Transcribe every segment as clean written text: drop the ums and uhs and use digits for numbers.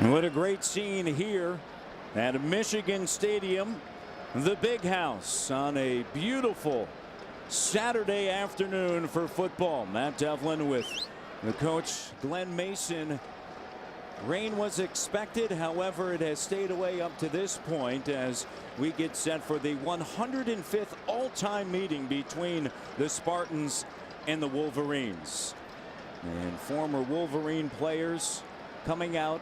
What a great scene here at Michigan Stadium, the Big House, on a beautiful Saturday afternoon for football. Matt Devlin with the coach Glenn Mason. Rain was expected, however, it has stayed away up to this point as we get set for the 105th all-time meeting between the Spartans and the Wolverines. And former Wolverine players coming out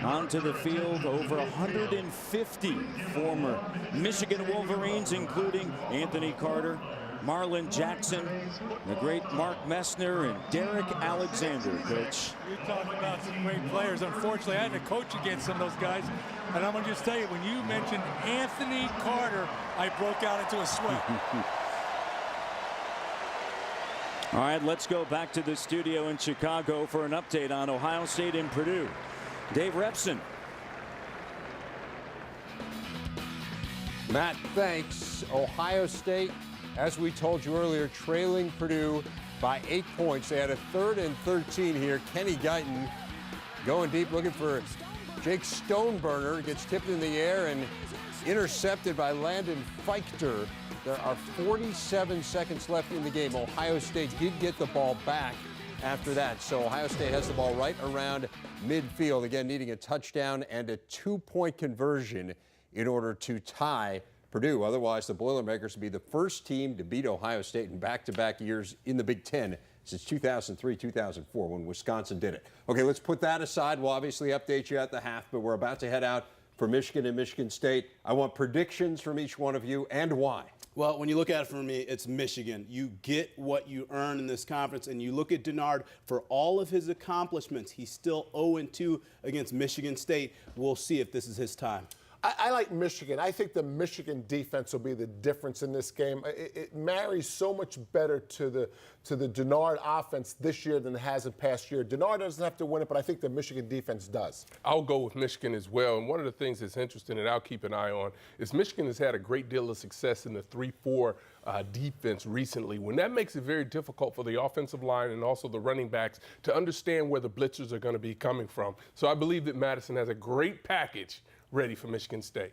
onto the field. Over 150 former Michigan Wolverines, including Anthony Carter, Marlon Jackson, the great Mark Messner, and Derek Alexander, Coach. You're talking about some great players. Unfortunately, I had to coach against some of those guys. And I'm going to just tell you, when you mentioned Anthony Carter, I broke out into a sweat. All right, let's go back to the studio in Chicago for an update on Ohio State and Purdue. Dave Repson. Matt, thanks. Ohio State, as we told you earlier, trailing Purdue by 8 points. They had a 3rd and 13 here. Kenny Guyton going deep, looking for Jake Stoneburner. Gets tipped in the air and intercepted by Landon Feichter. There are 47 seconds left in the game. Ohio State did get the ball back after that. So Ohio State has the ball right around midfield. Again, needing a touchdown and a 2-point conversion in order to tie Purdue. Otherwise, the Boilermakers would be the first team to beat Ohio State in back-to-back years in the Big Ten since 2003-2004 when Wisconsin did it. Okay, let's put that aside. We'll obviously update you at the half, but we're about to head out for Michigan and Michigan State. I want predictions from each one of you and why. Well, when you look at it for me, it's Michigan. You get what you earn in this conference, and you look at Denard for all of his accomplishments. He's still 0-2 against Michigan State. We'll see if this is his time. I like Michigan. I think the Michigan defense will be the difference in this game. It marries so much better to the Denard offense this year than it has in past year. Denard doesn't have to win it, but I think the Michigan defense does. I'll go with Michigan as well. And one of the things that's interesting that I'll keep an eye on is Michigan has had a great deal of success in the 3-4 defense recently, when that makes it very difficult for the offensive line and also the running backs to understand where the blitzers are going to be coming from. So I believe that Madison has a great package ready for Michigan State.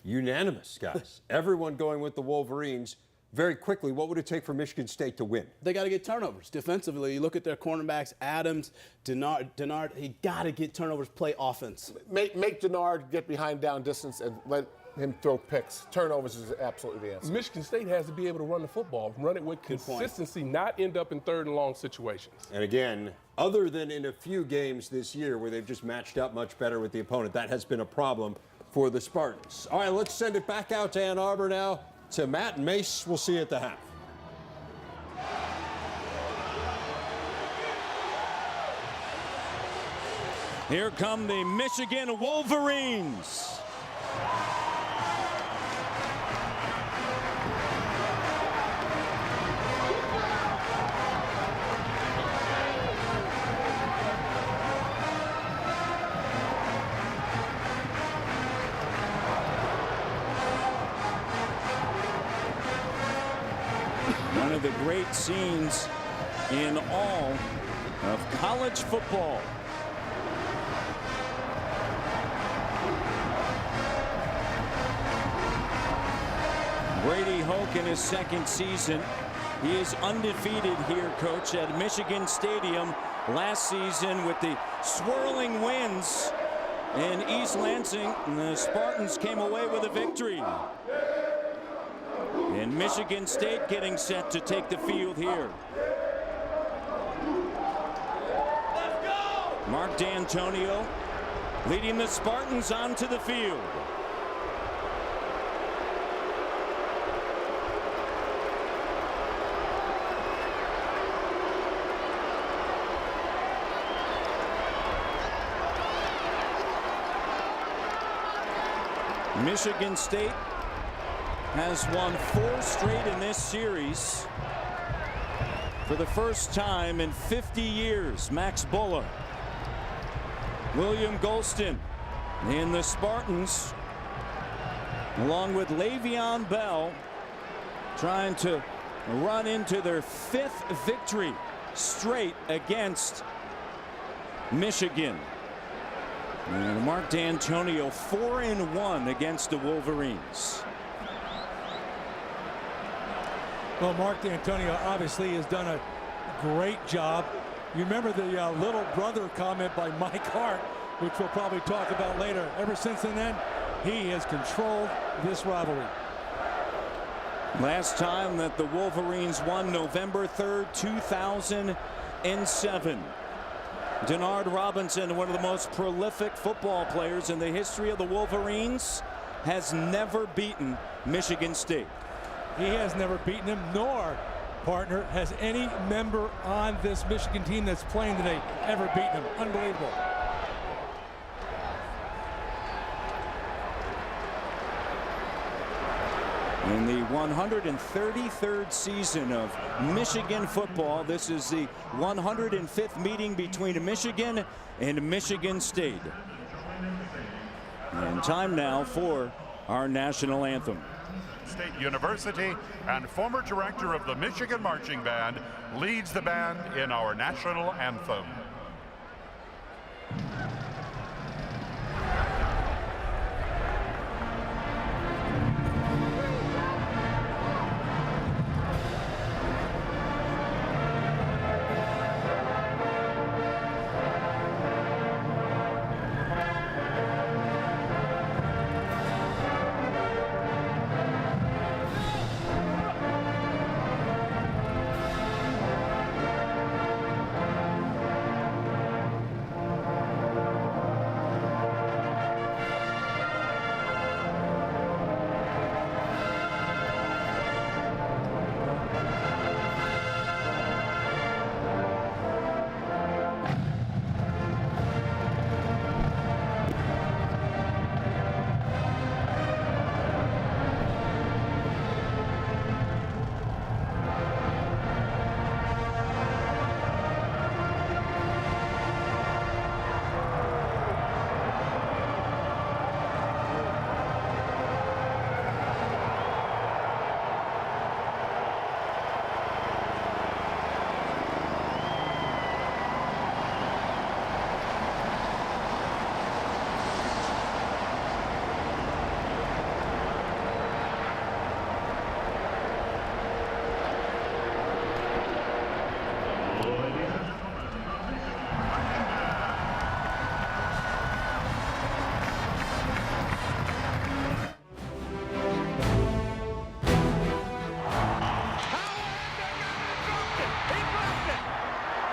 Unanimous, guys. Everyone going with the Wolverines. Very quickly, what would it take for Michigan State to win? They got to get turnovers. Defensively, you look at their cornerbacks, Adams, Denard, he got to get turnovers, play offense. Make Denard get behind down distance and let him throw picks. Turnovers is absolutely the answer. Michigan State has to be able to run the football, run it with consistency, not end up in 3rd and long situations. And again, other than in a few games this year where they've just matched up much better with the opponent, that has been a problem for the Spartans. All right, let's send it back out to Ann Arbor now to Matt and Mace. We'll see you at the half. Here come the Michigan Wolverines. One of the great scenes in all of college football. Brady Hoke in his 2nd season. He is undefeated here, Coach, at Michigan Stadium last season with the swirling winds in East Lansing. And the Spartans came away with a victory. And Michigan State getting set to take the field here. Mark D'Antonio leading the Spartans onto the field. Michigan State has won 4 straight in this series. For the first time in 50 years, Max Bulla, William Golston, and the Spartans, along with Le'Veon Bell, trying to run into their 5th victory straight against Michigan. And Mark D'Antonio 4-1 against the Wolverines. Well, Mark D'Antonio obviously has done a great job. You remember the little brother comment by Mike Hart, which we'll probably talk about later. Ever since then, he has controlled this rivalry. Last time that the Wolverines won, November 3rd, 2007. Denard Robinson, one of the most prolific football players in the history of the Wolverines, has never beaten Michigan State. He has never beaten him, nor, partner, has any member on this Michigan team that's playing today ever beaten him. Unbelievable. In the 133rd season of Michigan football, this is the 105th meeting between Michigan and Michigan State. And time now for our national anthem. State University and former director of the Michigan Marching Band leads the band in our national anthem.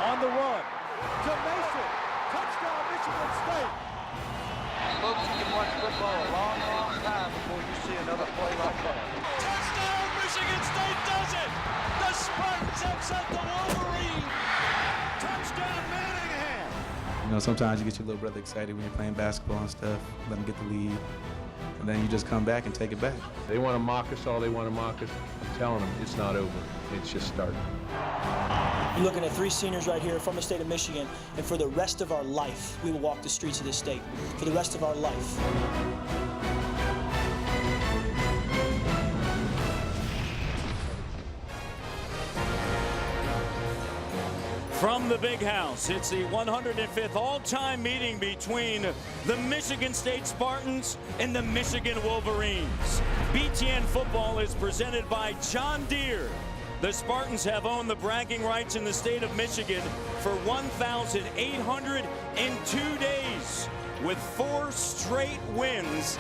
On the run to Mason. Touchdown, Michigan State. Folks, you can watch football a long, long time before you see another play like that. Touchdown, Michigan State does it! The Spartans upset the Wolverines! Touchdown, Manningham! You know, sometimes you get your little brother excited when you're playing basketball and stuff, let him get the lead, and then you just come back and take it back. They want to mock us all they want to mock us. I'm telling them it's not over. It's just starting. You're looking at 3 seniors right here from the state of Michigan, and for the rest of our life, we will walk the streets of this state. For the rest of our life. From the Big House, it's the 105th all-time meeting between the Michigan State Spartans and the Michigan Wolverines. BTN football is presented by John Deere. The Spartans have owned the bragging rights in the state of Michigan for 1,802 days, with 4 straight wins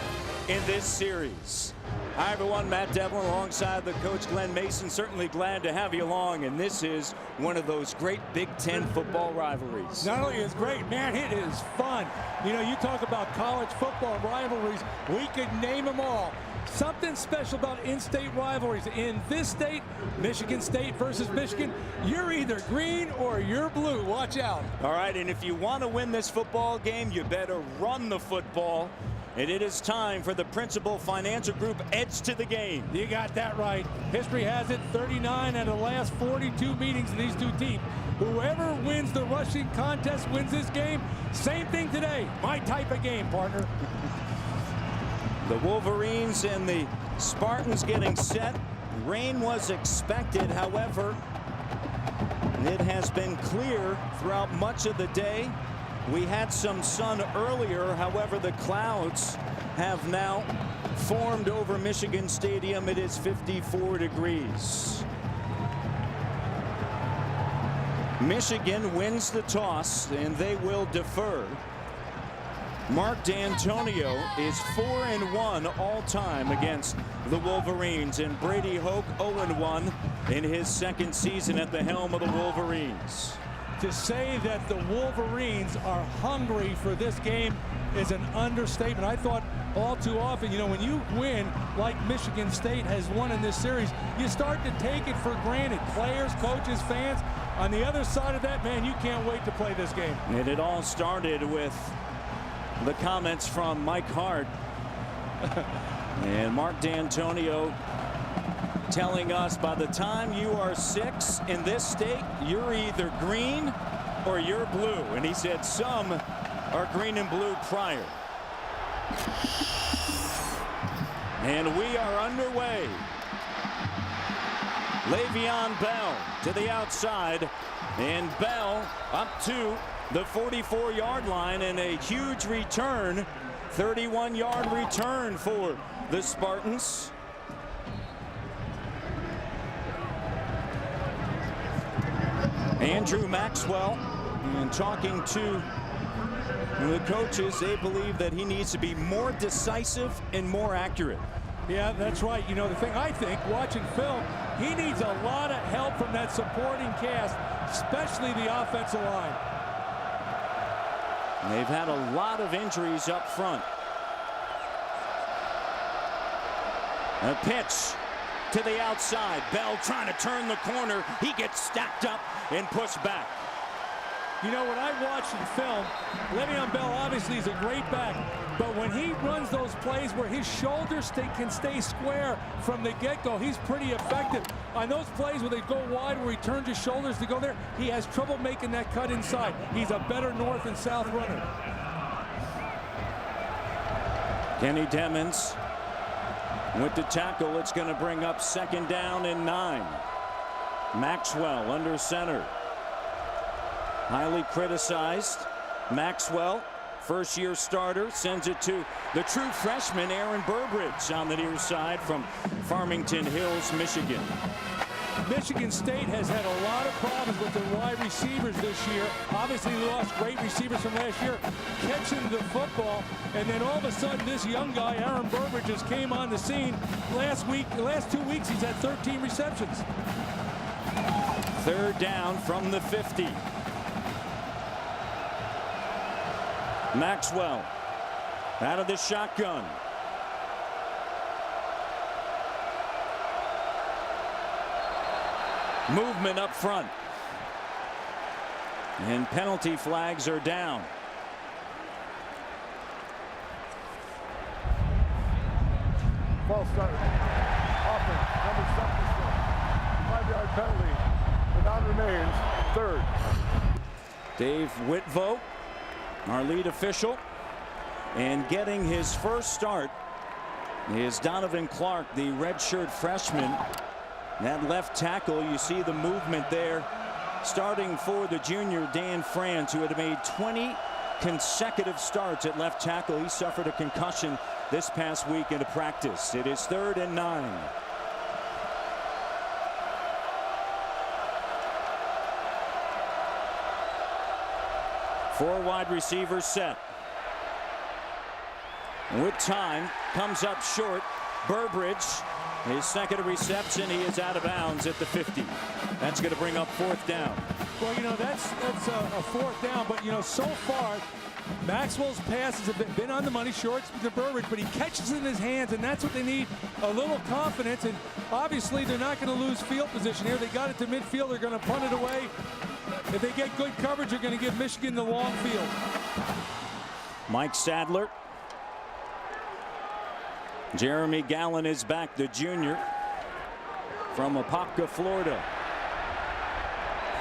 in this series. Hi, everyone. Matt Devlin alongside the coach Glenn Mason. Certainly glad to have you along, and this is one of those great Big Ten football rivalries. Not only is it great, man, it is fun. You know, you talk about college football rivalries, we could name them all. Something special about in-state rivalries. In this state, Michigan State versus Michigan, you're either green or you're blue. Watch out. All right, and if you want to win this football game, you better run the football. And it is time for the Principal Financial Group Edge to the Game. You got that right. History has it, 39 out of the last 42 meetings of these two teams. Whoever wins the rushing contest wins this game. Same thing today. My type of game, partner. The Wolverines and the Spartans getting set. Rain was expected, however, it has been clear throughout much of the day. We had some sun earlier. However, the clouds have now formed over Michigan Stadium. It is 54 degrees. Michigan wins the toss, and they will defer. Mark D'Antonio is 4-1 all-time against the Wolverines, and Brady Hoke 0-1 in his second season at the helm of the Wolverines. To say that the Wolverines are hungry for this game is an understatement. I thought all too often, you know, when you win like Michigan State has won in this series, you start to take it for granted. Players, coaches, fans. On the other side of that, man, you can't wait to play this game. And it all started with the comments from Mike Hart and Mark D'Antonio telling us, by the time you are 6 in this state, you're either green or you're blue. And he said some are green and blue prior. And we are underway. Le'Veon Bell to the outside, and Bell up to the 44-yard line, and a huge return, 31-yard return for the Spartans. Andrew Maxwell, and talking to the coaches, they believe that he needs to be more decisive and more accurate. Yeah, that's right. You know, the thing I think, watching film, he needs a lot of help from that supporting cast, especially the offensive line. They've had a lot of injuries up front. A pitch to the outside. Bell trying to turn the corner. He gets stacked up and pushed back. You know, when I watched in film, Le'Veon Bell obviously is a great back, but when he runs those plays where his shoulders can stay square from the get-go, he's pretty effective. On those plays where they go wide, where he turns his shoulders to go there, he has trouble making that cut inside. He's a better north and south runner. Kenny Demmons with the tackle. It's going to bring up 2nd down and 9. Maxwell under center. Highly criticized. Maxwell, first-year starter, sends it to the true freshman Aaron Burbridge on the near side from Farmington Hills, Michigan. Michigan State has had a lot of problems with their wide receivers this year. Obviously, they lost great receivers from last year, catching the football, and then all of a sudden, this young guy, Aaron Burbridge, just came on the scene. Last 2 weeks, he's had 13 receptions. 3rd down from the 50. Maxwell out of the shotgun. Movement up front. And penalty flags are down. False start. Offense, number 7. 5-yard penalty. The down remains 3rd. Dave Whitvo, our lead official, and getting his first start is Donovan Clark, the redshirt freshman. That left tackle, you see the movement there, starting for the junior Dan Franz, who had made 20 consecutive starts at left tackle. He suffered a concussion this past week into practice. It is 3rd and 9. Four wide receivers set. With time, comes up short. Burbridge, his second reception, he is out of bounds at the 50. That's going to bring up 4th down. Well, you know, that's a 4th down, but, you know, so far, Maxwell's passes have been on the money, short to Burbridge, but he catches it in his hands, and that's what they need, a little confidence. And obviously, they're not going to lose field position here. They got it to midfield. They're going to punt it away. If they get good coverage, they're going to give Michigan the long field. Mike Sadler. Jeremy Gallen is back, the junior from Apopka, Florida.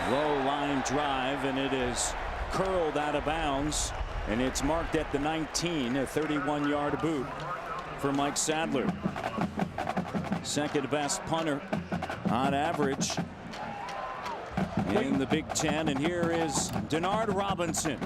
Low line drive, and it is curled out of bounds, and it's marked at the 19, a 31-yard boot for Mike Sadler. Second best punter on average in the Big Ten, and here is Denard Robinson.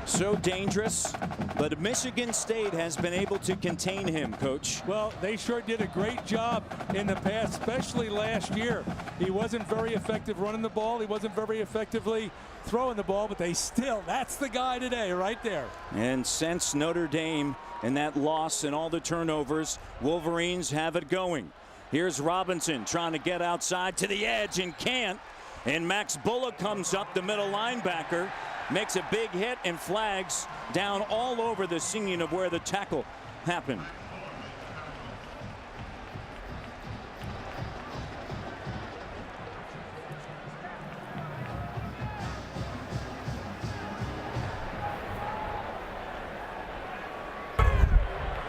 So dangerous, but Michigan State has been able to contain him, Coach. Well, they sure did a great job in the past, especially last year. He wasn't very effective running the ball. He wasn't very effectively throwing the ball, but that's the guy today right there. And since Notre Dame and that loss and all the turnovers, Wolverines have it going. Here's Robinson trying to get outside to the edge and can't. And Max Bullock comes up, the middle linebacker, makes a big hit and flags down all over the scene of where the tackle happened.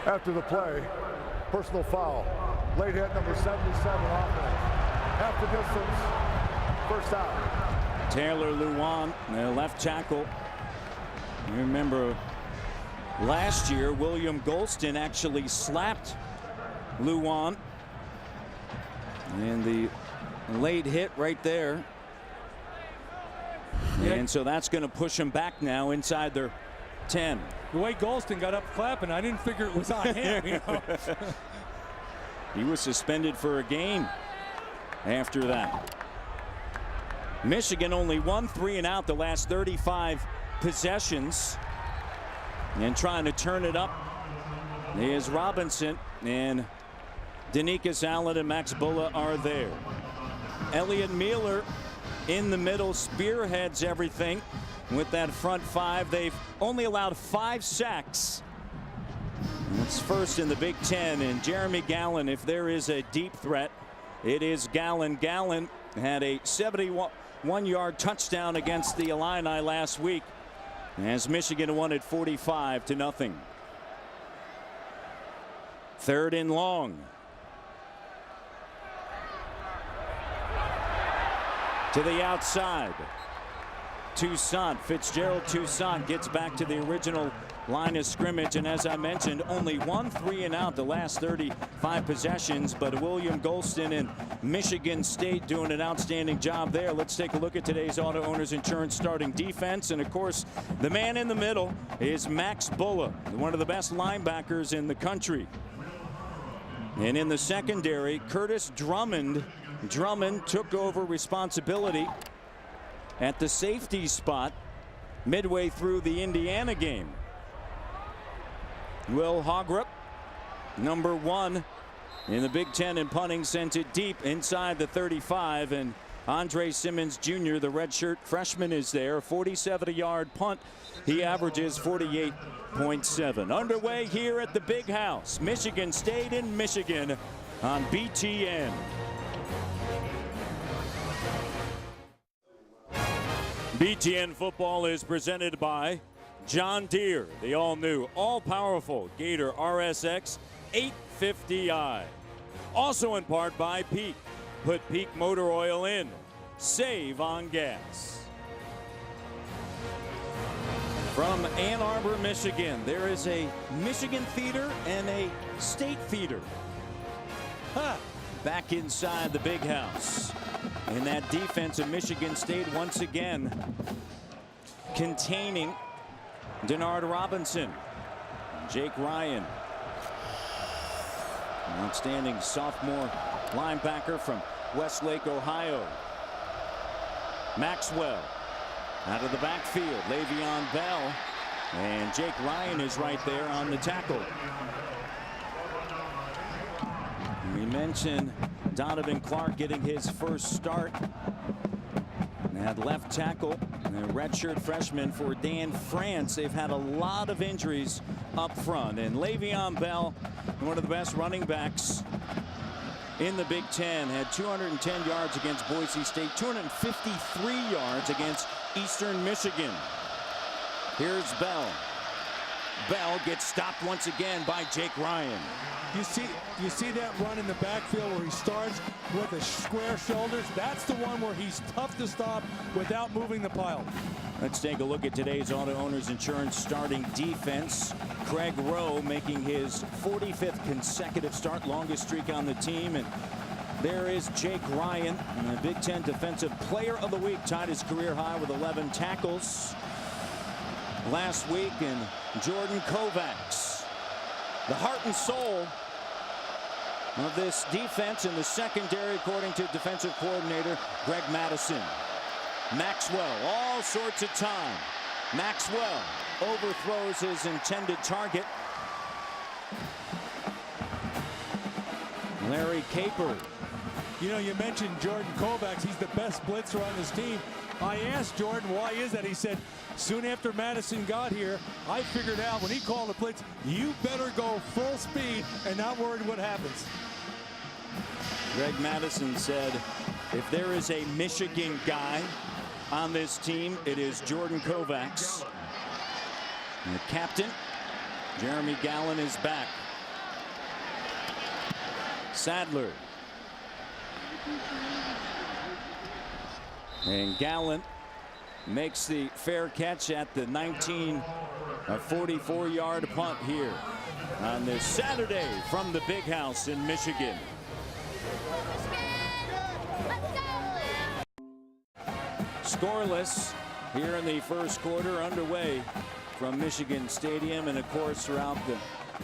After the play, personal foul. Late hit number 77 offense. Half the distance, first out. Taylor Lewan, the left tackle. You remember last year, William Golston actually slapped Lewan. And the late hit right there. And so that's going to push him back now inside their 10. The way Golston got up clapping, I didn't figure it was on him. You know? He was suspended for a game after that. Michigan only 1 3 and out the last 35 possessions. And trying to turn it up is Robinson, and Danikas Allen and Max Bullock are there. Elliot Mueller in the middle spearheads everything with that front five. They've only allowed 5 sacks. That's first in the Big Ten. And Jeremy Gallen, if there is a deep threat, it is Gallen. Gallen had a 71-yard touchdown against the Illini last week as Michigan won it 45-0. 3rd and long. To the outside. Fitzgerald Toussaint gets back to the original line of scrimmage, and as I mentioned, only 1 3 and out the last 35 possessions, but William Golston and Michigan State doing an outstanding job there. Let's take a look at today's Auto Owners Insurance starting defense, and of course the man in the middle is Max Bullock, one of the best linebackers in the country. And in the secondary, Curtis Drummond took over responsibility at the safety spot midway through the Indiana game. Will Hogrup, number 1 in the Big Ten in punting, sent it deep inside the 35, and Andre Simmons Jr., the redshirt freshman, is there. 47-yard punt. He averages 48.7. Underway here at the Big House, Michigan State in Michigan on BTN. BTN football is presented by John Deere, the all-new, all-powerful Gator RSX 850i. Also in part by Peak. Put Peak motor oil in. Save on gas. From Ann Arbor, Michigan, there is a Michigan feeder and a state feeder. Back inside the Big House. And that defense of Michigan State once again containing Denard Robinson, Jake Ryan, an outstanding sophomore linebacker from Westlake, Ohio. Maxwell out of the backfield, Le'Veon Bell, and Jake Ryan is right there on the tackle. We mentioned Donovan Clark getting his first start at left tackle, a redshirt freshman for Dan France. They've had a lot of injuries up front, and Le'Veon Bell, one of the best running backs in the Big Ten, had 210 yards against Boise State, 253 yards against Eastern Michigan. Here's Bell. Bell gets stopped once again by Jake Ryan. You see that run in the backfield where he starts with the square shoulders? That's the one where he's tough to stop without moving the pile. Let's take a look at today's Auto Owners Insurance starting defense. Craig Rowe making his 45th consecutive start, longest streak on the team. And there is Jake Ryan, the Big Ten Defensive Player of the Week, tied his career high with 11 tackles. last week, and Jordan Kovacs, the heart and soul of this defense in the secondary, according to defensive coordinator Greg Madison. Maxwell, all sorts of time. Maxwell overthrows his intended target. Larry Caper. You know, you mentioned Jordan Kovacs. He's the best blitzer on this team. I asked Jordan, why is that? He said, soon after Madison got here, I figured out when he called a blitz, you better go full speed and not worry what happens. Greg Madison said, if there is a Michigan guy on this team, it is Jordan Kovacs. And the captain, Jeremy Gallen, is back. Sadler. And Gallen makes the fair catch at the 44-yard punt here on this Saturday from the Big House in Michigan. Scoreless here in the first quarter, underway from Michigan Stadium. And of course, throughout the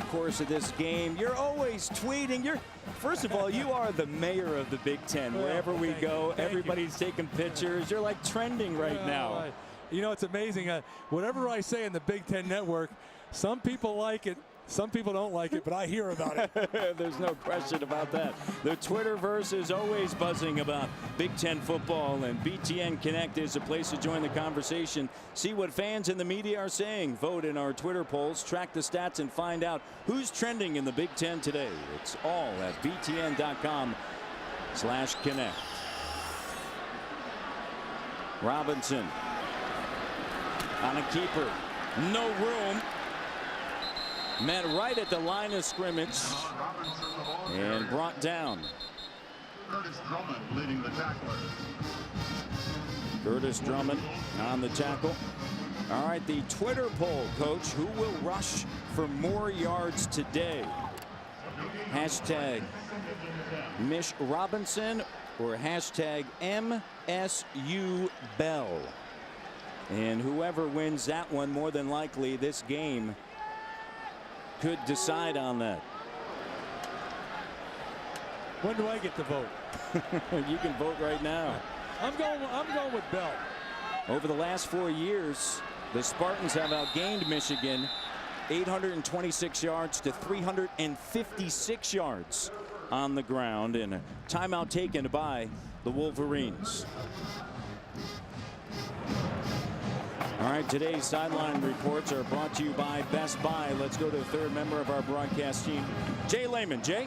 course of this game, you're always tweeting. First of all, you are the mayor of the Big Ten. Wherever we go, everybody's taking pictures. You're like trending right now. Right. You know, it's amazing. Whatever I say in the Big Ten Network, some people like it, some people don't like it, but I hear about it. There's no question about that. The Twitterverse is always buzzing about Big Ten football, and BTN Connect is a place to join the conversation. See what fans and the media are saying. Vote in our Twitter polls, track the stats, and find out who's trending in the Big Ten today. It's all at btn.com/connect. Robinson on a keeper. No room. Met right at the line of scrimmage and brought down. Curtis Drummond leading the tackler. Curtis Drummond on the tackle. All right, the Twitter poll, Coach. Who will rush for more yards today? Hashtag Mish Robinson or hashtag MSU Bell. And whoever wins that one, more than likely this game could decide on that. When do I get to vote? You can vote right now. I'm going with Bell. Over the last 4 years, the Spartans have outgained Michigan 826 yards to 356 yards on the ground, and a timeout taken by the Wolverines. All right, today's sideline reports are brought to you by Best Buy. Let's go to the third member of our broadcast team, Jay Lehman. Jay?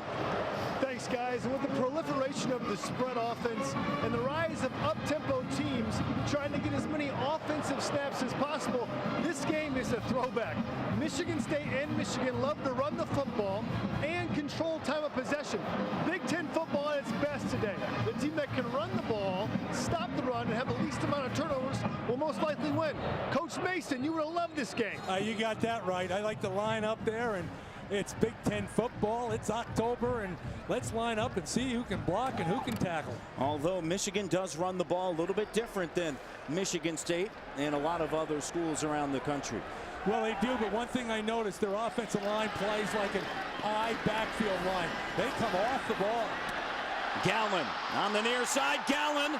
Thanks, guys. And with the proliferation of the spread offense and the rise of up-tempo teams trying to get as many offensive snaps as possible, this game is a throwback. Michigan State and Michigan love to run the football and control time of possession. Big Ten football at its best today. The team that can run the ball, stop the run, and have the least amount of turnovers will most likely win. Coach Mason, you would have loved this game. You got that right. I like the line up there, and it's Big Ten football. It's October, and let's line up and see who can block and who can tackle. Although Michigan does run the ball a little bit different than Michigan State and a lot of other schools around the country. Well, they do, but one thing I noticed, their offensive line plays like an eye backfield line. They come off the ball. Gallen on the near side. Gallen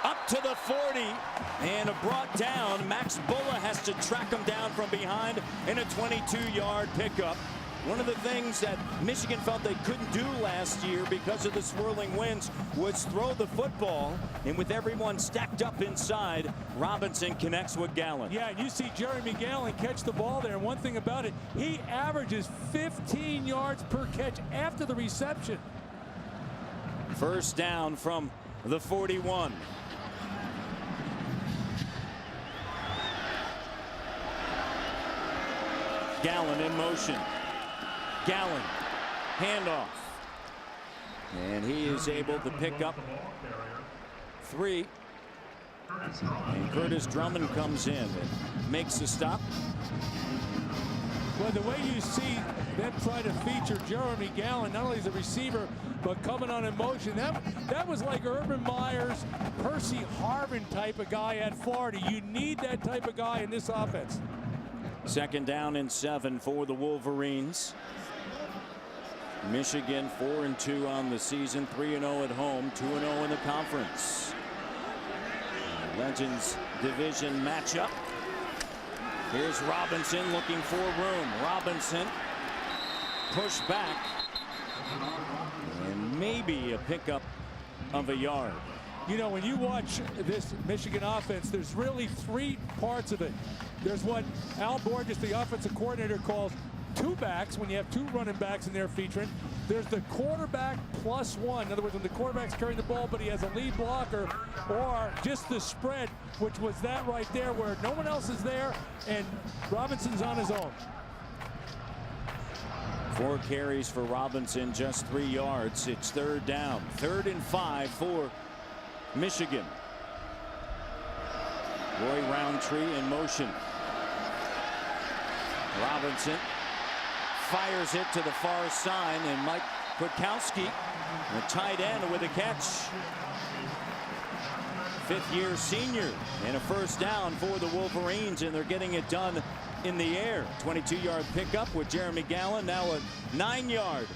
up to the 40 and brought down. Max Bulla has to track him down from behind in a 22-yard pickup. One of the things that Michigan felt they couldn't do last year because of the swirling winds was throw the football, and with everyone stacked up inside, Robinson connects with Gallen. Yeah, and you see Jeremy Gallen catch the ball there, and one thing about it, he averages 15 yards per catch after the reception. First down from the 41. Gallen in motion. Gallen, handoff. And he is able to pick up 3. And Curtis Drummond comes in and makes the stop. Well, the way you see them try to feature Jeremy Gallen, not only as a receiver, but coming on in motion, that was like Urban Meyer's, Percy Harvin type of guy at Florida. You need that type of guy in this offense. 2nd down and 7 for the Wolverines. Michigan 4-2 on the season, 3-0 at home, 2-0 in the conference. Legends division matchup. Here's Robinson looking for room. Robinson pushed back. And maybe a pickup of a yard. You know, when you watch this Michigan offense, there's really 3 parts of it. There's what Al Borges, the offensive coordinator, calls 2 backs, when you have 2 running backs in there featuring. There's the quarterback +1. In other words, when the quarterback's carrying the ball, but he has a lead blocker, or just the spread, which was that right there where no one else is there and Robinson's on his own. 4 carries for Robinson, just 3 yards. It's 3rd down. 3rd and 5 for Michigan. Roy Roundtree in motion. Robinson fires it to the far side, and Mike Kwiatkowski, the tight end, with a catch. 5th-year senior, and a 1st down for the Wolverines, and they're getting it done in the air. 22-yard pickup with Jeremy Gallen, now a 9-yard.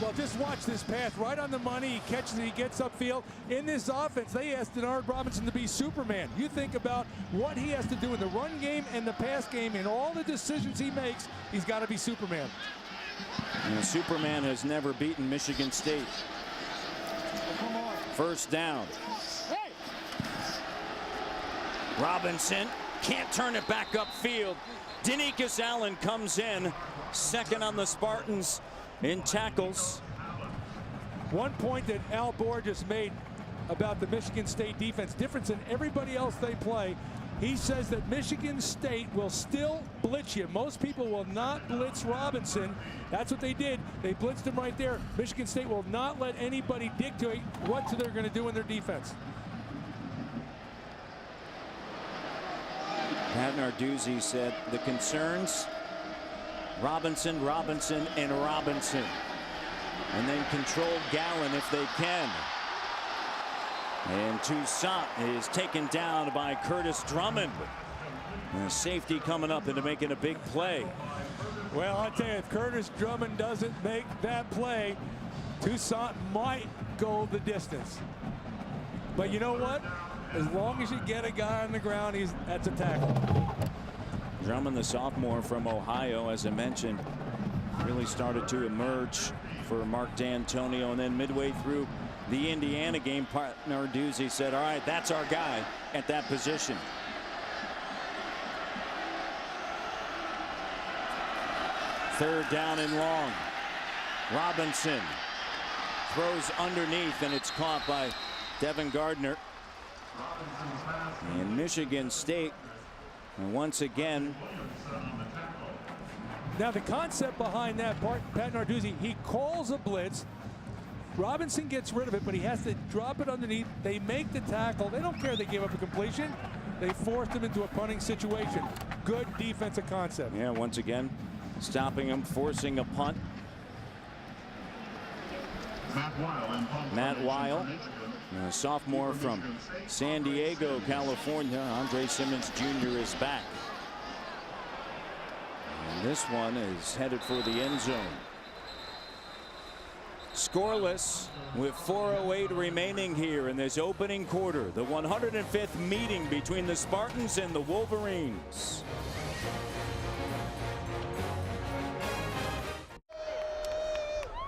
Well, just watch this pass right on the money. He catches it, he gets upfield. In this offense, they asked Denard Robinson to be Superman. You think about what he has to do in the run game and the pass game, and all the decisions he makes, he's got to be Superman. And Superman has never beaten Michigan State. 1st down. Robinson can't turn it back upfield. Denikas Allen comes in, 2nd on the Spartans in tackles. One point that Al Borges made about the Michigan State defense, difference in everybody else they play. He says that Michigan State will still blitz you. Most people will not blitz Robinson. That's what they did. They blitzed him right there. Michigan State will not let anybody dictate what they're going to do in their defense. Pat Narduzzi said the concerns, Robinson, Robinson, and Robinson. And then control Gallen if they can. And Toussaint is taken down by Curtis Drummond. And safety coming up into making a big play. Well, I tell you, if Curtis Drummond doesn't make that play, Toussaint might go the distance. But you know what? As long as you get a guy on the ground, that's a tackle. Drummond, the sophomore from Ohio, as I mentioned, really started to emerge for Mark D'Antonio. And then midway through the Indiana game, Narduzzi said, all right, that's our guy at that position. Third down and long. Robinson throws underneath, and it's caught by Devin Gardner. And Michigan State, once again. Now the concept behind that part, Pat Narduzzi, he calls a blitz. Robinson gets rid of it, but he has to drop it underneath. They make the tackle. They don't care they gave up a completion. They forced him into a punting situation. Good defensive concept. Yeah, once again, stopping him, forcing a punt. Matt Weil, a sophomore from San Diego, California. Andre Simmons Jr. is back. And this one is headed for the end zone. Scoreless with 4:08 remaining here in this opening quarter. The 105th meeting between the Spartans and the Wolverines.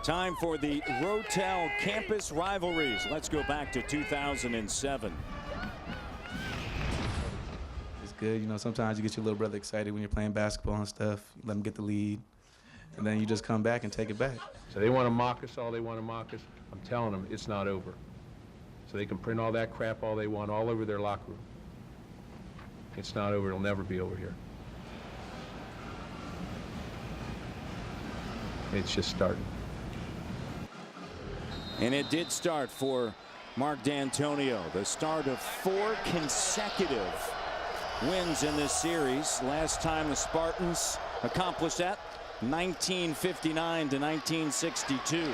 Time for the Rotel campus rivalries. Let's go back to 2007. It's good. You know, sometimes you get your little brother excited when you're playing basketball and stuff. You let him get the lead, and then you just come back and take it back. So they want to mock us all they want to mock us. I'm telling them it's not over. So they can print all that crap all they want all over their locker room. It's not over. It'll never be over here. It's just starting. And it did start for Mark D'Antonio. The start of 4 consecutive wins in this series. Last time the Spartans accomplished that. 1959 to 1962.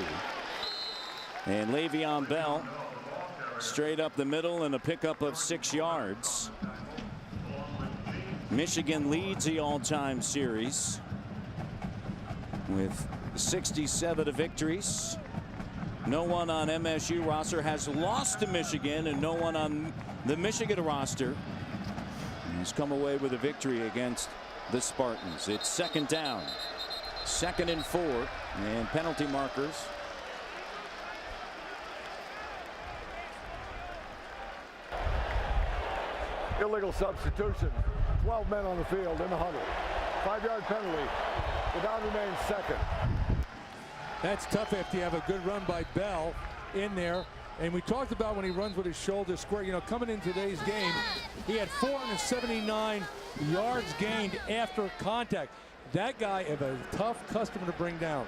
And Le'Veon Bell straight up the middle and a pickup of 6 yards. Michigan leads the all-time series with 67 victories. No one on MSU roster has lost to Michigan, and no one on the Michigan roster has come away with a victory against the Spartans. It's second down, 2nd and 4, and penalty markers. Illegal substitution. 12 men on the field in the huddle. 5-yard penalty. The down remains 2nd. That's tough after you have a good run by Bell in there. And we talked about when he runs with his shoulder square. You know, coming in today's game, he had 479 yards gained after contact. That guy is a tough customer to bring down.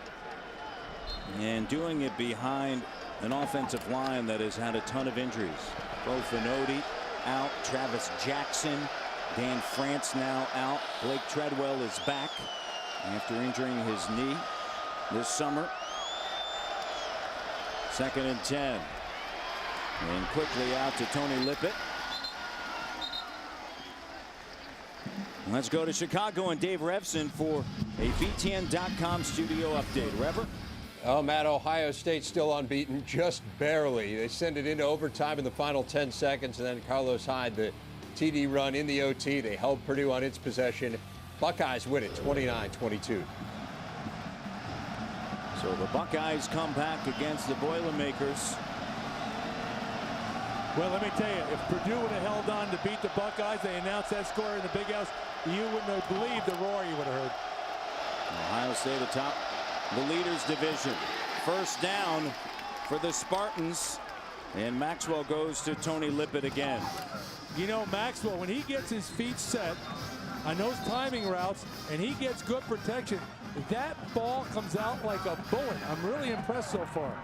And doing it behind an offensive line that has had a ton of injuries. Bo Finodi out, Travis Jackson, Dan France now out. Blake Treadwell is back after injuring his knee this summer. 2nd and 10. And quickly out to Tony Lippett. Let's go to Chicago and Dave Revson for a BTN.com studio update. Rever? Oh, Matt, Ohio State still unbeaten, just barely. They send it into overtime in the final 10 seconds, and then Carlos Hyde, the TD run in the OT. They held Purdue on its possession. Buckeyes win it 29-22. So the Buckeyes come back against the Boilermakers. Well, let me tell you, if Purdue would have held on to beat the Buckeyes, they announced that score in the Big House, you wouldn't have believed the roar you would have heard. Ohio State atop the leaders division. First down for the Spartans, and Maxwell goes to Tony Lippett again. You know, Maxwell, when he gets his feet set on those timing routes and he gets good protection, that ball comes out like a bullet. I'm really impressed so far.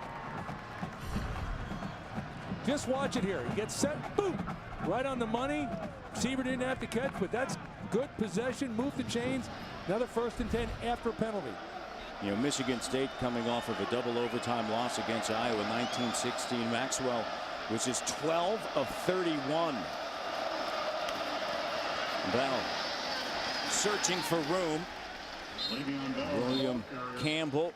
Just watch it here. He gets set, boom, right on the money. Receiver didn't have to catch, but that's good possession. Move the chains. Another 1st and 10 after penalty. You know, Michigan State coming off of a double overtime loss against Iowa in 1916. Maxwell was just 12 of 31. Bell searching for room. William Campbell,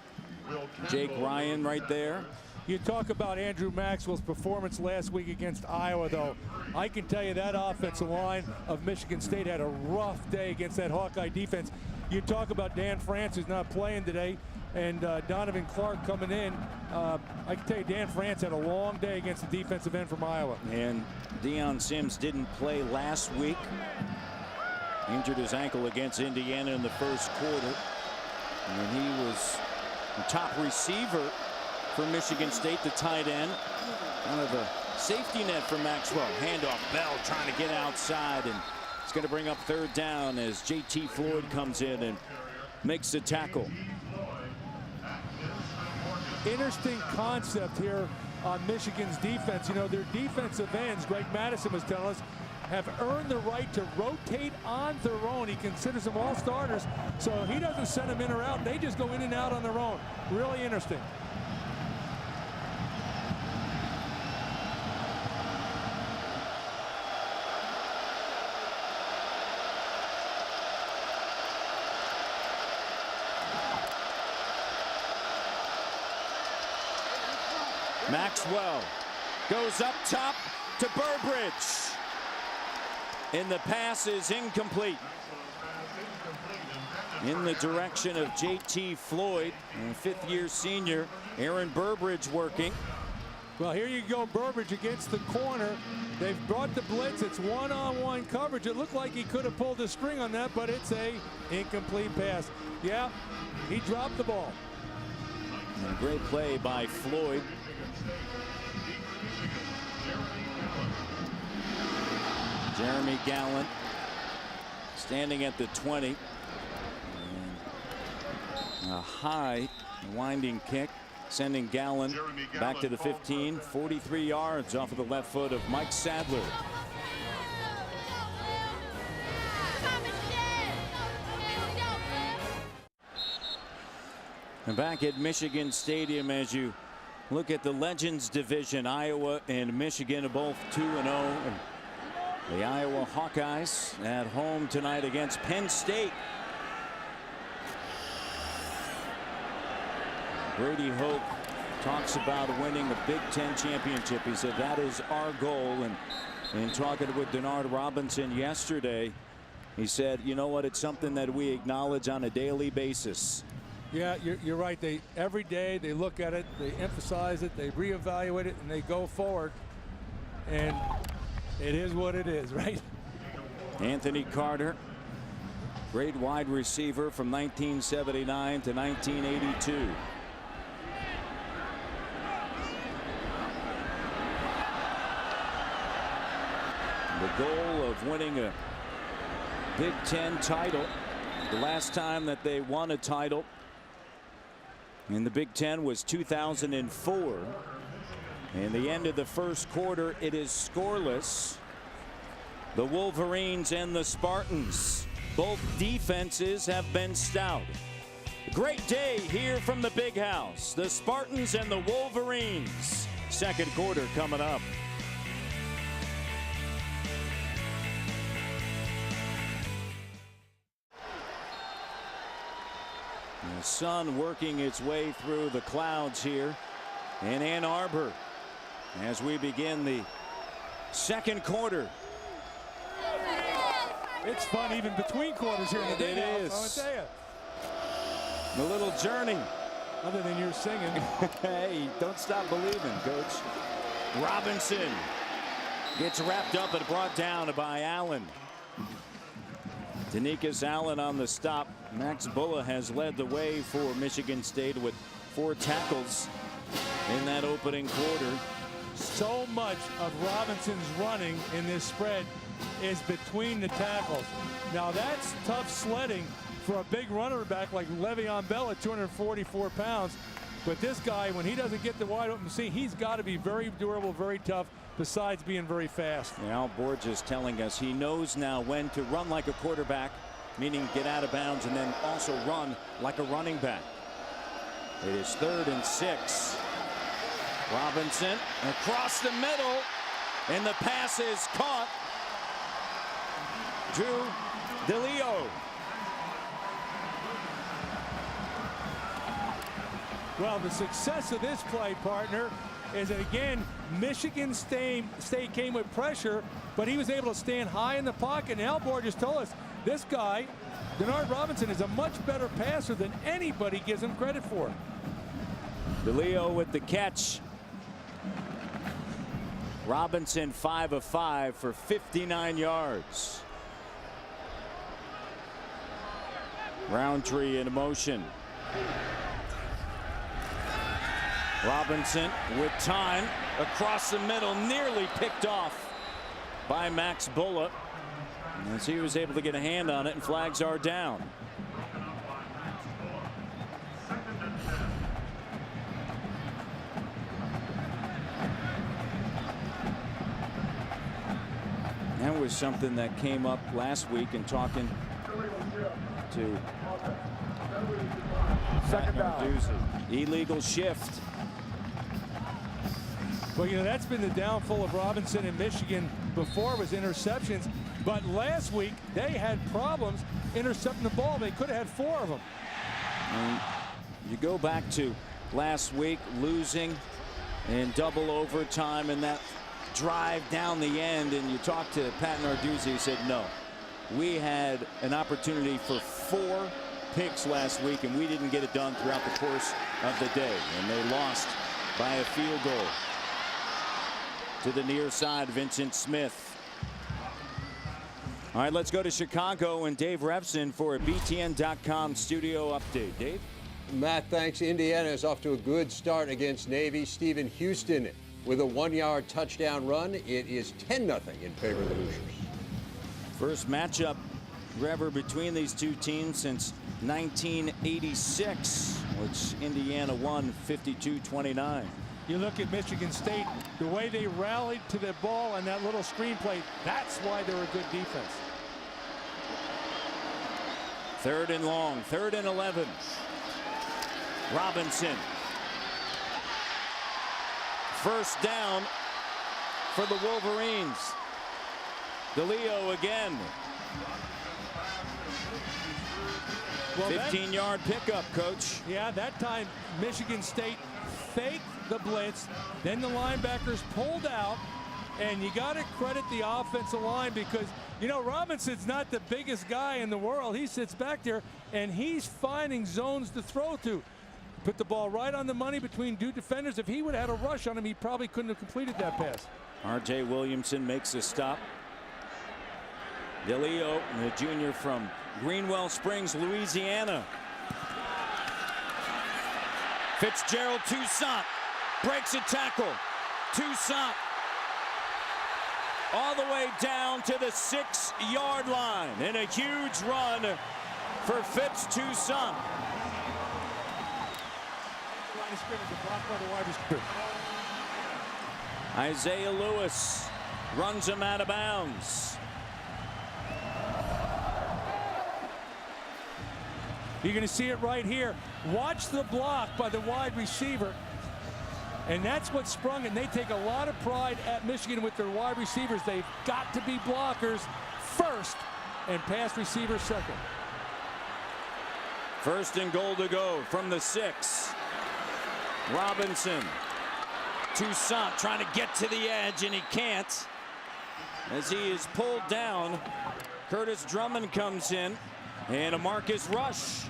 Jake Ryan right there. You talk about Andrew Maxwell's performance last week against Iowa, though. I can tell you that offensive line of Michigan State had a rough day against that Hawkeye defense. You talk about Dan France, who's not playing today, and Donovan Clark coming in. I can tell you Dan France had a long day against the defensive end from Iowa. And Deion Sims didn't play last week. Injured his ankle against Indiana in the first quarter. And he was the top receiver for Michigan State, the tight end. Kind of a safety net for Maxwell. Handoff, Bell trying to get outside, and it's going to bring up 3rd down as J.T. Floyd comes in and makes the tackle. Interesting concept here on Michigan's defense. You know, their defensive ends, Greg Madison was telling us, have earned the right to rotate on their own. He considers them all starters, so he doesn't send them in or out. They just go in and out on their own. Really interesting. Maxwell goes up top to Burbridge. And the pass is incomplete. In the direction of J.T. Floyd, and 5th-year senior Aaron Burbridge working. Well, here you go, Burbridge against the corner. They've brought the blitz. It's one-on-one coverage. It looked like he could have pulled a string on that, but it's a incomplete pass. Yeah, he dropped the ball. And a great play by Floyd. Jeremy Gallant standing at the 20. And a high winding kick, sending Gallant back to the 15. 43 yards off of the left foot of Mike Sadler. And back at Michigan Stadium, as you look at the Legends division, Iowa and Michigan are both 2-0. And the Iowa Hawkeyes at home tonight against Penn State. Brady Hoke talks about winning a Big Ten championship. He said that is our goal. And in talking with Denard Robinson yesterday, he said, you know what, it's something that we acknowledge on a daily basis. Yeah, you're right. Every day they look at it, they emphasize it, they reevaluate it, and they go forward. And it is what it is, right? Anthony Carter, great wide receiver from 1979 to 1982. The goal of winning a Big Ten title. The last time that they won a title in the Big Ten was 2004. In the end of the first quarter, it is scoreless. The Wolverines and the Spartans, both defenses have been stout. Great day here from the Big House. The Spartans and the Wolverines. Second quarter coming up. The sun working its way through the clouds here in Ann Arbor as we begin the second quarter. It's fun even between quarters here in the Big House, is. I would tell you. The little journey. Other than your singing. Hey, don't stop believing, Coach. Robinson gets wrapped up and brought down by Allen. Danikas Allen on the stop. Max Bulla has led the way for Michigan State with 4 tackles in that opening quarter. So much of Robinson's running in this spread is between the tackles. Now that's tough sledding for a big runner back like Le'Veon Bell at 244 pounds. But this guy, when he doesn't get the wide open seam, he's got to be very durable, very tough, besides being very fast. Al Borges telling us he knows now when to run like a quarterback, meaning get out of bounds, and then also run like a running back. It is 3rd and 6. Robinson across the middle, and the pass is caught. Drew DeLeo. Well, the success of this play, partner, is that, again, Michigan State came with pressure, but he was able to stand high in the pocket. And Al Borges told us this guy, Denard Robinson, is a much better passer than anybody gives him credit for. DeLeo with the catch. Robinson 5 of 5 for 59 yards. Roundtree in motion. Robinson with time across the middle, nearly picked off by Max Bulla as he was able to get a hand on it, and flags are down. That was something that came up last week in talking to Second down. Illegal shift. Well, you know, that's been the downfall of Robinson in Michigan before, was interceptions. But last week, they had problems intercepting the ball. They could have had 4 of them. And you go back to last week, losing in double overtime and that drive down the end, and you talk to Pat Narduzzi, he said, no, we had an opportunity for 4 picks last week, and we didn't get it done throughout the course of the day, and they lost by a field goal. To the near side, Vincent Smith. All right, let's go to Chicago and Dave Refson for a BTN.com studio update. Dave? Matt, thanks. Indiana is off to a good start against Navy. Stephen Houston with a 1-yard touchdown run. It is 10-0 in favor of the Hoosiers. First matchup ever between these two teams since 1986, which Indiana won 52-29. You look at Michigan State, the way they rallied to the ball and that little screenplay, that's why they're a good defense. 3rd and long, 3rd and 11. Robinson. First down for the Wolverines. DeLeo again. Well, 15-yard pickup, Coach. Yeah, that time Michigan State faked the blitz. Then the linebackers pulled out. And you got to credit the offensive line because, you know, Robinson's not the biggest guy in the world. He sits back there, and he's finding zones to throw to. Put the ball right on the money between two defenders. If he would have had a rush on him, he probably couldn't have completed that pass. R.J. Williamson makes a stop. DeLeo, the junior from Greenwell Springs, Louisiana. Fitzgerald Toussaint breaks a tackle. Toussaint all the way down to the 6-yard line in a huge run for Fitz Toussaint. Isaiah Lewis runs him out of bounds. You're going to see it right here. Watch the block by the wide receiver. And that's what sprung it. And they take a lot of pride at Michigan with their wide receivers. They've got to be blockers first and pass receivers second. First and goal to go from the 6. Robinson. Toussaint trying to get to the edge, and he can't. As he is pulled down, Curtis Drummond comes in, and a Marcus Rush.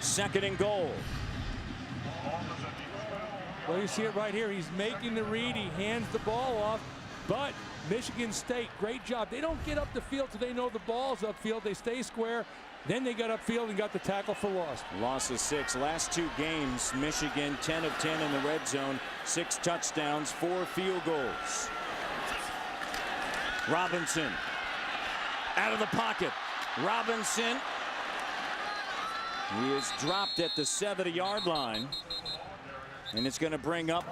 Second and goal. Well, you see it right here. He's making the read. He hands the ball off. But Michigan State, great job. They don't get up the field till they know the ball's upfield. They stay square. Then they got upfield and got the tackle for loss. Loss of 6. Last 2 games, Michigan 10 of 10 in the red zone. 6 touchdowns, 4 field goals. Robinson out of the pocket. Robinson. He is dropped at the 70-yard line. And it's going to bring up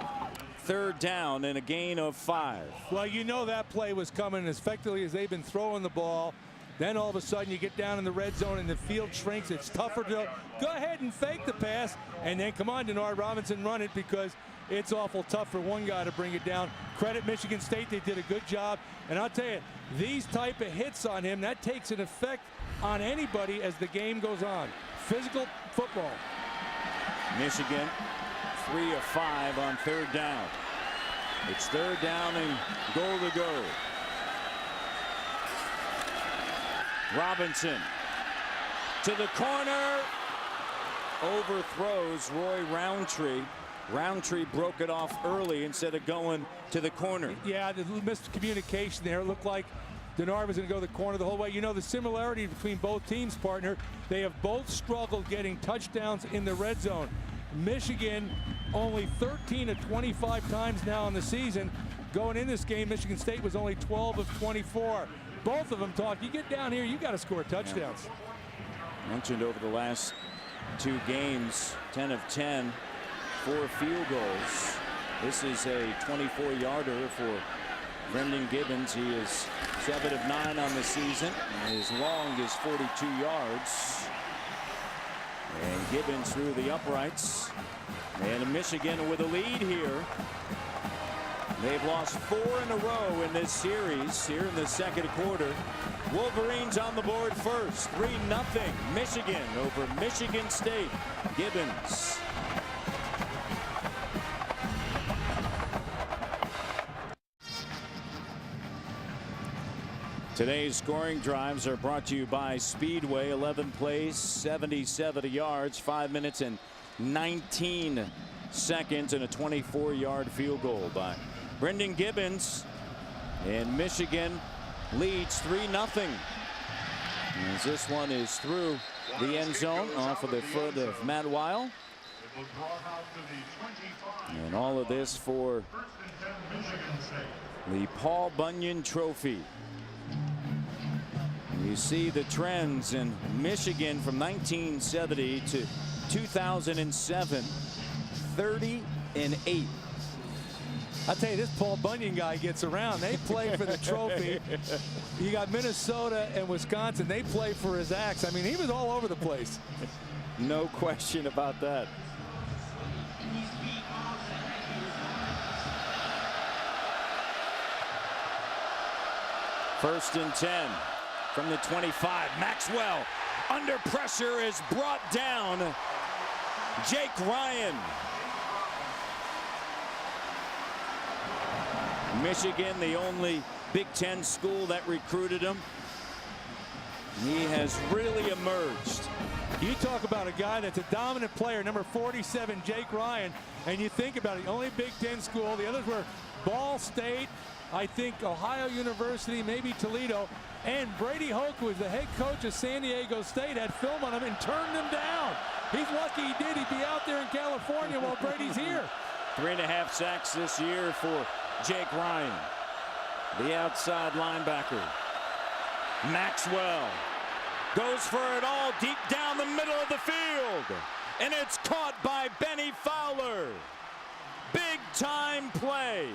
third down and a gain of 5. Well, you know that play was coming as effectively as they've been throwing the ball. Then all of a sudden you get down in the red zone and the field shrinks. It's tougher to go ahead and fake the pass. And then come on, Denard Robinson, run it because it's awful tough for one guy to bring it down. Credit Michigan State. They did a good job. And I'll tell you, these type of hits on him, that takes an effect on anybody as the game goes on. Physical football. Michigan 3 of 5 on third down. It's third down and goal to go. Robinson to the corner. Overthrows Roy Roundtree. Roundtree broke it off early instead of going to the corner. Yeah, the miscommunication there. It looked like Denard was going to go the corner the whole way. You know the similarity between both teams, partner. They have both struggled getting touchdowns in the red zone. Michigan only 13 of 25 times now in the season. Going in this game, Michigan State was only 12 of 24. Both of them talk, you get down here, you got to score touchdowns. Yeah. Mentioned over the last 2 games, 10 of 10, 4 field goals. This is a 24-yarder for Brendan Gibbons. He is 7 of 9 on the season. His long is 42 yards. And Gibbons through the uprights. And Michigan with a lead here. They've lost 4 in a row in this series here in the second quarter. Wolverines on the board first. 3-0 Michigan over Michigan State. Gibbons. Today's scoring drives are brought to you by Speedway. 11 plays, 77 yards, 5 minutes and 19 seconds, and a 24-yard field goal by Brendan Gibbons. And Michigan leads 3-0. As this one is through the end zone off of the foot of Matt Weil. And all of this for the Paul Bunyan Trophy. You see the trends in Michigan from 1970 to 2007, 30-8. I tell you, this Paul Bunyan guy gets around. They play for the trophy. You got Minnesota and Wisconsin. They play for his axe. I mean, he was all over the place. No question about that. First and 10 from the 25. Maxwell under pressure is brought down. Jake Ryan. Michigan, the only Big Ten school that recruited him. He has really emerged. You talk about a guy that's a dominant player, number 47, Jake Ryan, and you think about it, only Big Ten school. The others were Ball State, I think Ohio University, maybe Toledo, and Brady Hoke, who was the head coach of San Diego State, had film on him and turned him down. He's lucky he did. He'd be out there in California while Brady's here. 3.5 sacks this year for Jake Ryan, the outside linebacker. Maxwell goes for it all deep down the middle of the field, and it's caught by Benny Fowler. Big time play.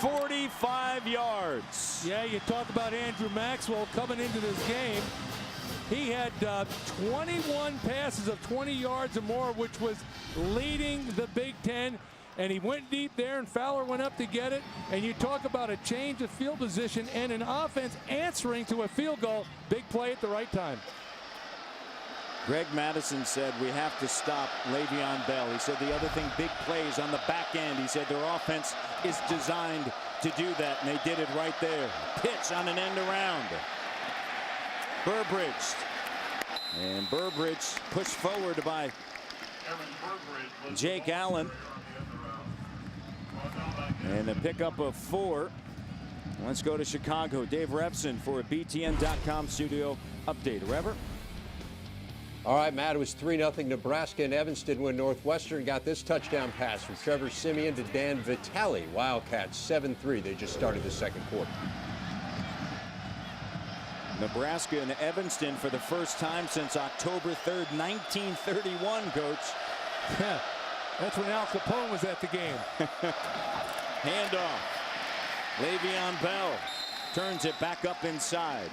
45 yards. Yeah, you talk about Andrew Maxwell coming into this game. He had 21 passes of 20 yards or more, which was leading the Big Ten. And he went deep there, and Fowler went up to get it. And you talk about a change of field position and an offense answering to a field goal. Big play at the right time. Greg Madison said we have to stop Le'Veon Bell. He said the other thing, big plays on the back end. He said their offense is designed to do that, and they did it right there. Pitch on an end around. Burbridge. And Burbridge pushed forward by Jake Allen. And a pickup of 4. Let's go to Chicago. Dave Repson for a BTN.com studio update. Rever? All right, Matt, it was 3-0 Nebraska, and Evanston when Northwestern got this touchdown pass from Trevor Siemian to Dan Vitale. Wildcats 7-3. They just started the second quarter. Nebraska and Evanston for the first time since October 3rd, 1931, Coach. Yeah, that's when Al Capone was at the game. Handoff. Le'Veon Bell turns it back up inside.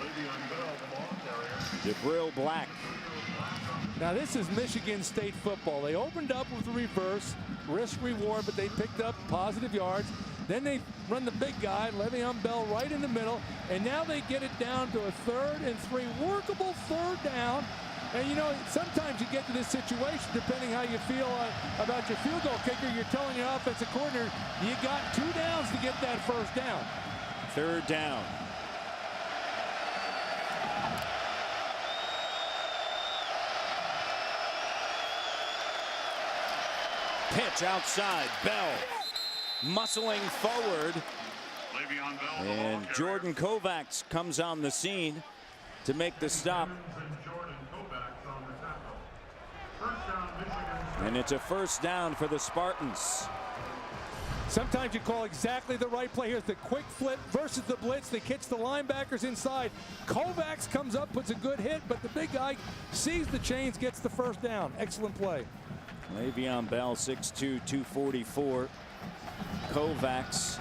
Jabril Black. Now this is Michigan State football. They opened up with a reverse, risk reward, but they picked up positive yards. Then they run the big guy, Le'Veon Bell, right in the middle, and now they get it down to a 3rd and 3, workable 3rd down. And you know, sometimes you get to this situation, depending how you feel about your field goal kicker, you're telling your offensive coordinator, you got 2 downs to get that 1st down. 3rd down. Pitch outside, Bell muscling forward, and Jordan Kovacs comes on the scene to make the stop. And it's a 1st down for the Spartans. Sometimes you call exactly the right play. Here's the quick flip versus the blitz. They catch the linebackers inside. Kovacs comes up, puts a good hit, but the big guy sees the chains, gets the 1st down. Excellent play. Le'Veon Bell, 6'2", 244. Kovacs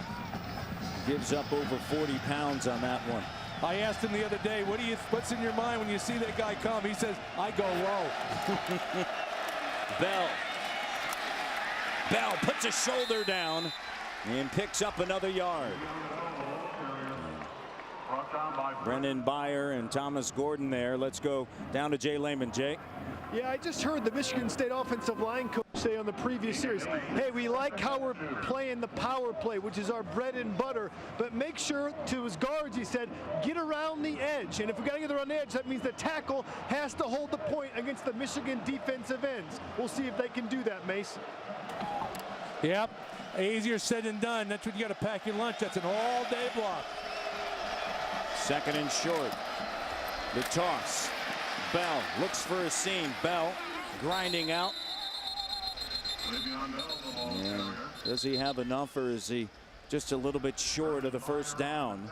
gives up over 40 pounds on that one. I asked him the other day, what's in your mind when you see that guy come? He says, I go low. Bell puts a shoulder down and picks up another yard. Brennan Byer and Thomas Gordon there. Let's go down to Jay Lehman. Jay? Yeah, I just heard the Michigan State offensive line coach say on the previous series, hey, we like how we're playing the power play, which is our bread and butter, but make sure, to his guards, he said, get around the edge. And if we got to get around the edge, that means the tackle has to hold the point against the Michigan defensive ends. We'll see if they can do that, Mace. Yep, easier said than done. That's when you got to pack your lunch. That's an all-day block. 2nd and short. The toss. Bell looks for a seam. Bell grinding out. And does he have enough, or is he just a little bit short of the 1st down?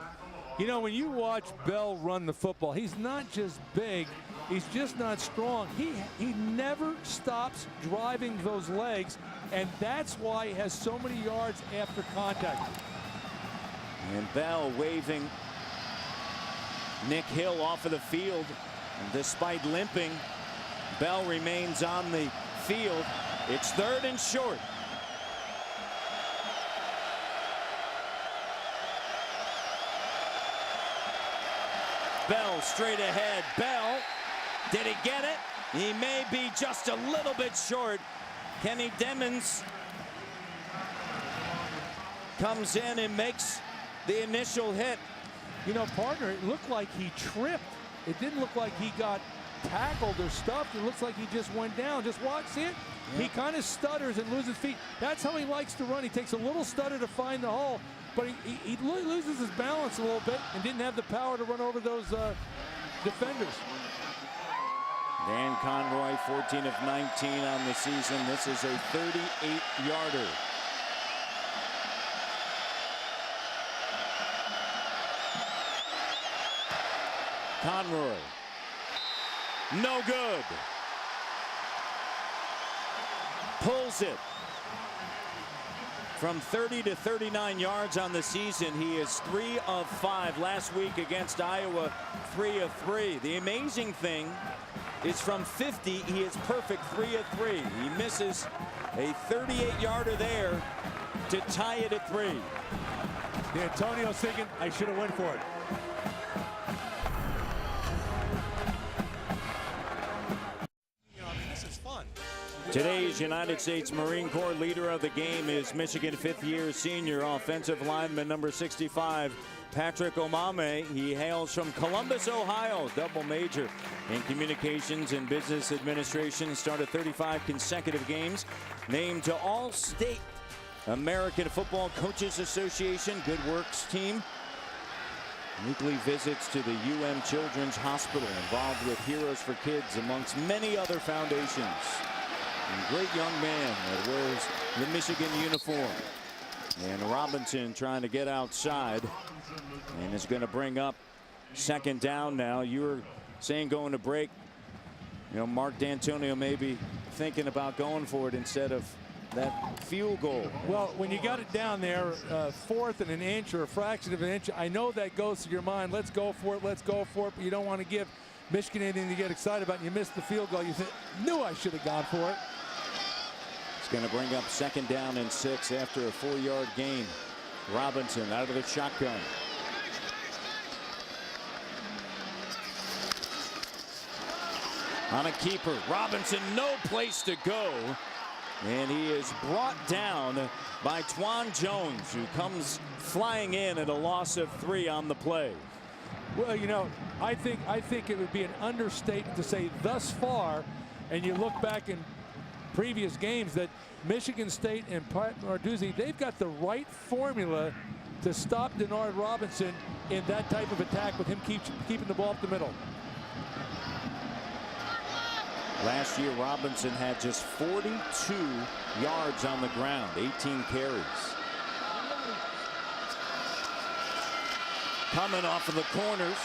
You know, when you watch Bell run the football, he's not just big, he's just not strong. He never stops driving those legs, and that's why he has so many yards after contact. And Bell waving Nick Hill off of the field. And despite limping, Bell remains on the field. It's 3rd and short. Bell straight ahead. Bell, did he get it? He may be just a little bit short. Kenny Demmons comes in and makes the initial hit. You know, partner, it looked like he tripped. It didn't look like he got tackled or stuffed. It looks like he just went down. Just watch, see it? Yeah. He kind of stutters and loses feet. That's how he likes to run. He takes a little stutter to find the hole, but he loses his balance a little bit and didn't have the power to run over those defenders. Dan Conroy, 14 of 19 on the season. This is a 38-yarder. Conroy, no good. Pulls it. From 30 to 39 yards on the season, he is 3 of 5. Last week against Iowa, 3 of 3. The amazing thing is from 50, he is perfect 3 of 3. He misses a 38-yarder there to tie it at 3. Antonio thinking, I should have went for it. Today's United States Marine Corps leader of the game is Michigan 5th-year senior offensive lineman number 65, Patrick Omame. He hails from Columbus, Ohio, double major in communications and business administration. Started 35 consecutive games. Named to All-State American Football Coaches Association Good Works team. Weekly visits to the Children's Hospital, involved with Heroes for Kids, amongst many other foundations. And great young man that wears the Michigan uniform. And Robinson trying to get outside and is going to bring up 2nd down now. You were saying going to break, you know, Mark D'Antonio may be thinking about going for it instead of that field goal. Well, when you got it down there, 4th and an inch or a fraction of an inch, I know that goes through your mind. Let's go for it. Let's go for it. But you don't want to give Michigan anything to get excited about. And you missed the field goal. You think, knew I should have gone for it. Going to bring up 2nd down and 6 after a 4-yard gain. Robinson out of the shotgun. On a keeper. Robinson, no place to go. And he is brought down by Twan Jones, who comes flying in at a loss of 3 on the play. Well, you know, I think it would be an understatement to say thus far, and you look back in previous games, that Michigan State and Pat Narduzzi, they've got the right formula to stop Denard Robinson in that type of attack, with him keeping the ball up the middle. Last year, Robinson had just 42 yards on the ground, 18 carries. Coming off of the corners,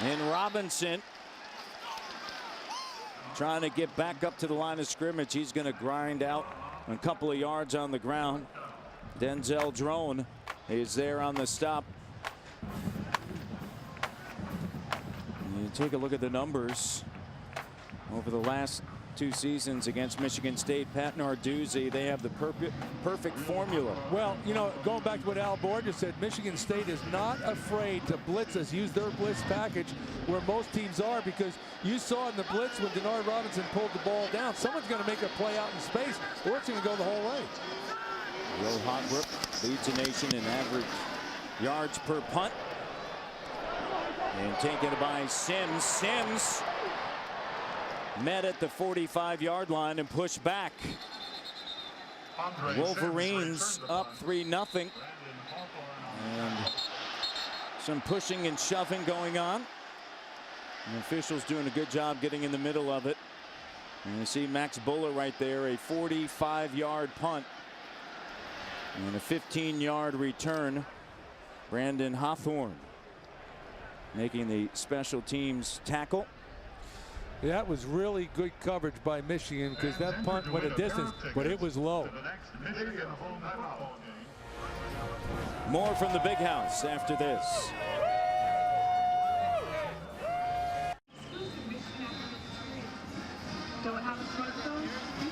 and Robinson trying to get back up to the line of scrimmage. He's going to grind out a couple of yards on the ground. Denzel Drone is there on the stop. You take a look at the numbers over the last 2 seasons against Michigan State. Pat Narduzzi, they have the perfect formula. Well, you know, going back to what Al Borges said, Michigan State is not afraid to blitz us, use their blitz package where most teams are, because you saw in the blitz when Denard Robinson pulled the ball down, someone's going to make a play out in space, or it's going to go the whole way. Will Hogrup leads the nation in average yards per punt. And taken by Sims. Sims met at the 45-yard line and pushed back. Wolverines up 3-0. And some pushing and shoving going on. And officials doing a good job getting in the middle of it. And you see Max Buller right there, a 45-yard punt. And a 15-yard return Brandon Hawthorne making the special teams tackle. That was really good coverage by Michigan because that punt went a distance, but it was low. More from the Big House after this.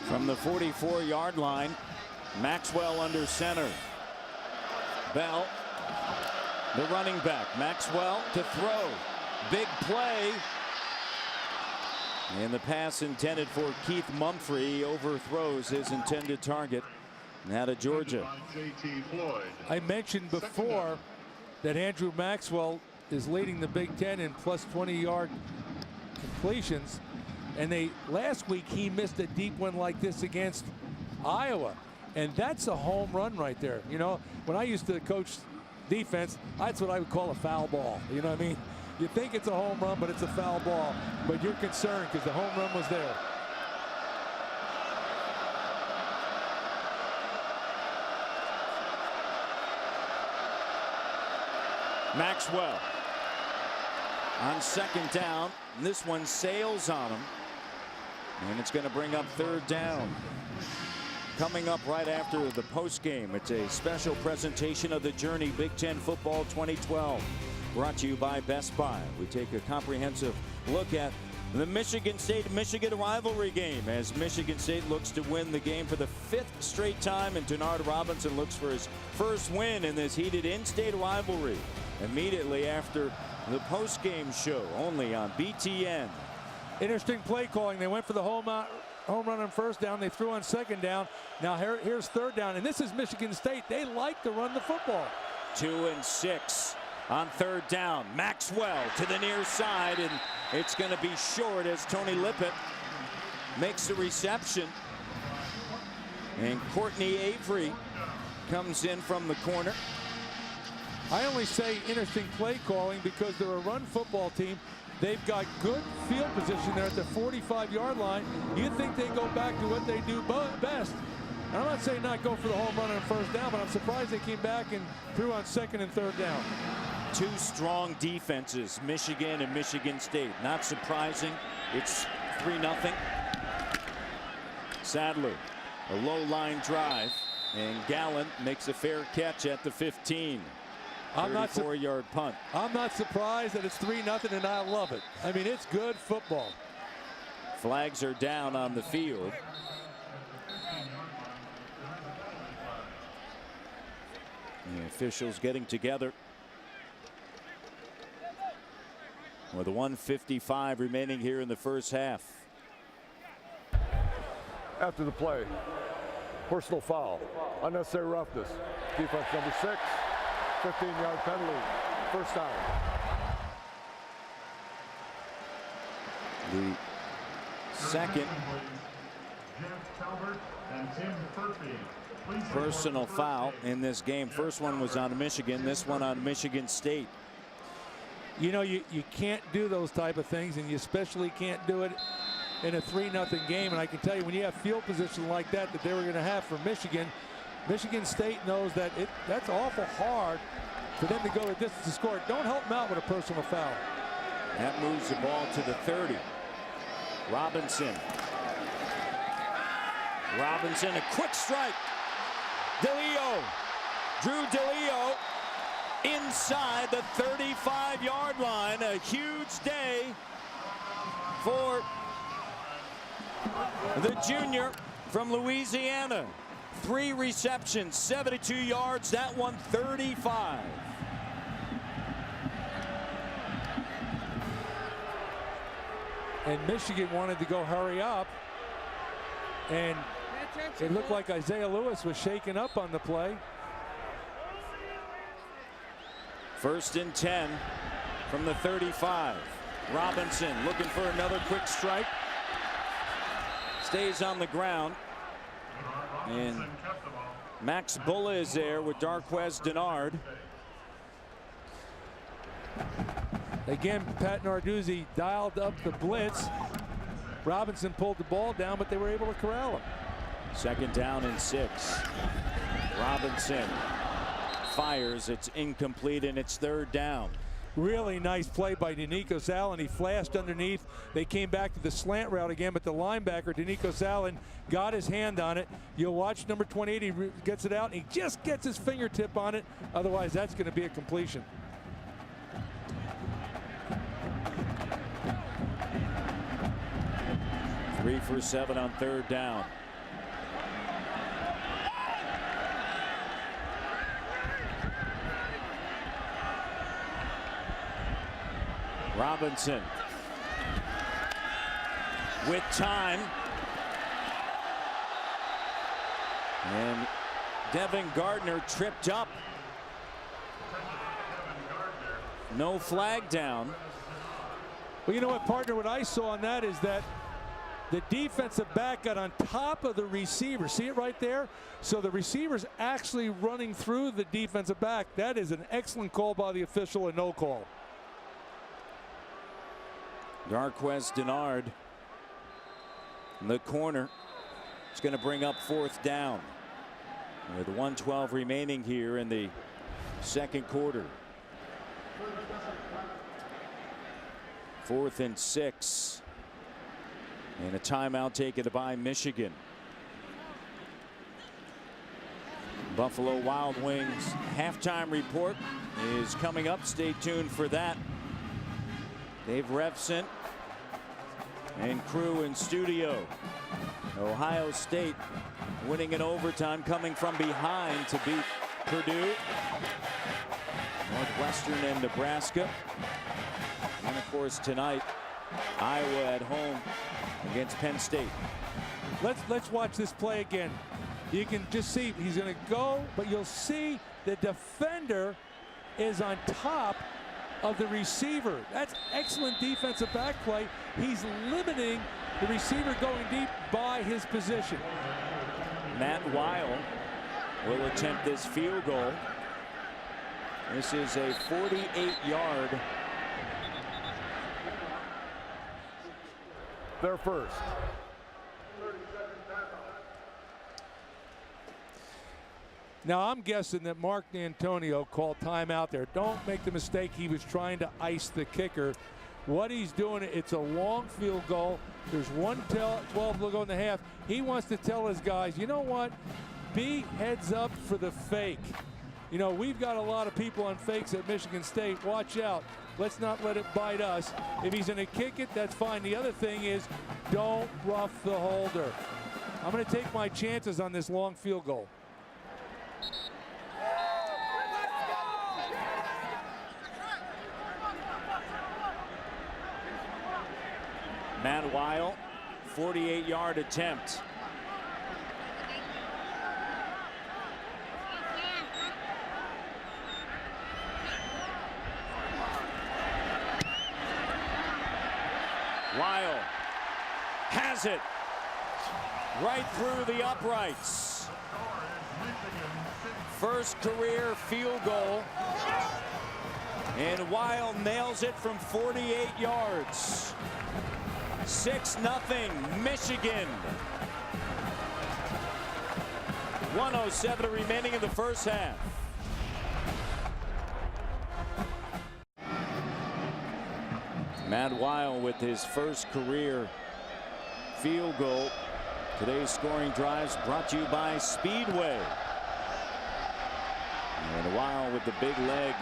From the 44-yard line, Maxwell under center. Bell, the running back. Maxwell to throw. Big play. And the pass intended for Keith Mumphrey overthrows his intended target. Now to Georgia. I mentioned before that Andrew Maxwell is leading the Big Ten in plus 20-yard completions. And last week he missed a deep one like this against Iowa. And that's a home run right there. You know, when I used to coach defense, that's what I would call a foul ball. You know what I mean? You think it's a home run, but it's a foul ball. But you're concerned because the home run was there. Maxwell on second down. This one sails on him. And it's going to bring up third down. Coming up right after the post game, it's a special presentation of the Journey Big Ten Football 2012. Brought to you by Best Buy. We take a comprehensive look at the Michigan State-Michigan rivalry game as Michigan State looks to win the game for the 5th straight time, and Denard Robinson looks for his first win in this heated in-state rivalry. Immediately after the post-game show, only on BTN. Interesting play calling. They went for the home run on first down. They threw on second down. Now here's third down, and this is Michigan State. They like to run the football. 2 and 6 on third down. Maxwell to the near side, and it's going to be short as Tony Lippett makes the reception. And Courtney Avery comes in from the corner. I only say interesting play calling because they're a run football team. They've got good field position there at the 45-yard line. You think they go back to what they do best. And I'm not saying not go for the home run on first down, but I'm surprised they came back and threw on second and third down. 2 strong defenses, Michigan and Michigan State. Not surprising. It's 3-0. Sadler, a low line drive, and Gallen makes a fair catch at the 15. 34-yard punt. I'm not surprised that it's 3-0, and I love it. I mean, it's good football. Flags are down on the field. The officials getting together with 1:55 remaining here in the first half. After the play, personal foul, unnecessary roughness, defense number 6. 15-yard penalty, first down. The second personal foul in this game. First one was on Michigan, this one on Michigan State. You know, you can't do those type of things, and you especially can't do it in a 3-0 game. And I can tell you, when you have field position like that they were going to have for Michigan, Michigan State knows that that's awful hard for them to go the distance to score. Don't help them out with a personal foul. That moves the ball to the 30. Robinson, a quick strike. DeLeo, Drew DeLeo inside the 35-yard line. A huge day for the junior from Louisiana. 3 receptions, 72 yards, that one 35. And Michigan wanted to go hurry up, and it looked like Isaiah Lewis was shaken up on the play. 1st and 10 from the 35. Robinson looking for another quick strike. Stays on the ground. And Max Bulla is there with Darquez Denard. Again, Pat Narduzzi dialed up the blitz. Robinson pulled the ball down, but they were able to corral him. 2nd down and 6. Robinson fires. It's incomplete, and it's 3rd down. Really nice play by Danico Allen. He flashed underneath. They came back to the slant route again, but the linebacker, Danico Allen, got his hand on it. You'll watch number 28. He gets it out, and he just gets his fingertip on it. Otherwise, that's going to be a completion. Three for 7 on 3rd down. Robinson with time. And Devin Gardner tripped up. No flag down. Well, you know what, partner, what I saw on that is that the defensive back got on top of the receiver. See it right there? So the receiver's actually running through the defensive back. That is an excellent call by the official and no call. Darquez Denard in the corner. It's going to bring up 4th down with 1:12 remaining here in the 2nd quarter. 4th and 6. And a timeout taken by Michigan. Buffalo Wild Wings halftime report is coming up. Stay tuned for that. Dave Refson and crew in studio. Ohio State winning in overtime, coming from behind to beat Purdue, Northwestern, and Nebraska. And of course tonight, Iowa at home against Penn State. Let's watch this play again. You can just see he's going to go, but you'll see the defender is on top of the receiver. That's excellent defensive back play. He's limiting the receiver going deep by his position. Matt Weil will attempt this field goal. This is a 48-yard. Their first. Now I'm guessing that Mark D'Antonio called timeout there. Don't make the mistake. He was trying to ice the kicker. What he's doing, it's a long field goal. There's 1:12 to go in the half. He wants to tell his guys, you know what? Be heads up for the fake. You know, we've got a lot of people on fakes at Michigan State. Watch out. Let's not let it bite us. If he's going to kick it, that's fine. The other thing is, don't rough the holder. I'm going to take my chances on this long field goal. Matt Weil, 48-yard attempt. Weil has it right through the uprights. First career field goal. And Weil nails it from 48 yards. 6-0 Michigan. 1:07 remaining in the first half. Matt Weil with his first career field goal. Today's scoring drives brought to you by Speedway. And Weil with the big leg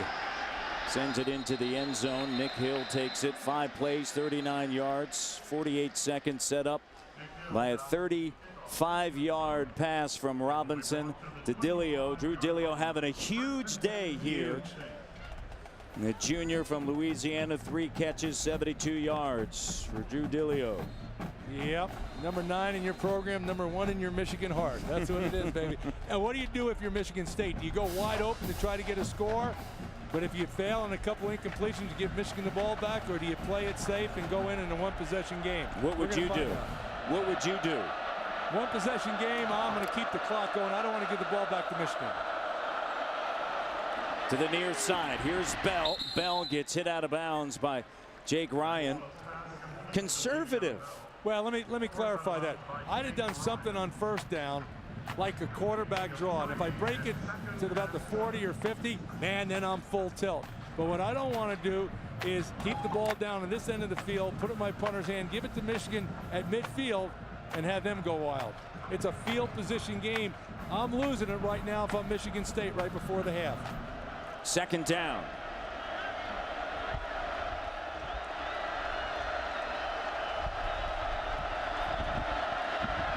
sends it into the end zone. Nick Hill takes it. 5 plays, 39 yards, 48 seconds set up by a 35-yard pass from Robinson to Dillio. Drew Dillio having a huge day here. The junior from Louisiana, 3 catches, 72 yards for Drew Dillio. Yep, number 9 in your program, number 1 in your Michigan heart. That's what it is, baby. And what do you do if you're Michigan State? Do you go wide open to try to get a score? But if you fail on a couple incompletions, you give Michigan the ball back, or do you play it safe and go in a one-possession game? What would you do? What would you do? One-possession game, I'm going to keep the clock going. I don't want to give the ball back to Michigan. To the near side, here's Bell. Bell gets hit out of bounds by Jake Ryan. Conservative. Well, let me clarify that. I'd have done something on first down like a quarterback draw. And if I break it to about the 40 or 50, man, then I'm full tilt. But what I don't want to do is keep the ball down on this end of the field, put it in my punter's hand, give it to Michigan at midfield, and have them go wild. It's a field position game. I'm losing it right now if I'm Michigan State right before the half. Second down.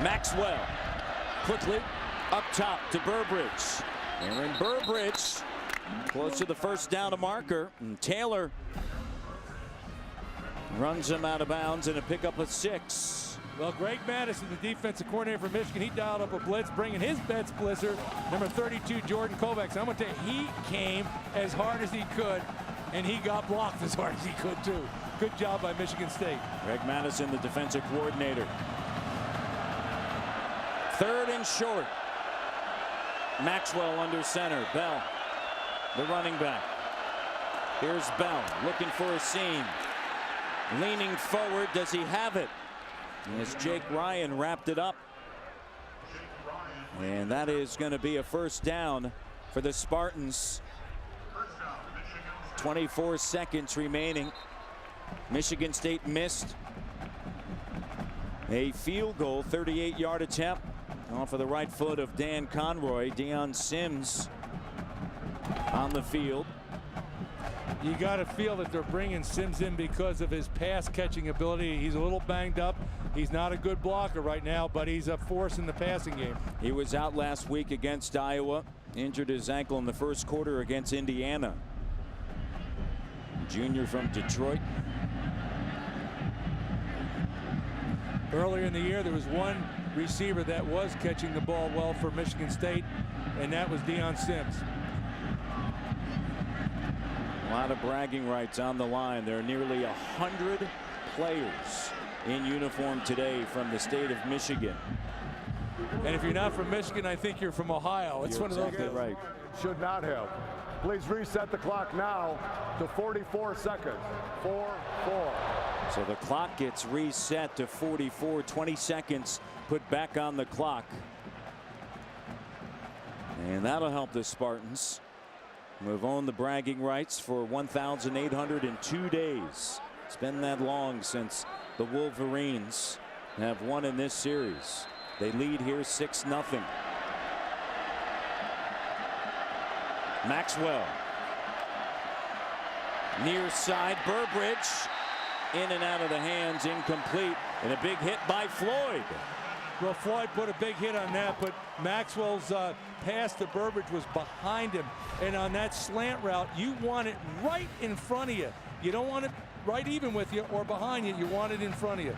Maxwell quickly up top to Burbridge. Aaron Burbridge close to the first down marker. And Taylor runs him out of bounds and a pickup of 6. Well, Greg Madison, the defensive coordinator for Michigan, he dialed up a blitz, bringing his best blitzer, number 32, Jordan Kovacs. I'm going to tell you, he came as hard as he could, and he got blocked as hard as he could, too. Good job by Michigan State. Greg Madison, the defensive coordinator. 3rd and short. Maxwell under center. Bell, the running back. Here's Bell looking for a seam. Leaning forward. Does he have it? As Jake Ryan wrapped it up. And that is going to be a first down for the Spartans. 24 seconds remaining. Michigan State missed a field goal, 38-yard attempt off of the right foot of Dan Conroy. Deion Sims on the field. You got to feel that they're bringing Sims in because of his pass catching ability. He's a little banged up. He's not a good blocker right now, but he's a force in the passing game. He was out last week against Iowa. Injured his ankle in the first quarter against Indiana. Junior from Detroit. Earlier in the year, there was one receiver that was catching the ball well for Michigan State, and that was Deion Sims. A lot of bragging rights on the line. There are nearly 100 players in uniform today from the state of Michigan. And if you're not from Michigan, I think you're from Ohio. It's one of those. Right. Should not have. Please reset the clock now to 44 seconds. 4-4. So the clock gets reset to 44. 20 seconds put back on the clock. And that'll help the Spartans. We've owned the bragging rights for 1,802 days. It's been that long since the Wolverines have won in this series. They lead here 6-0. Maxwell. Near side, Burbridge. In and out of the hands, incomplete. And a big hit by Floyd. Well, Floyd put a big hit on that, but Maxwell's pass to Burbridge was behind him. And on that slant route, you want it right in front of you. You don't want it right even with you or behind you. You want it in front of you.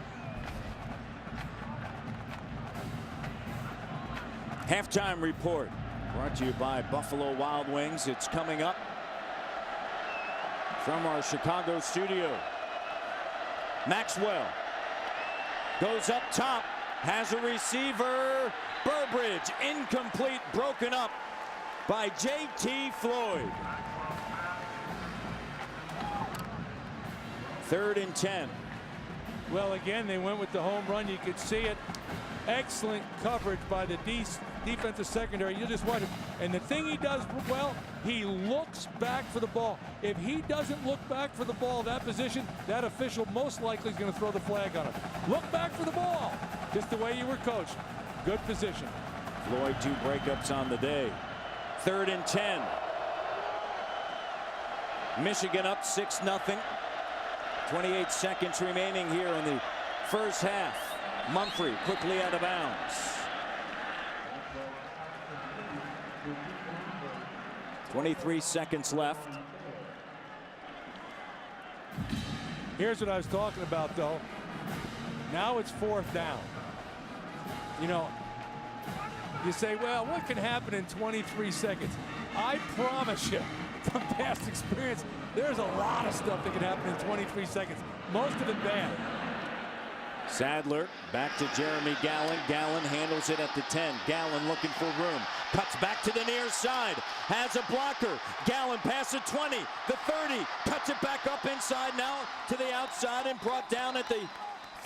Halftime report brought to you by Buffalo Wild Wings. It's coming up from our Chicago studio. Maxwell goes up top, has a receiver. Burbridge incomplete, broken up by J.T. Floyd. 3rd and 10. Well, again, they went with the home run. You could see it. Excellent coverage by the defensive secondary. You just watch it. And the thing he does well, he looks back for the ball. If he doesn't look back for the ball, that position, that official most likely is going to throw the flag on him. Look back for the ball. Just the way you were coached. Good position. Floyd, 2 breakups on the day. 3rd and 10. Michigan up 6-0. 28 seconds remaining here in the first half. Mumphrey quickly out of bounds. 23 seconds left. Here's what I was talking about, though. Now it's 4th down. You know, you say, well, what can happen in 23 seconds? I promise you, from past experience, there's a lot of stuff that can happen in 23 seconds. Most of it bad. Sadler back to Jeremy Gallen. Gallen handles it at the 10. Gallen looking for room. Cuts back to the near side. Has a blocker. Gallen past the 20, the 30. Cuts it back up inside now to the outside and brought down at the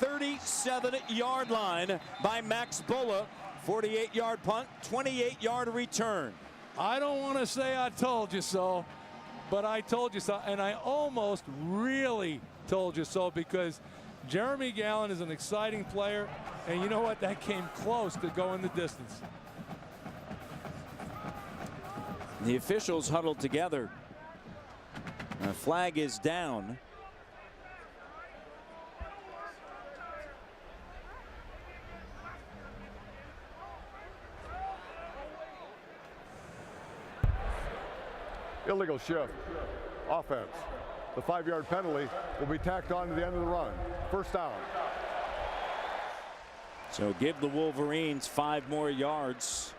37-yard line by Max Bulla. 48-yard punt, 28-yard return. I don't want to say I told you so, but I told you so, and I almost really told you so, because Jeremy Gallen is an exciting player, and you know what? That came close to going the distance. The officials huddled together. The flag is down. Illegal shift. Offense. The 5-yard penalty will be tacked on to the end of the run. First down. So give the Wolverines 5 more yards.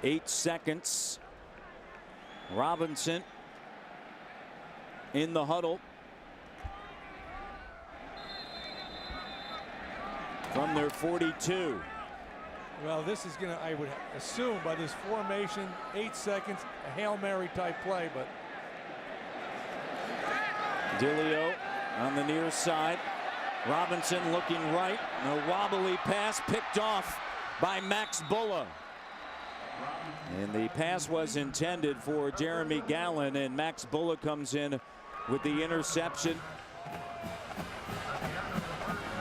8 seconds. Robinson in the huddle. From their 42. Well, this is going to, I would assume, by this formation, 8 seconds, a Hail Mary type play, but. Dilio on the near side. Robinson looking right. A wobbly pass picked off by Max Bulla. And the pass was intended for Jeremy Gallen, and Max Bulla comes in with the interception.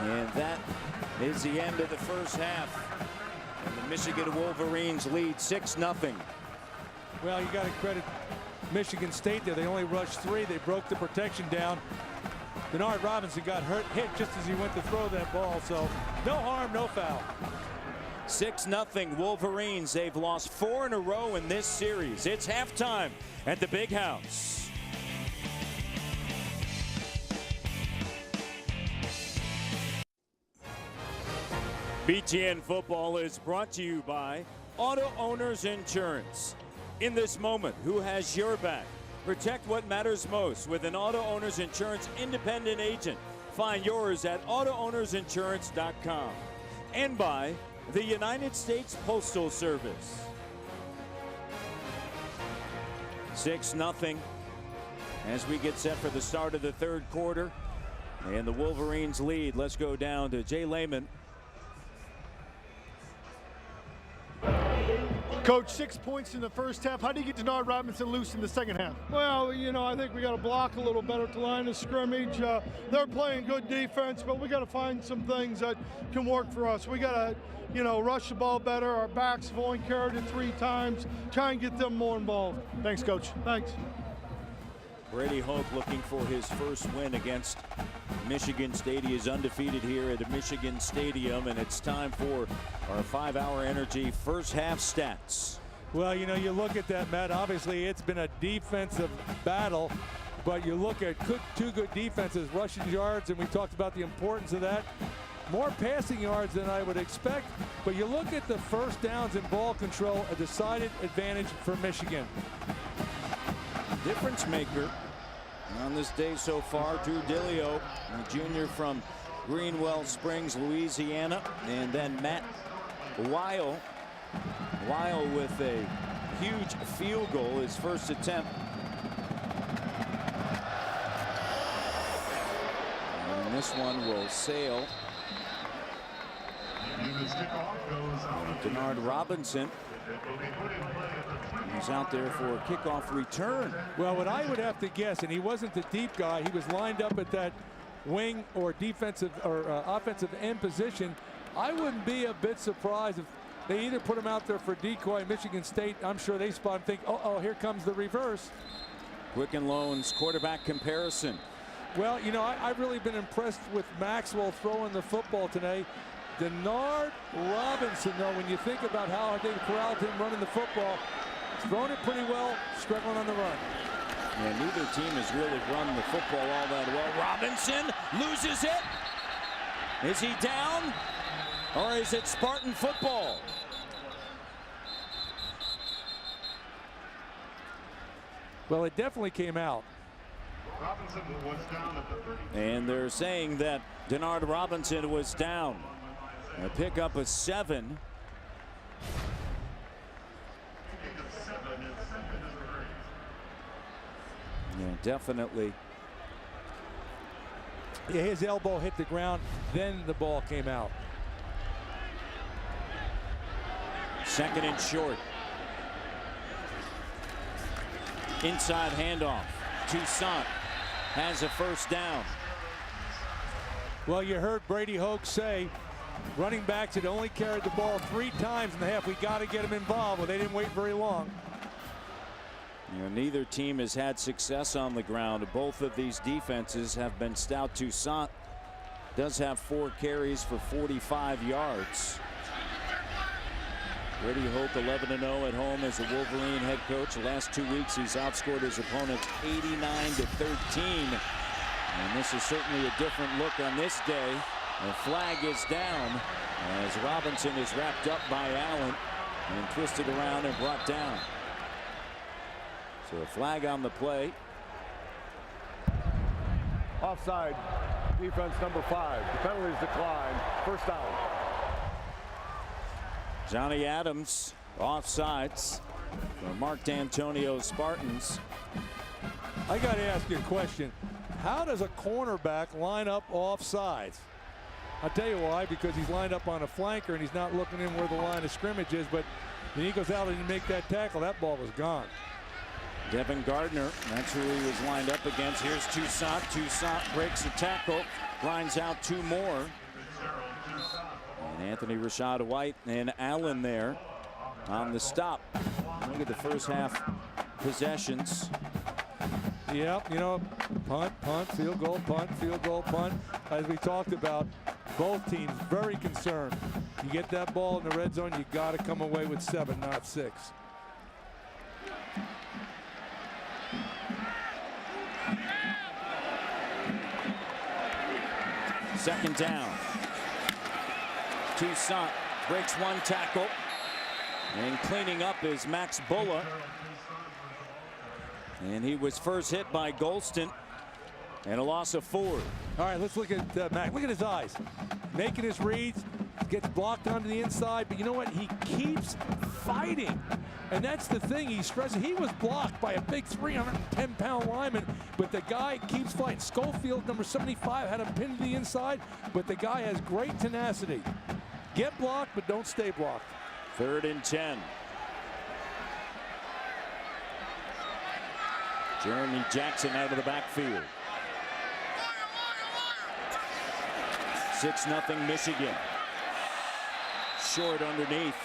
And that is the end of the first half. And the Michigan Wolverines lead 6-0. Well, you got to credit Michigan State there. They only rushed 3. They broke the protection down. Denard Robinson got hit just as he went to throw that ball. So no harm, no foul. 6-0 Wolverines. They've lost 4 in a row in this series. It's halftime at the Big House. BTN Football is brought to you by Auto Owners Insurance. In this moment, who has your back? Protect what matters most with an Auto Owners Insurance independent agent. Find yours at AutoOwnersInsurance.com. And by the United States Postal Service. 6-0 as we get set for the start of the third quarter. And the Wolverines lead. Let's go down to Jay Lehman. Coach, 6 points in the first half. How do you get Denard Robinson loose in the second half? Well, you know, I think we got to block a little better at the line of scrimmage. They're playing good defense, but we got to find some things that can work for us. We got to, you know, rush the ball better. Our backs have only carried it 3 times. Try and get them more involved. Thanks, Coach. Thanks. Brady Hoke looking for his first win against Michigan State. He is undefeated here at Michigan Stadium, and it's time for our 5-hour energy first half stats. Well, you know, you look at that, Matt. Obviously, it's been a defensive battle, but you look at 2 good defenses, rushing yards, and we talked about the importance of that. More passing yards than I would expect, but you look at the first downs and ball control, a decided advantage for Michigan. Difference maker on this day so far, Drew Dilio, a junior from Greenwell Springs, Louisiana, and then Matt Weil. Weil with a huge field goal, his first attempt. And this one will sail. Denard Robinson is out there for a kickoff return. Well, what I would have to guess, and he wasn't the deep guy, he was lined up at that wing or defensive or offensive end position. I wouldn't be a bit surprised if they either put him out there for decoy. Michigan State, I'm sure they spot and think, oh, here comes the reverse. Quicken Loan's quarterback comparison. Well, you know, I've really been impressed with Maxwell throwing the football today. Denard Robinson, though, when you think about how they corralled him running the football, he's thrown it pretty well, struggling on the run. Yeah, neither team has really run the football all that well. Robinson loses it. Is he down? Or is it Spartan football? Well, it definitely came out. Robinson was down at the 30. And they're saying that Denard Robinson was down. A pickup of 7. Yeah, definitely. Yeah, his elbow hit the ground, then the ball came out. Second and short. Inside handoff. Toussaint has a first down. Well, you heard Brady Hoke say running backs had only carried the ball 3 times in the half. We got to get them involved. Well, they didn't wait very long. You know, neither team has had success on the ground. Both of these defenses have been stout. Toussaint does have 4 carries for 45 yards. Brady Hoke 11-0 at home as a Wolverine head coach. The last 2 weeks he's outscored his opponents 89-13. And this is certainly a different look on this day. The flag is down as Robinson is wrapped up by Allen and twisted around and brought down. So a flag on the play. Offside, defense number 5. The penalties decline. First down. Johnny Adams offsides for Mark D'Antonio's Spartans. I got to ask you a question. How does a cornerback line up offsides? I'll tell you why, because he's lined up on a flanker and he's not looking in where the line of scrimmage is, but when he goes out and you make that tackle, that ball was gone. Devin Gardner, that's who he was lined up against. Here's Toussaint. Toussaint breaks the tackle, grinds out 2 more. And Anthony Rashad White and Allen there on the stop. Look at the first half possessions. Yep, you know, punt, field goal, punt. As we talked about, both teams very concerned. You get that ball in the red zone, you got to come away with 7, not 6. Second down. Toussaint breaks 1 tackle. And cleaning up is Max Bulla. And he was first hit by Golston. And a loss of 4. All right, let's look at Mac. Look at his eyes. Making his reads. Gets blocked onto the inside. But you know what? He keeps fighting. And that's the thing he's stressing. He was blocked by a big 310-pound lineman. But the guy keeps fighting. Schofield, number 75, had him pinned to the inside. But the guy has great tenacity. Get blocked, but don't stay blocked. 3rd and 10. Jeremy Jackson out of the backfield. 6-0 Michigan. Short underneath.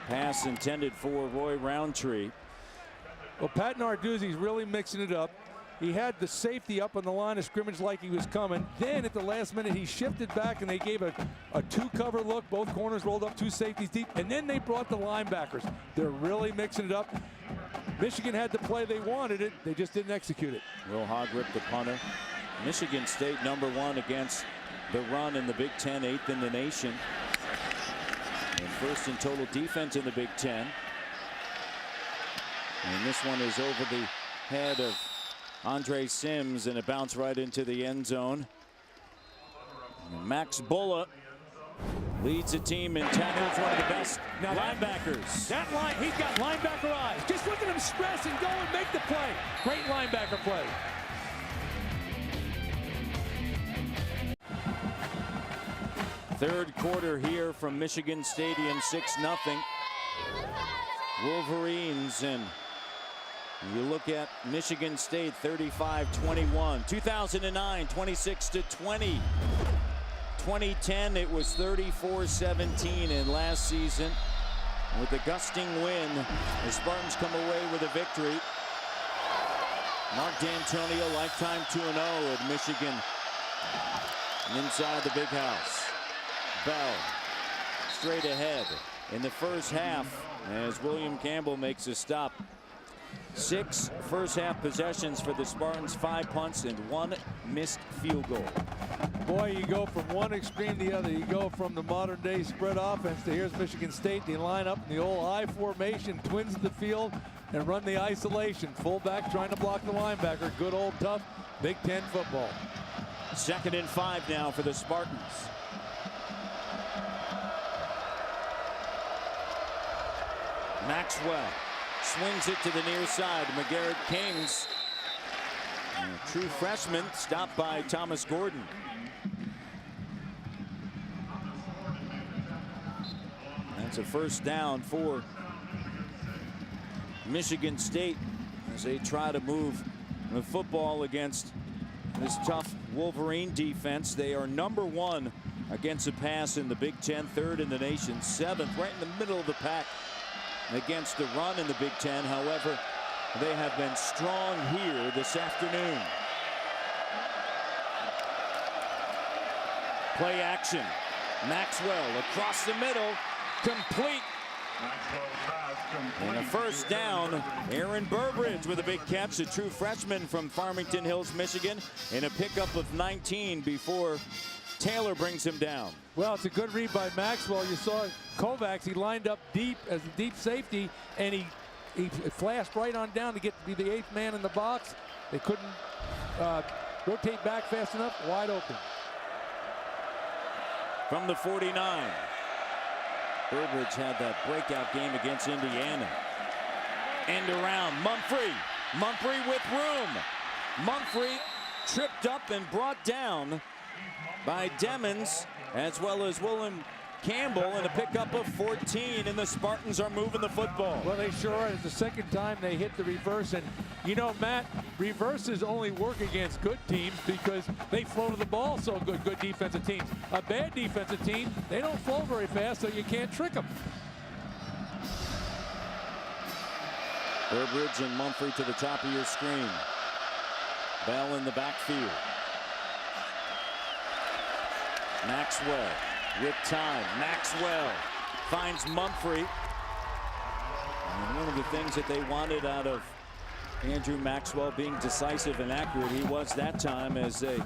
Pass intended for Roy Roundtree. Well, Pat Narduzzi's really mixing it up. He had the safety up on the line of scrimmage like he was coming. Then at the last minute, he shifted back and they gave a 2-cover look. Both corners rolled up 2 safeties deep. And then they brought the linebackers. They're really mixing it up. Michigan had the play they wanted it. They just didn't execute it. Will Hogg the punter. Michigan State #1 against the run in the Big Ten, 8th in the nation. And 1st in total defense in the Big Ten. And this one is over the head of Andre Sims, and it bounced right into the end zone. And Max Bulla leads the team in tackles, one of the best linebackers. That line, he's got linebacker eyes. Just look at him stress and go and make the play. Great linebacker play. Third quarter here from Michigan Stadium, 6-0. Wolverines, and you look at Michigan State 35-21. 2009, 26-20. 2010, it was 34-17, and last season, with a gusting wind, the Spartans come away with a victory. Mark D'Antonio, lifetime 2-0 at Michigan. Inside the big house. Bell straight ahead in the first half as William Campbell makes a stop. 6 first half possessions for the Spartans, 5 punts and 1 missed field goal. Boy, you go from one extreme to the other. You go from the modern day spread offense to here's Michigan State. They line up in the old I formation, twins the field, and run the isolation. Fullback trying to block the linebacker. Good old tough Big Ten football. 2nd and 5 now for the Spartans. Maxwell swings it to the near side. McGarrett Kings, a true freshman, stopped by Thomas Gordon. It's a first down for Michigan State as they try to move the football against this tough Wolverine defense. They are #1 against the pass in the Big Ten, 3rd in the nation, 7th, right in the middle of the pack against the run in the Big Ten. However, they have been strong here this afternoon. Play action. Maxwell across the middle, complete. And a first down. Aaron Burbridge with a big catch, a true freshman from Farmington Hills, Michigan, and a pickup of 19 before Taylor brings him down. Well, it's a good read by Maxwell. You saw Kovacs, he lined up deep as a deep safety, and he flashed right on down to get to be the 8th man in the box. They couldn't rotate back fast enough, wide open. From the 49. Burbridge had that breakout game against Indiana. End around. Mumphrey with room. Mumphrey tripped up and brought down by Demmons, as well as Willem Campbell, and a pickup of 14, and the Spartans are moving the football. Well, they sure are. It's the second time they hit the reverse, and you know, Matt, reverses only work against good teams because they flow to the ball so good defensive teams. A bad defensive team, they don't flow very fast, so you can't trick them. Burbridge and Mumphrey to the top of your screen. Bell in the backfield. Maxwell with time. Maxwell finds Mumphrey. And one of the things that they wanted out of Andrew Maxwell being decisive and accurate, he was that time as they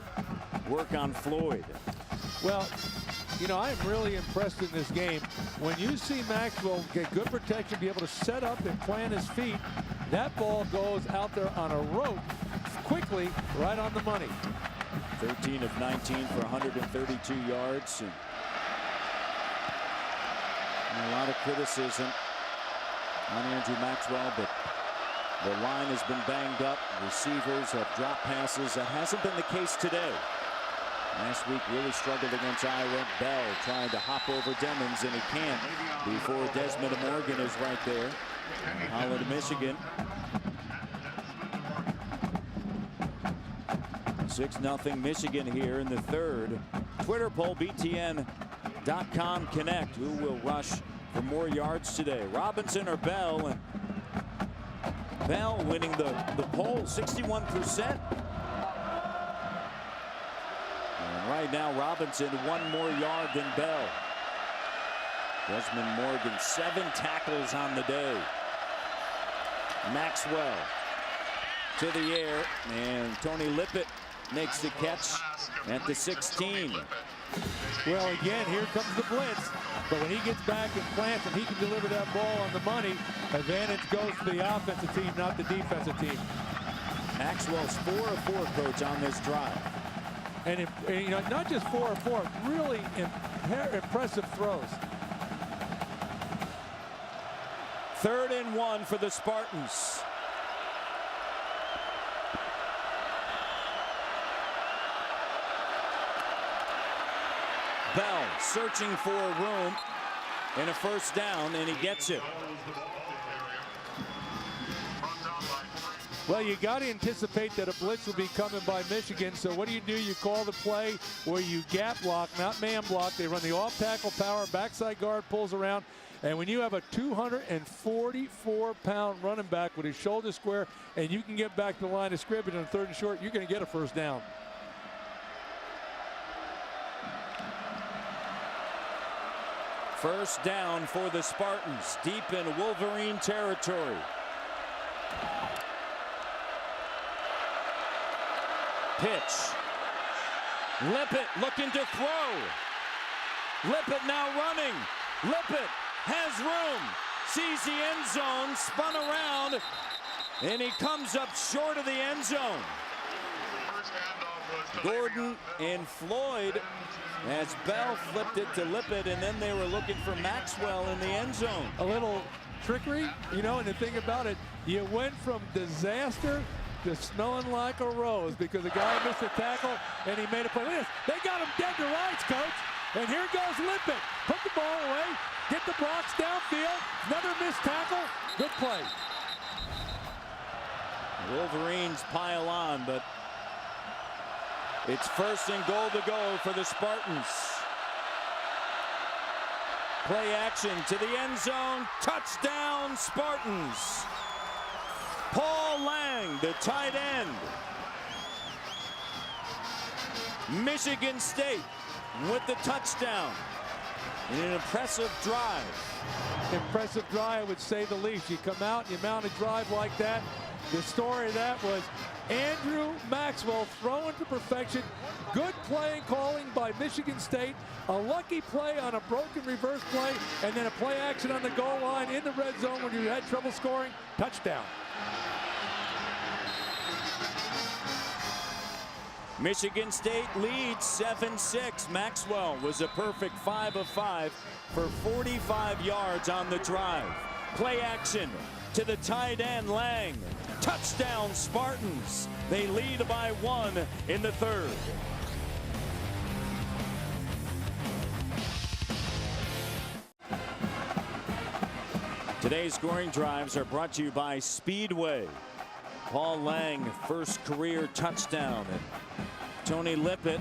work on Floyd. Well, you know, I'm really impressed in this game. When you see Maxwell get good protection, be able to set up and plant his feet, that ball goes out there on a rope quickly, right on the money. 13 of 19 for 132 yards. And a lot of criticism on Andrew Maxwell, but the line has been banged up. Receivers have dropped passes. That hasn't been the case today. Last week really struggled against Iowa. Bell trying to hop over Demmons, and he can't before Desmond Morgan is right there. Holland, Michigan. 6-0 Michigan here in the 3rd. Twitter poll, BTN.com Connect. Who will rush for more yards today, Robinson or Bell? And Bell winning the poll, 61%. And right now, Robinson 1 more yard than Bell. Desmond Morgan 7 tackles on the day. Maxwell to the air, and Tony Lippett makes the catch at the 16. Well, again, here comes the blitz. But when he gets back and plants and he can deliver that ball on the money, advantage goes to the offensive team, not the defensive team. Maxwell's 4 of 4, coach, on this drive. And you know, not just 4 of 4, really impressive throws. 3rd and 1 for the Spartans. Bell searching for room and a first down, and he gets it. Well, you got to anticipate that a blitz will be coming by Michigan. So what do? You call the play where you gap block, not man block. They run the off tackle power, backside guard pulls around. And when you have a 244-pound running back with his shoulder square and you can get back to the line of scrimmage on 3rd and short, you're going to get a first down. First down for the Spartans, deep in Wolverine territory. Pitch. Lippett looking to throw. Lippett now running. Lippett has room. Sees the end zone, spun around, and he comes up short of the end zone. Gordon and Floyd, as Bell flipped it to Lippett, and then they were looking for Maxwell in the end zone. A little trickery, you know, and the thing about it, you went from disaster to smelling like a rose because the guy missed a tackle and he made a play. They got him dead to rights, coach. And here goes Lippett. Put the ball away. get the blocks downfield. Another missed tackle. Good play. The Wolverines pile on, but it's 1st and goal to go for the Spartans. Play action to the end zone. Touchdown, Spartans. Paul Lang, the tight end. Michigan State with the touchdown in an impressive drive. Impressive drive, I would say the least. You come out, you mount a drive like that. The story of that was Andrew Maxwell throwing to perfection. Good play and calling by Michigan State. A lucky play on a broken reverse play, and then a play action on the goal line in the red zone when you had trouble scoring. Touchdown. Michigan State leads 7-6. Maxwell was a perfect 5 of 5 for 45 yards on the drive. Play action to the tight end Lang. Touchdown Spartans. They lead by 1 in the 3rd. Today's scoring drives are brought to you by Speedway. Paul Lang, first career touchdown. And Tony Lippett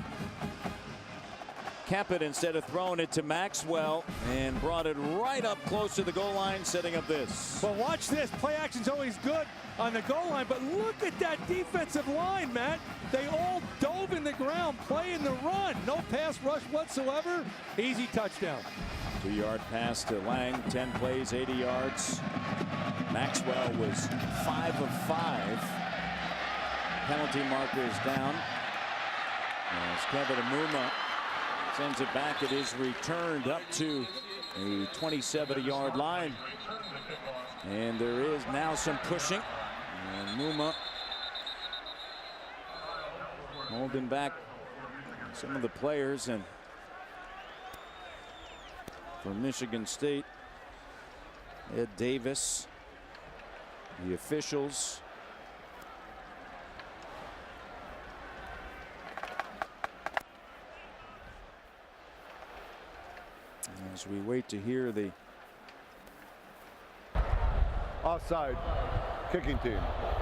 kept it instead of throwing it to Maxwell and brought it right up close to the goal line, setting up this. Well, watch this. Play action's always good on the goal line, but look at that defensive line, Matt. They all dove in the ground, playing the run. No pass rush whatsoever. Easy touchdown. 2-yard pass to Lang, 10 plays, 80 yards. Maxwell was 5 of 5. Penalty marker is down. As Kevin Amuma sends it back, it is returned up to the 27-yard line. And there is now some pushing. And Amuma holding back some of the players. And for Michigan State, Ed Davis, the officials. As we wait to hear the offside, kicking team.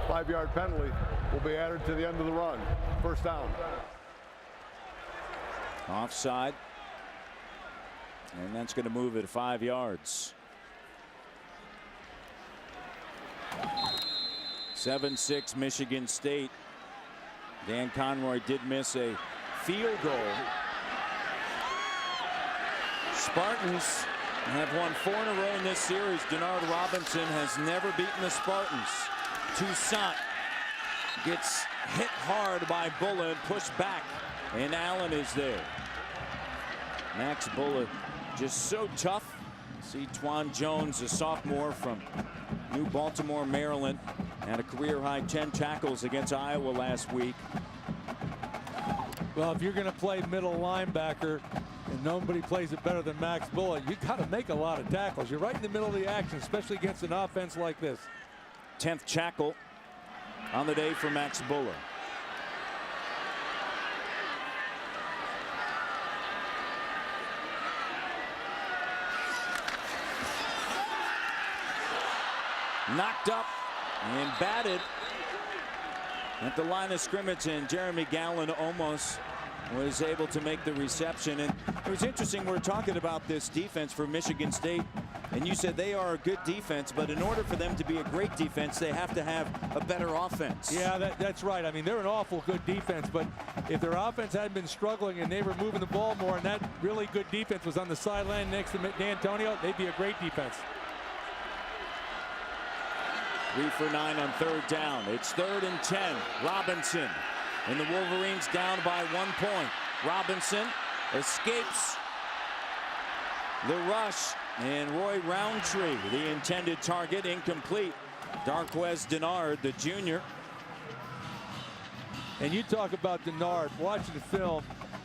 5-yard penalty will be added to the end of the run. First down. Offside. And that's going to move it 5 yards. 7-6 Michigan State. Dan Conroy did miss a field goal. Spartans have won 4 in a row in this series. Denard Robinson has never beaten the Spartans. Toussaint gets hit hard by Bulla and pushed back, and Allen is there. Max Bulla just so tough. See Twan Jones, a sophomore from New Baltimore, Maryland, had a career-high 10 tackles against Iowa last week. Well, if you're going to play middle linebacker and nobody plays it better than Max Bulla, you got to make a lot of tackles. You're right in the middle of the action, especially against an offense like this. 10th tackle on the day for Max Bulla. Knocked up and batted at the line of scrimmage, and Jeremy Gallen almost was able to make the reception. And it was interesting, we're talking about this defense for Michigan State, and you said they are a good defense, but in order for them to be a great defense, they have to have a better offense. Yeah, that's right. I mean, they're an awful good defense, but if their offense hadn't been struggling and they were moving the ball more and that really good defense was on the sideline next to D'Antonio, they'd be a great defense. 3 for 9 on 3rd down. It's 3rd and 10. Robinson and the Wolverines down by 1 point. Robinson escapes the rush, and Roy Roundtree, the intended target, incomplete. Darquez Denard, the junior. And you talk about Denard, watching the film,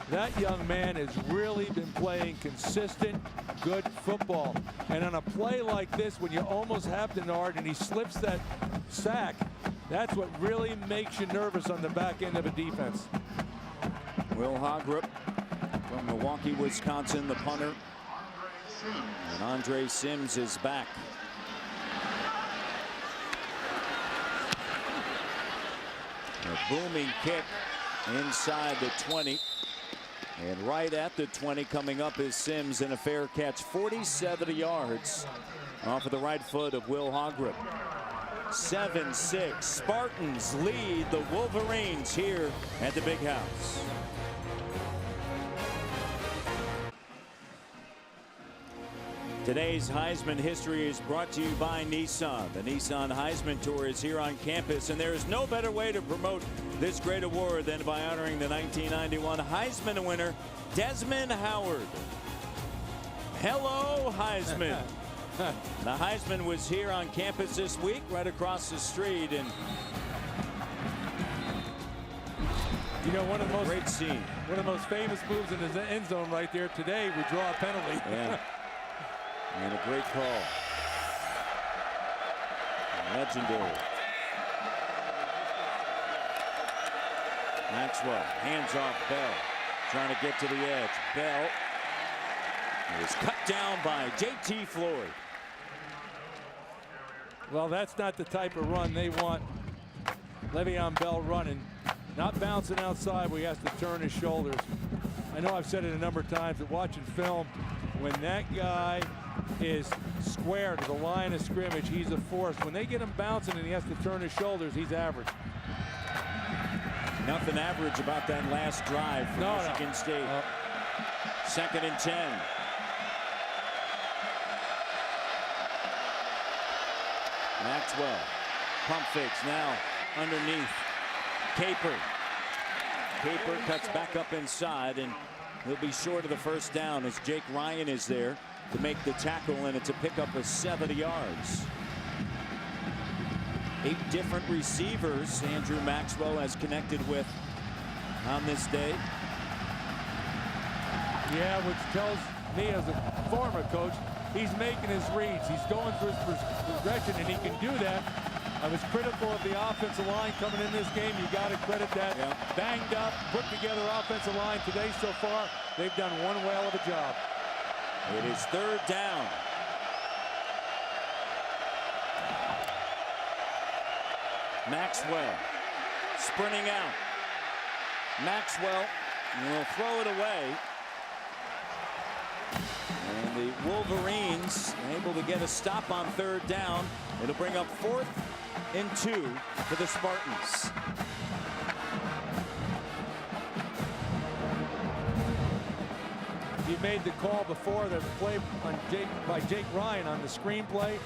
that young man has really been playing consistent, good football. And on a play like this, when you almost have Denard and he slips that sack, that's what really makes you nervous on the back end of a defense. Will Hogrup from Milwaukee, Wisconsin, the punter. And Andre Sims is back. A booming kick inside the 20. And right at the 20 coming up is Sims in a fair catch. 47 yards off of the right foot of Will Hogrup. 7-6. Spartans lead the Wolverines here at the Big House. Today's Heisman history is brought to you by Nissan. The Nissan Heisman Tour is here on campus, and there is no better way to promote this great award than by honoring the 1991 Heisman winner, Desmond Howard. Hello, Heisman. The Heisman was here on campus this week, right across the street, and you know, one of the most great scene. One of the most famous moves in the end zone right there today. We draw a penalty. Yeah. And a great call. Legendary. Maxwell hands off Bell. Trying to get to the edge. Bell is cut down by J.T. Floyd. Well, that's not the type of run they want. Le'Veon Bell running. Not bouncing outside where he has to turn his shoulders. I know I've said it a number of times, but watching film, when that guy is square to the line of scrimmage, he's a force. When they get him bouncing and he has to turn his shoulders, he's average. Nothing average about that last drive for Michigan State. 2nd and 10. Maxwell. Pump fakes now underneath. Caper. Caper cuts back up inside, and he'll be short of the first down as Jake Ryan is there to make the tackle, and it's a pickup of 70 yards. 8 different receivers Andrew Maxwell has connected with on this day. Yeah, which tells me as a former coach, he's making his reads. He's going through his progression, and he can do that. I was critical of the offensive line coming in this game. You got to credit that. Yeah. Banged up, put together offensive line today so far. They've done one whale of a job. It is 3rd down. Maxwell sprinting out. Maxwell will throw it away. And the Wolverines able to get a stop on 3rd down. It'll bring up 4th and 2 for the Spartans. You made the call before the play on by Jake Ryan on the screenplay.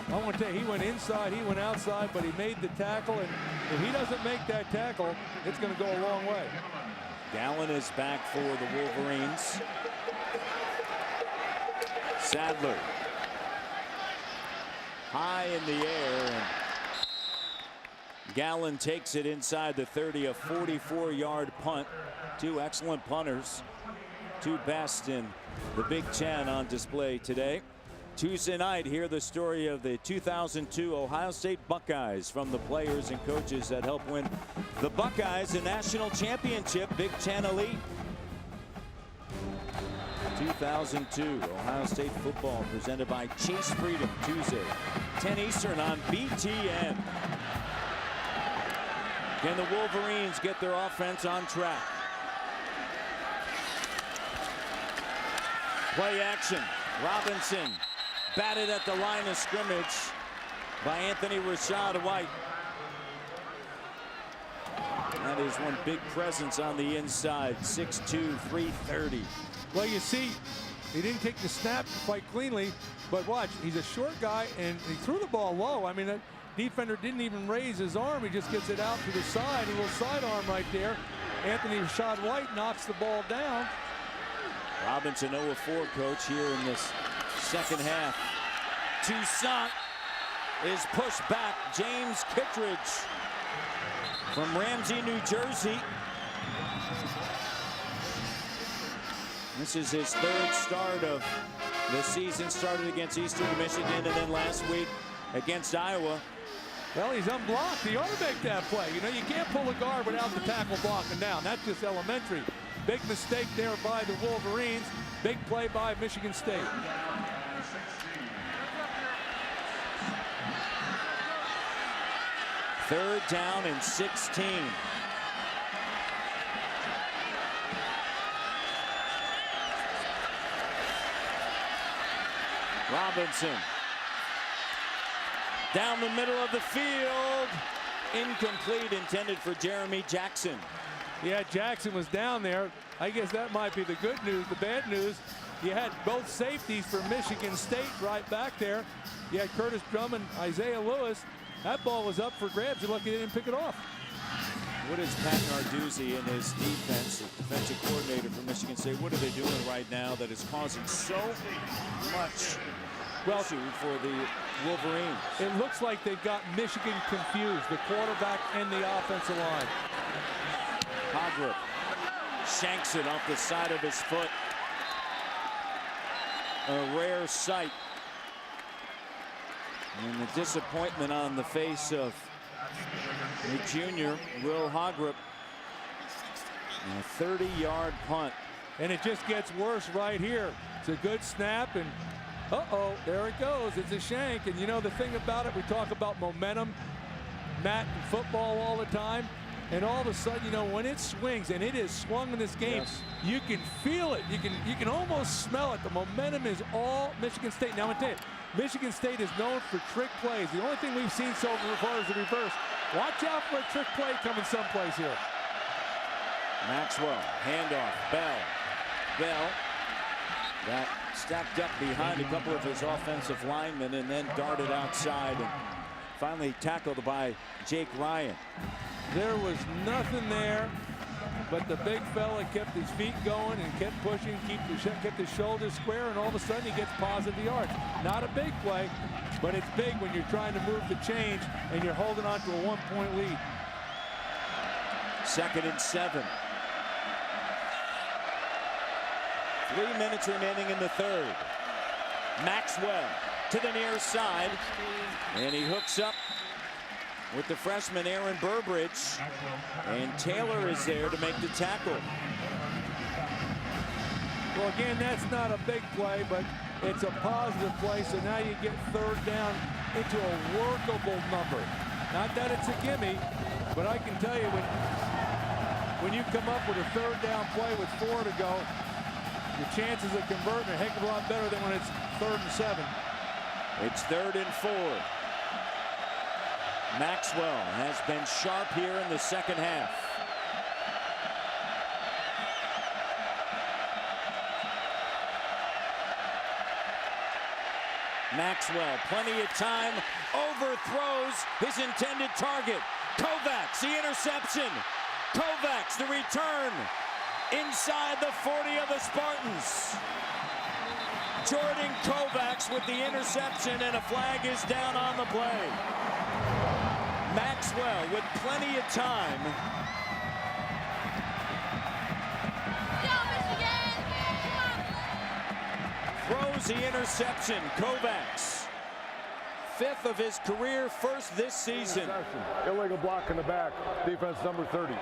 I want to tell you, he went inside, he went outside, but he made the tackle, and if he doesn't make that tackle, it's going to go a long way. Gallen is back for the Wolverines. Sadler high in the air, and Gallen takes it inside the 30, a 44-yard punt. 2 excellent punters, 2 best in the Big Ten on display today. Tuesday night, hear the story of the 2002 Ohio State Buckeyes from the players and coaches that helped win the Buckeyes a national championship, Big Ten Elite. 2002 Ohio State football presented by Chase Freedom, Tuesday, 10 Eastern on BTN. Can the Wolverines get their offense on track? Play action. Robinson batted at the line of scrimmage by Anthony Rashad White. That is one big presence on the inside. 6'2", 330. Well, you see, he didn't take the snap quite cleanly, but watch, he's a short guy, and he threw the ball low. I mean, that defender didn't even raise his arm. He just gets it out to the side, a little sidearm right there. Anthony Rashad White knocks the ball down. Robinson 0 of 4, coach, here in this second half. Toussaint is pushed back. James Kittredge from Ramsey, New Jersey. This is his 3rd start of the season. Started against Eastern Michigan and then last week against Iowa. Well, he's unblocked. He ought to make that play. You know, you can't pull a guard without the tackle blocking down. That's just elementary. Big mistake there by the Wolverines. Big play by Michigan State. Third down and 16. Robinson down the middle of the field. Incomplete, intended for Jeremy Jackson. Yeah, Jackson was down there. I guess that might be the good news. The bad news, you had both safeties for Michigan State right back there. You had Curtis Drummond, Isaiah Lewis. That ball was up for grabs. You're lucky they didn't pick it off. What is Pat Narduzzi and his defense, defensive coordinator for Michigan State, what are they doing right now that is causing so much issue for the Wolverines? It looks like they've got Michigan confused, the quarterback and the offensive line. Hogrup shanks it off the side of his foot. A rare sight. And the disappointment on the face of the junior, Will Hogrup. A 30-yard punt. And it just gets worse right here. It's a good snap, and uh-oh, there it goes. It's a shank. And you know the thing about it, we talk about momentum, Matt, in football all the time. And all of a sudden, you know, when it swings, and it is swung in this game, you can feel it. You can almost smell it. The momentum is all Michigan State. Now, I'm going to tell you, Michigan State is known for trick plays. The only thing we've seen so far is the reverse. Watch out for a trick play coming someplace here. Maxwell, handoff, Bell. Bell got stacked up behind a couple of his offensive linemen and then darted outside and finally tackled by Jake Ryan. There was nothing there, but the big fella kept his feet going and kept pushing, kept his shoulders square, and all of a sudden he gets positive yards. Not a big play, but it's big when you're trying to move the change and you're holding on to a 1-point lead. 2nd and 7. 3 minutes remaining in the third. Maxwell to the near side, and he hooks up with the freshman Aaron Burbridge, and Taylor is there to make the tackle. Well, again, that's not a big play, but it's a positive play, so now you get third down into a workable number. Not that it's a gimme, but I can tell you when you come up with a third down play with 4 to go, your chances of converting are a heck of a lot better than when it's 3rd and 7. It's 3rd and 4. Maxwell has been sharp here in the second half. Maxwell, plenty of time, overthrows his intended target. Kovacs, the interception. Kovacs, the return inside the 40 of the Spartans. Jordan Kovacs with the interception, and a flag is down on the play. Maxwell with plenty of time. Throws the interception. Kovacs, 5th of his career, 1st this season. Illegal block in the back. Defense number 30.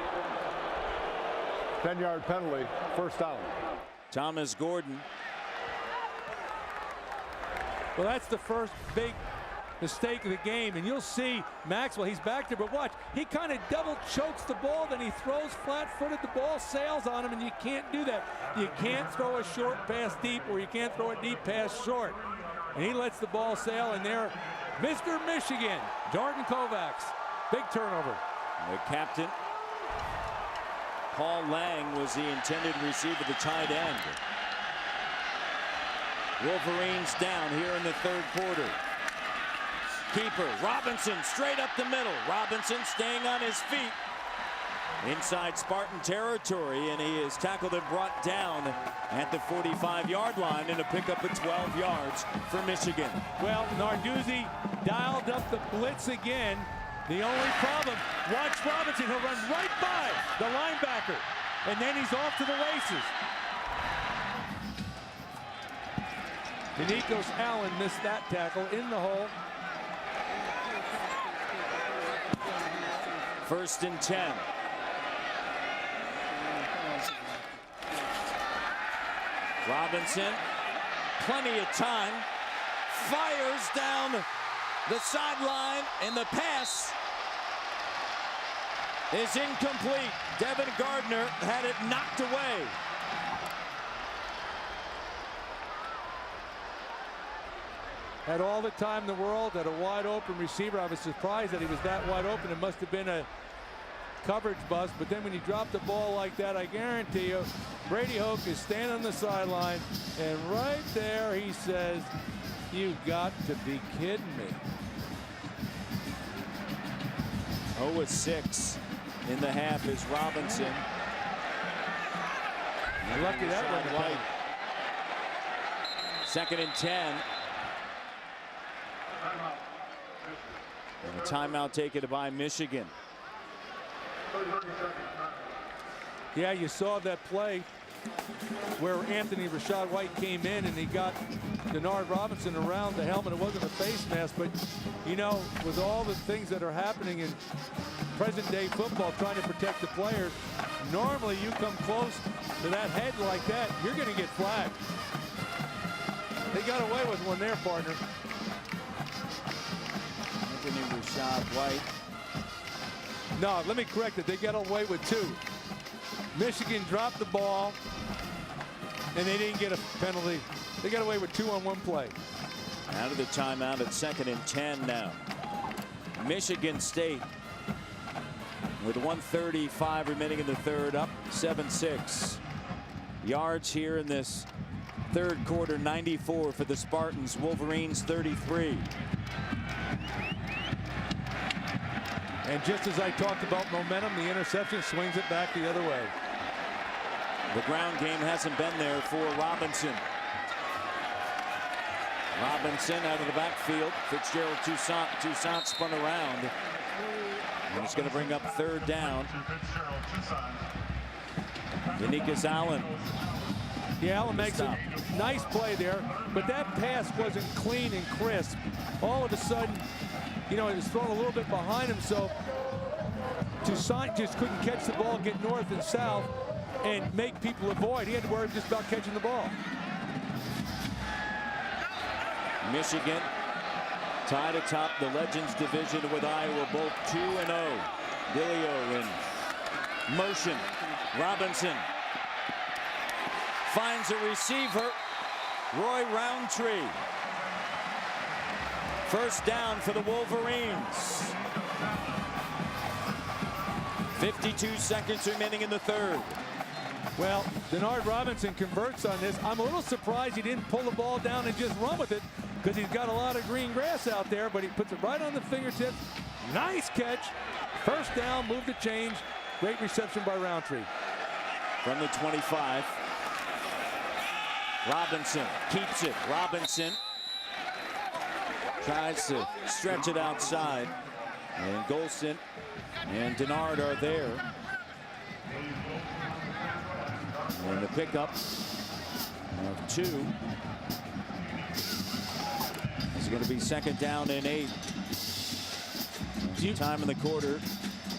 10-yard penalty. 1st down. Thomas Gordon. Well, that's the first big mistake of the game, and you'll see Maxwell, he's back there, but watch, he kind of double chokes the ball, then he throws flat-footed, the ball sails on him, and you can't do that. You can't throw a short pass deep, or you can't throw a deep pass short. And he lets the ball sail, and there, Mr. Michigan, Jordan Kovacs, big turnover. The captain, Paul Lang, was the intended receiver, the tight end. Wolverines down here in the 3rd quarter. Keeper, Robinson, straight up the middle. Robinson staying on his feet inside Spartan territory, and he is tackled and brought down at the 45-yard line in a pickup of 12 yards for Michigan. Well, Narduzzi dialed up the blitz again. The only problem, watch Robinson, he'll run right by the linebacker, and then he's off to the races. Denikos Allen missed that tackle in the hole. 1st and 10. Robinson, plenty of time, fires down the sideline, and the pass is incomplete. Devin Gardner had it knocked away. Had all the time in the world, had a wide open receiver. I was surprised that he was that wide open. It must have been a coverage bust, but then when you drop the ball like that, I guarantee you, Brady Hoke is standing on the sideline, and right there he says, "You got to be kidding me." 0-6 in the half is Robinson. You're lucky that wasn't White. 2nd and 10. And a timeout taken by Michigan. Yeah, you saw that play where Anthony Rashad White came in and he got Denard Robinson around the helmet. It wasn't a face mask, but you know, with all the things that are happening in present day football, trying to protect the players, normally you come close to that head like that, you're going to get flagged. They got away with one there, partner. Anthony Rashad White. No, let me correct it. They got away with 2. Michigan dropped the ball, and they didn't get a penalty. They got away with 2 on one play. Out of the timeout at 2nd and 10 now. Michigan State with 1:35 remaining in the third, up 7-6. Yards here in this third quarter, 94 for the Spartans. Wolverines 33. And just as I talked about momentum, the interception swings it back the other way. The ground game hasn't been there for Robinson. Robinson out of the backfield. Fitzgerald Toussaint spun around. And it's going to bring up 3rd down. Denikas Allen. Yeah, Allen makes a nice play there, but that pass wasn't clean and crisp. All of a sudden, you know, it was thrown a little bit behind him, so Toussaint just couldn't catch the ball, get north and south, and make people avoid. He had to worry just about catching the ball. Michigan tied atop the Legends division with Iowa, both 2-0. Dillio in motion. Robinson finds a receiver. Roy Roundtree. 1st down for the Wolverines. 52 seconds remaining in the third. Well, Denard Robinson converts on this. I'm a little surprised he didn't pull the ball down and just run with it, because he's got a lot of green grass out there, but he puts it right on the fingertips. Nice catch. 1st down, move the change. Great reception by Roundtree. From the 25. Robinson keeps it. Robinson tries to stretch it outside. And Golston and Denard are there. And the pickup of 2. It's going to be 2nd down and 8. Time in the quarter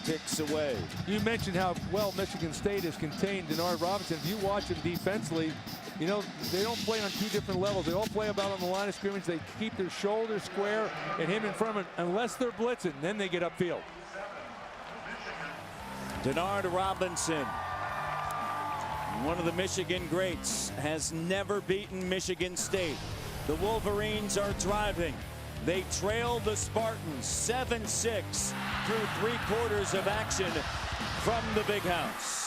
ticks away. You mentioned how well Michigan State has contained Denard Robinson. If you watch him defensively, you know, they don't play on 2 different levels. They all play about on the line of scrimmage. They keep their shoulders square and him in front of him, unless they're blitzing. Then they get upfield. Denard Robinson, one of the Michigan greats, has never beaten Michigan State. The Wolverines are driving. They trail the Spartans 7-6 through 3 quarters of action from the Big House.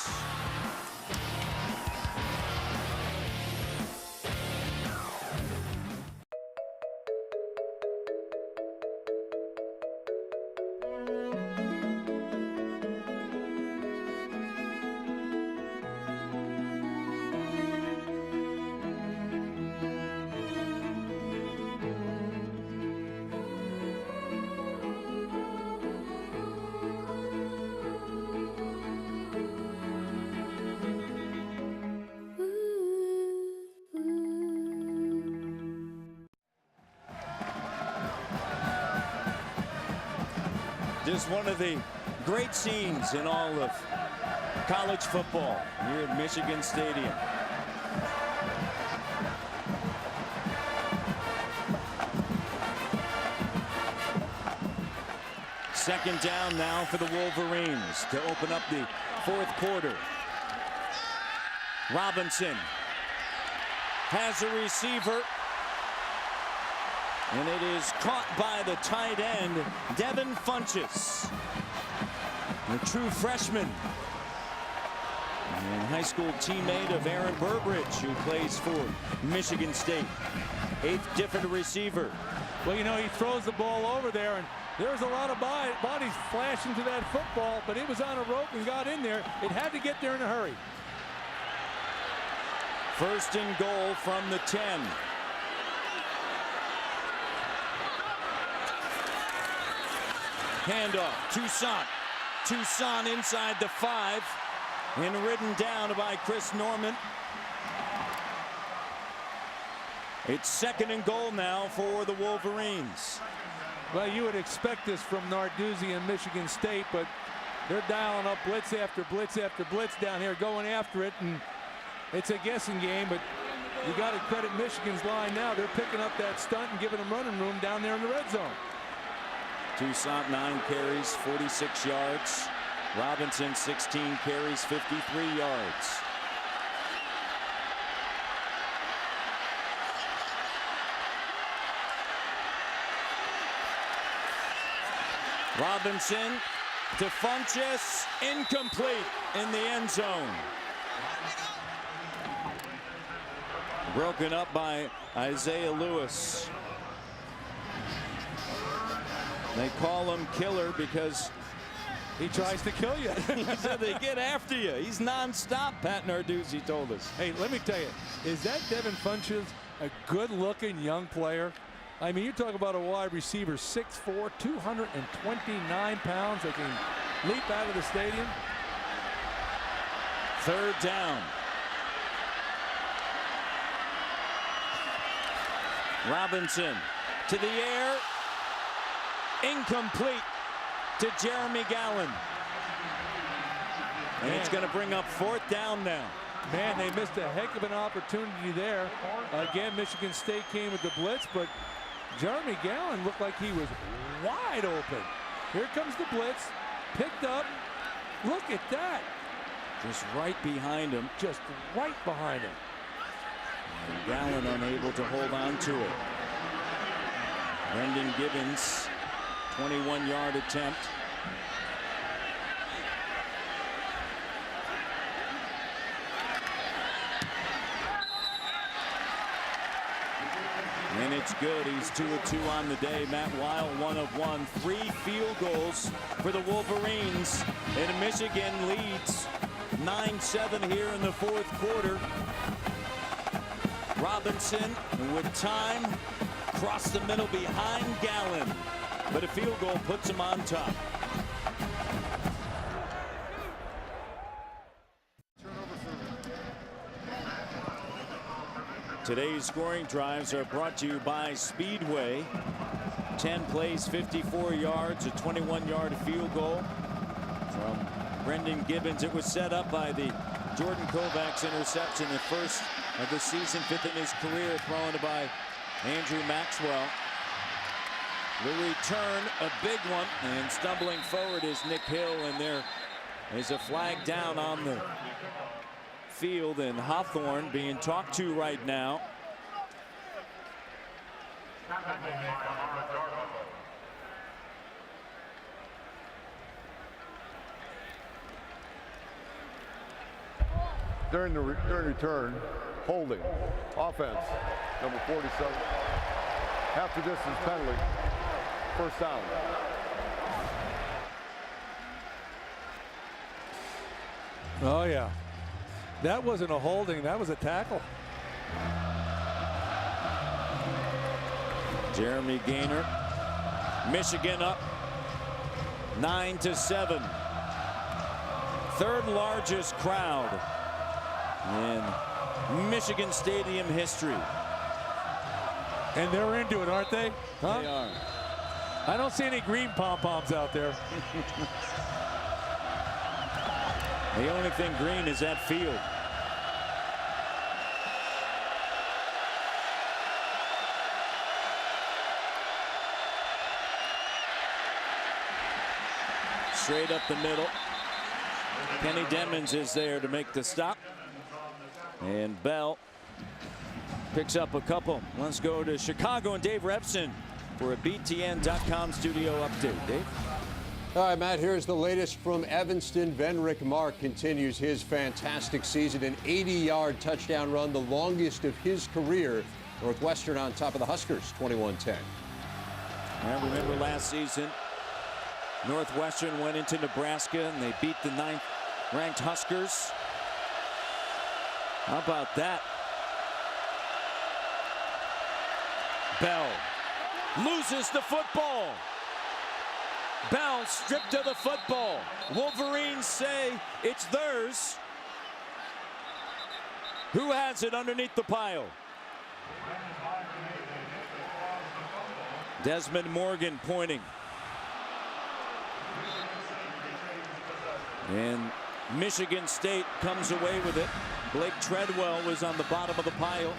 Just one of the great scenes in all of college football here at Michigan Stadium. Second down now for the Wolverines to open up the fourth quarter. Robinson has a receiver, and it is caught by the tight end, Devin Funchess, a true freshman and high school teammate of Aaron Burbridge, who plays for Michigan State. 8th different receiver. Well, you know, he throws the ball over there, and there's a lot of bodies flashing to that football, but it was on a rope and got in there. It had to get there in a hurry. First and goal from the 10. Handoff, Toussaint. Toussaint inside the 5 and ridden down by Chris Norman. It's second and goal now for the Wolverines. Well, you would expect this from Narduzzi and Michigan State, but they're dialing up blitz after blitz after blitz down here, going after it, and it's a guessing game, but you got to credit Michigan's line now. They're picking up that stunt and giving them running room down there in the red zone. Toussaint 9 carries, 46 yards. Robinson 16 carries, 53 yards. Robinson to Funchess, incomplete in the end zone. Broken up by Isaiah Lewis. They call him killer because he tries to kill you. He said they get after you. He's nonstop, Pat Narduzzi told us. Hey, let me tell you, is that Devin Funchess a good-looking young player? I mean, you talk about a wide receiver, 6'4", 229 pounds that can leap out of the stadium. Third down. Robinson to the air. Incomplete to Jeremy Gallen. And it's going to bring up fourth down now. Man, they missed a heck of an opportunity there. Again, Michigan State came with the blitz, but Jeremy Gallen looked like he was wide open. Here comes the blitz. Picked up. Look at that. Just right behind him. Just right behind him. And Gallen unable to hold on to it. Brendan Gibbons, 21-yard attempt. And it's good. He's 2 of 2 on the day. Matt Weil 1 of 1. 3 field goals for the Wolverines. And Michigan leads 9-7 here in the fourth quarter. Robinson with time across the middle behind Gallen. But a field goal puts him on top. Today's scoring drives are brought to you by Speedway. 10 plays, 54 yards, a 21-yard field goal from Brendan Gibbons. It was set up by the Jordan Kovacs interception, the first of the season, 5th in his career, thrown by Andrew Maxwell. The return, a big one, and stumbling forward is Nick Hill, and there is a flag down on the field, and Hawthorne being talked to right now. During return, holding, offense, number 47. Half the distance penalty, first down. Oh, yeah. That wasn't a holding, that was a tackle. Jeremy Gaynor, Michigan up 9-7. Third largest crowd in Michigan Stadium history. And they're into it, aren't they? Huh? They are. I don't see any green pom-poms out there. The only thing green is that field. straight up the middle. Kenny Demmons is there to make the stop. And Bell picks up a couple. Let's go to Chicago and Dave Repson for a BTN.com studio update. Dave? All right, Matt, here's the latest from Evanston. Venrick Mark continues his fantastic season, an 80-yard touchdown run, the longest of his career. Northwestern on top of the Huskers, 21-10. I remember last season, Northwestern went into Nebraska and they beat the 9th-ranked Huskers. How about that? Bell loses the football. Bell stripped of the football. Wolverines say it's theirs. Who has it underneath the pile? Desmond Morgan pointing. And Michigan State comes away with it. Blake Treadwell was on the bottom of the pile.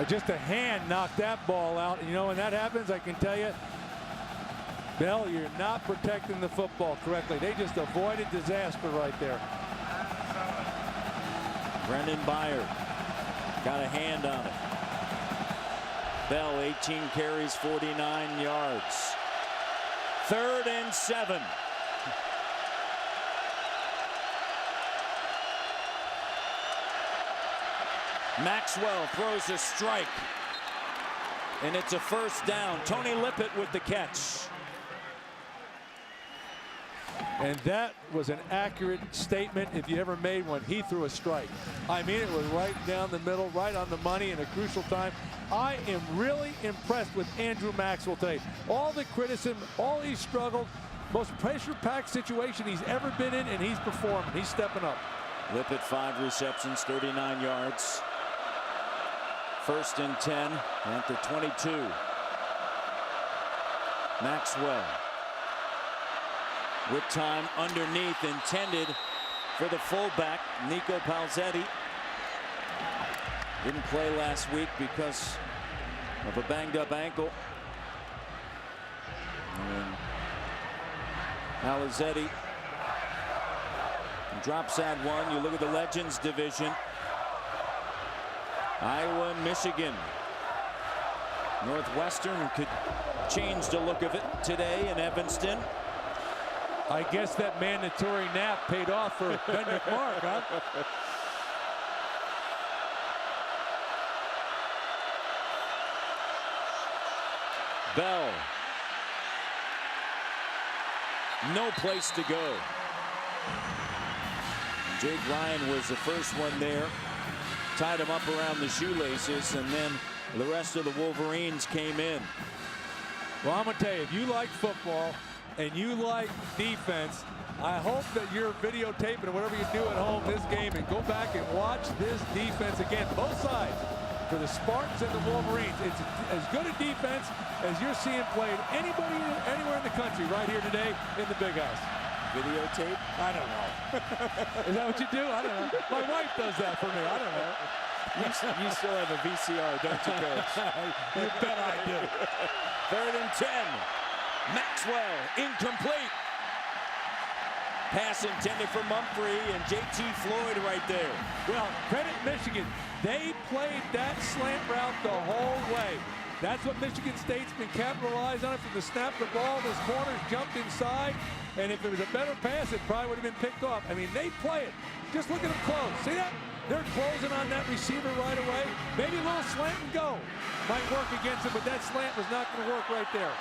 Just a hand knocked that ball out. You know, when that happens, I can tell you, Bell, you're not protecting the football correctly. They just avoided disaster right there. Brendan Byer got a hand on it. Bell, 18 carries, 49 yards. 3rd and 7. Maxwell throws a strike. And it's a first down. Tony Lippett with the catch. And that was an accurate statement if you ever made one. He threw a strike. I mean, it was right down the middle, right on the money in a crucial time. I am really impressed with Andrew Maxwell today. All the criticism, all he struggled, most pressure-packed situation he's ever been in, and he's performing. He's stepping up. Lippett, 5 receptions, 39 yards. 1st and 10 at the 22. Maxwell with time underneath, intended for the fullback, Nico Palzetti. Didn't play last week because of a banged-up ankle. And Palzetti drops that one. You look at the Legends division. Iowa and Michigan. Northwestern could change the look of it today in Evanston. I guess that mandatory nap paid off for Venrick Mark, huh? Bell. No place to go. Jake Ryan was the first one there. Tied him up around the shoelaces, and then the rest of the Wolverines came in. Well, I'm going to tell you, if you like football and you like defense, I hope that you're videotaping or whatever you do at home this game and go back and watch this defense again, both sides, for the Spartans and the Wolverines. It's as good a defense as you're seeing played anybody anywhere in the country right here today in the Big House. Videotape? I don't know. Is that what you do? I don't know. My wife does that for me. I don't know. You still have a VCR, don't you, Coach? You bet I do. 3rd and 10. Maxwell, incomplete. Pass intended for Mumphrey, and J.T. Floyd right there. Well, credit Michigan. They played that slant route the whole way. That's what Michigan State's been capitalized on it from the snap of the ball. Those corners jumped inside, and if it was a better pass, it probably would have been picked off. I mean, they play it. Just look at them close. See that? They're closing on that receiver right away. Maybe a little slant and go. Might work against it, but that slant was not going to work right there.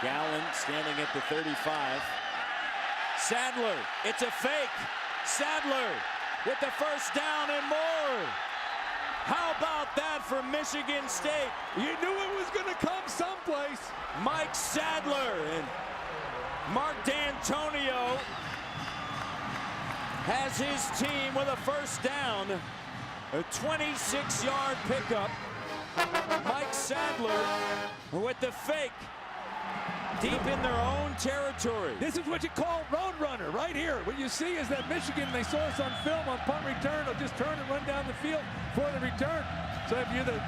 Gallen standing at the 35. Sadler, it's a fake. Sadler with the first down and more. How about that for Michigan State? You knew it was going to come someplace. Mike Sadler and Mark D'Antonio has his team with a first down. A 26-yard pickup. Mike Sadler with the fake. Deep in their own territory. This is what you call road runner right here. What you see is that Michigan, they saw us on film on punt return. They'll just turn and run down the field for the return. So if you're the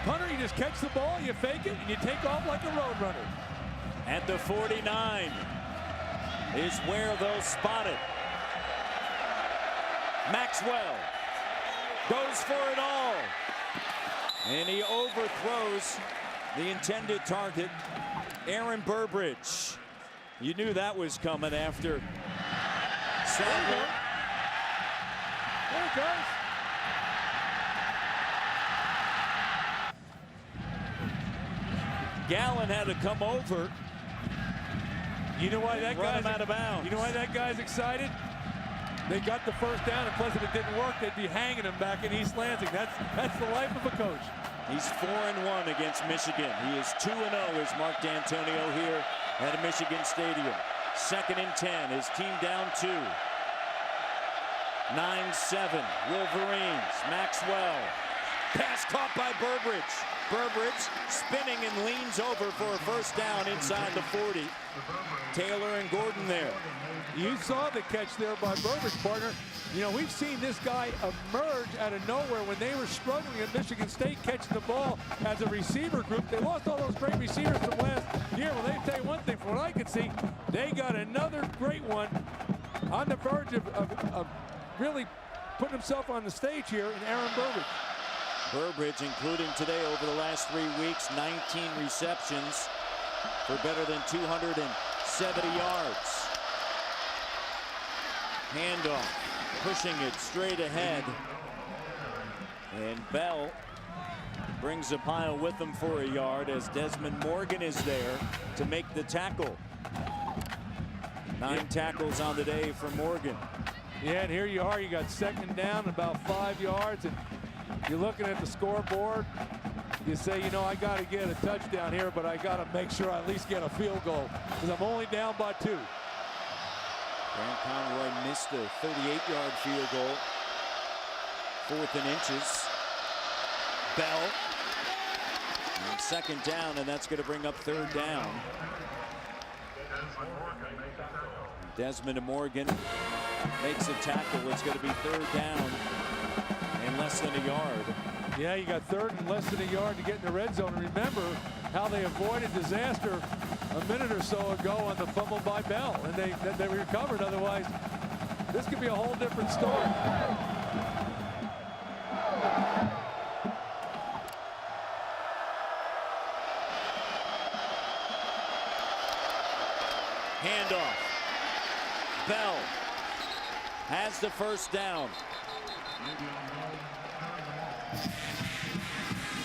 punter, you just catch the ball, you fake it, and you take off like a road runner. At the 49 is where they'll spot it. Maxwell goes for it all. And he overthrows the intended target, Aaron Burbridge. You knew that was coming after Sadler. There it goes. Gallen had to come over. You know why that guy's out of bounds. You know why that guy's excited? They got the first down, and plus if it didn't work, they'd be hanging him back in East Lansing. That's the life of a coach. He's 4-1 against Michigan. He is 2-0 as Mark D'Antonio here at Michigan Stadium. 2nd and 10. His team down 2. 9-7. Wolverines. Maxwell. Pass caught by Burbridge. Burbridge spinning and leans over for a first down inside the 40. Taylor and Gordon there. You saw the catch there by Burbridge, partner. You know, we've seen this guy emerge out of nowhere when they were struggling at Michigan State catching the ball as a receiver group. They lost all those great receivers from last year. Well, they tell you one thing, from what I can see, they got another great one on the verge of really putting himself on the stage here in Aaron Burbridge. Burbridge, including today over the last 3 weeks, 19 receptions for better than 270 yards. Handoff, pushing it straight ahead. And Bell brings a pile with him for a yard as Desmond Morgan is there to make the tackle. 9 tackles on the day for Morgan. Yeah, and here you are. You got 2nd down, about 5 yards, and you're looking at the scoreboard. You say, you know, I got to get a touchdown here, but I got to make sure I at least get a field goal because I'm only down by 2. Grant Conroy missed a 38-yard field goal. 4th and inches. Bell. And 2nd down, and that's going to bring up 3rd down. Desmond Morgan makes a tackle. It's going to be 3rd down and less than a yard. Yeah, you got 3rd and less than a yard to get in the red zone. And remember how they avoided disaster a minute or so ago on the fumble by Bell, and they recovered. Otherwise, this could be a whole different story. Handoff. Bell has the first down.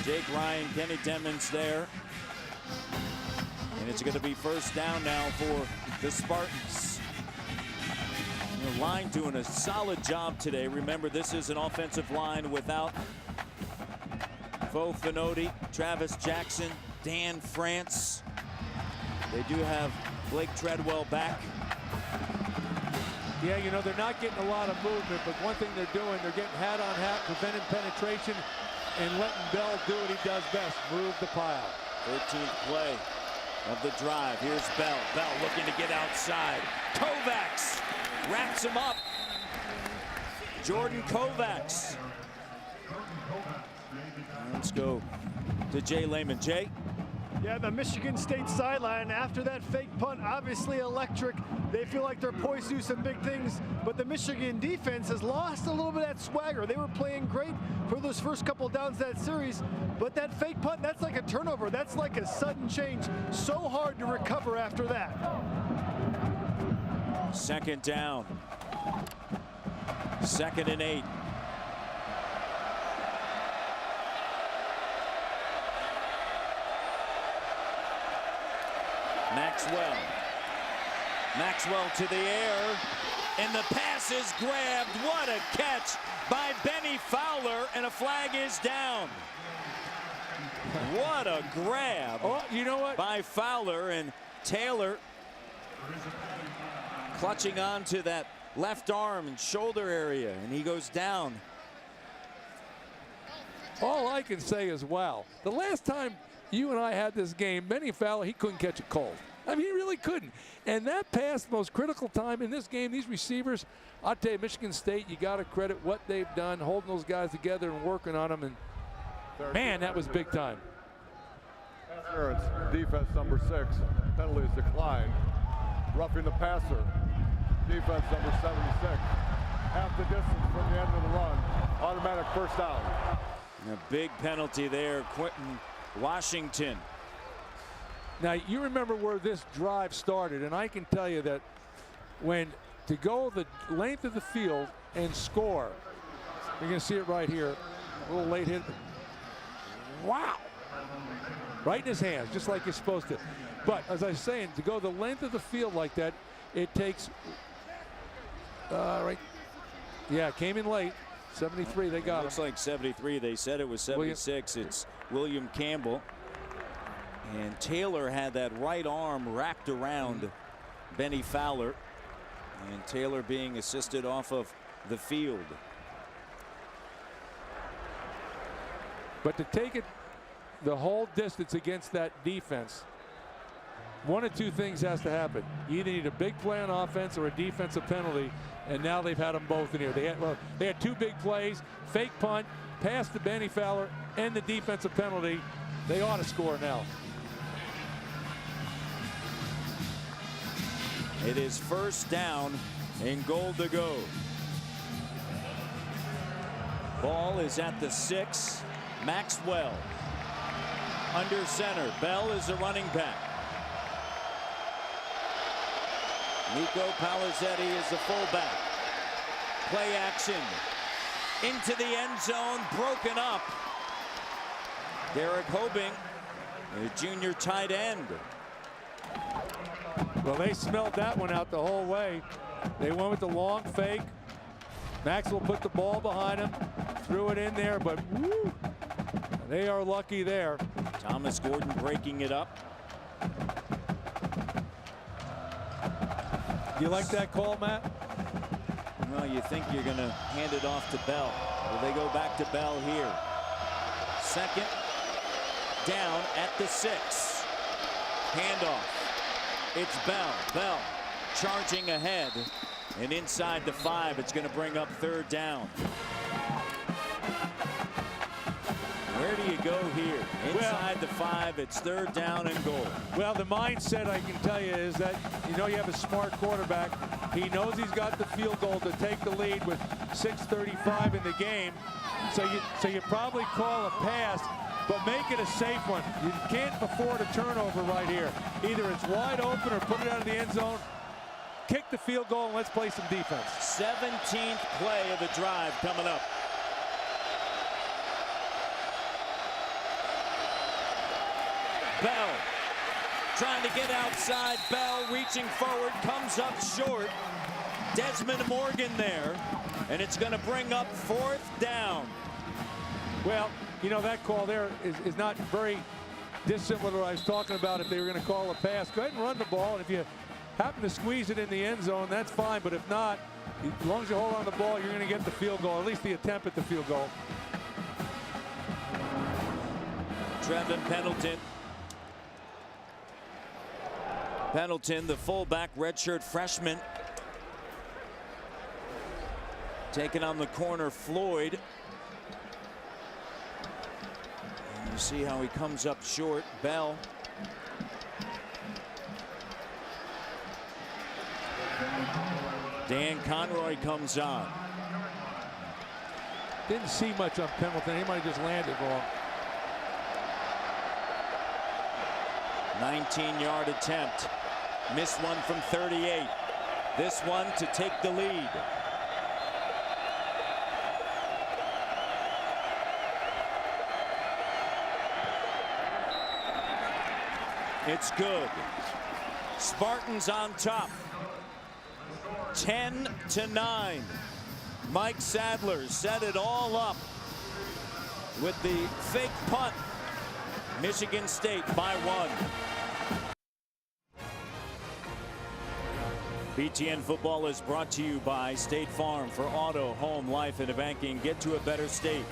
Jake Ryan, Kenny Demmons there. And it's going to be first down now for the Spartans. The line doing a solid job today. Remember, this is an offensive line without Fo Finodi, Travis Jackson, Dan France. They do have Blake Treadwell back. Yeah, you know, they're not getting a lot of movement, but one thing they're doing, they're getting hat on hat, preventing penetration, and letting Bell do what he does best, move the pile. 13th play of the drive. Here's Bell. Bell looking to get outside. Kovacs wraps him up. Jordan Kovacs. Let's go to Jay Lehman. Jay? Yeah, the Michigan State sideline after that fake punt, obviously electric. They feel like they're poised to do some big things, but the Michigan defense has lost a little bit of that swagger. They were playing great for those first couple downs of that series, but that fake punt, that's like a turnover. That's like a sudden change. So hard to recover after that. 2nd down. 2nd and 8. Maxwell to the air, and the pass is grabbed. What a catch by Benny Fowler, and a flag is down. What a grab. Oh, you know what? By Fowler, and Taylor clutching on to that left arm and shoulder area, and he goes down. All I can say is, wow. The last time you and I had this game, Benny Fowler, he couldn't catch a cold. I mean, he really couldn't. And that pass, most critical time in this game, these receivers, I'll tell you, Michigan State, you got to credit what they've done, holding those guys together and working on them. And, man, that was big time. Interference, defense number 6. Penalties declined. Roughing the passer, defense number 76. Half the distance from the end of the run. Automatic first down. And a big penalty there, Quentin Washington. Now, you remember where this drive started, and I can tell you that when to go the length of the field and score, you're going to see it right here. A little late hit. Wow. Right in his hands, just like you're supposed to. But as I was saying, to go the length of the field like that, it takes, right. Yeah, came in late. 73, they got him. Looks like 73. They said it was 76. It's William Campbell. And Taylor had that right arm wrapped around Benny Fowler. And Taylor being assisted off of the field. But to take it the whole distance against that defense, one of two things has to happen. You either need a big play on offense or a defensive penalty, and now they've had them both in here. They had two big plays, fake punt, pass to Benny Fowler, and the defensive penalty. They ought to score now. It is first down and goal to go. Ball is at the 6. Maxwell under center. Bell is the running back. Nico Palazetti is the fullback. Play action into the end zone, broken up. Derek Hobing, the junior tight end. Well, they smelled that one out the whole way. They went with the long fake. Maxwell put the ball behind him, threw it in there, but woo, they are lucky there. Thomas Gordon breaking it up. Do you like that call, Matt? Well, you think you're going to hand it off to Bell. Well, they go back to Bell here. Second down at the 6. Handoff. It's Bell. Bell charging ahead. And inside the 5, it's going to bring up third down. Where do you go here? Inside the 5, it's third down and goal. Well, the mindset, I can tell you, is that you have a smart quarterback. He knows he's got the field goal to take the lead with 6:35 in the game. So you probably call a pass, but make it a safe one. You can't afford a turnover right here. Either it's wide open or put it out of the end zone. Kick the field goal and let's play some defense. 17th play of the drive coming up. Bell trying to get outside. Bell reaching forward, comes up short. Desmond Morgan there, and it's going to bring up fourth down. Well, that call there is not very dissimilar to what I was talking about if they were going to call a pass. Go ahead and run the ball, and if you happen to squeeze it in the end zone, that's fine. But if not, as long as you hold on the ball, you're going to get the field goal, at least the attempt at the field goal. Trevin Pendleton. Pendleton, the fullback, redshirt freshman. Taking on the corner, Floyd. And you see how he comes up short. Bell. Dan Conroy comes on. Didn't see much on Pendleton. He might have just landed wrong. 19-yard attempt. Missed one from 38. This one to take the lead. It's good. Spartans on top. 10-9. Mike Sadler set it all up with the fake punt. Michigan State by 1. BTN Football is brought to you by State Farm. For auto, home, life, and banking, get to a better state.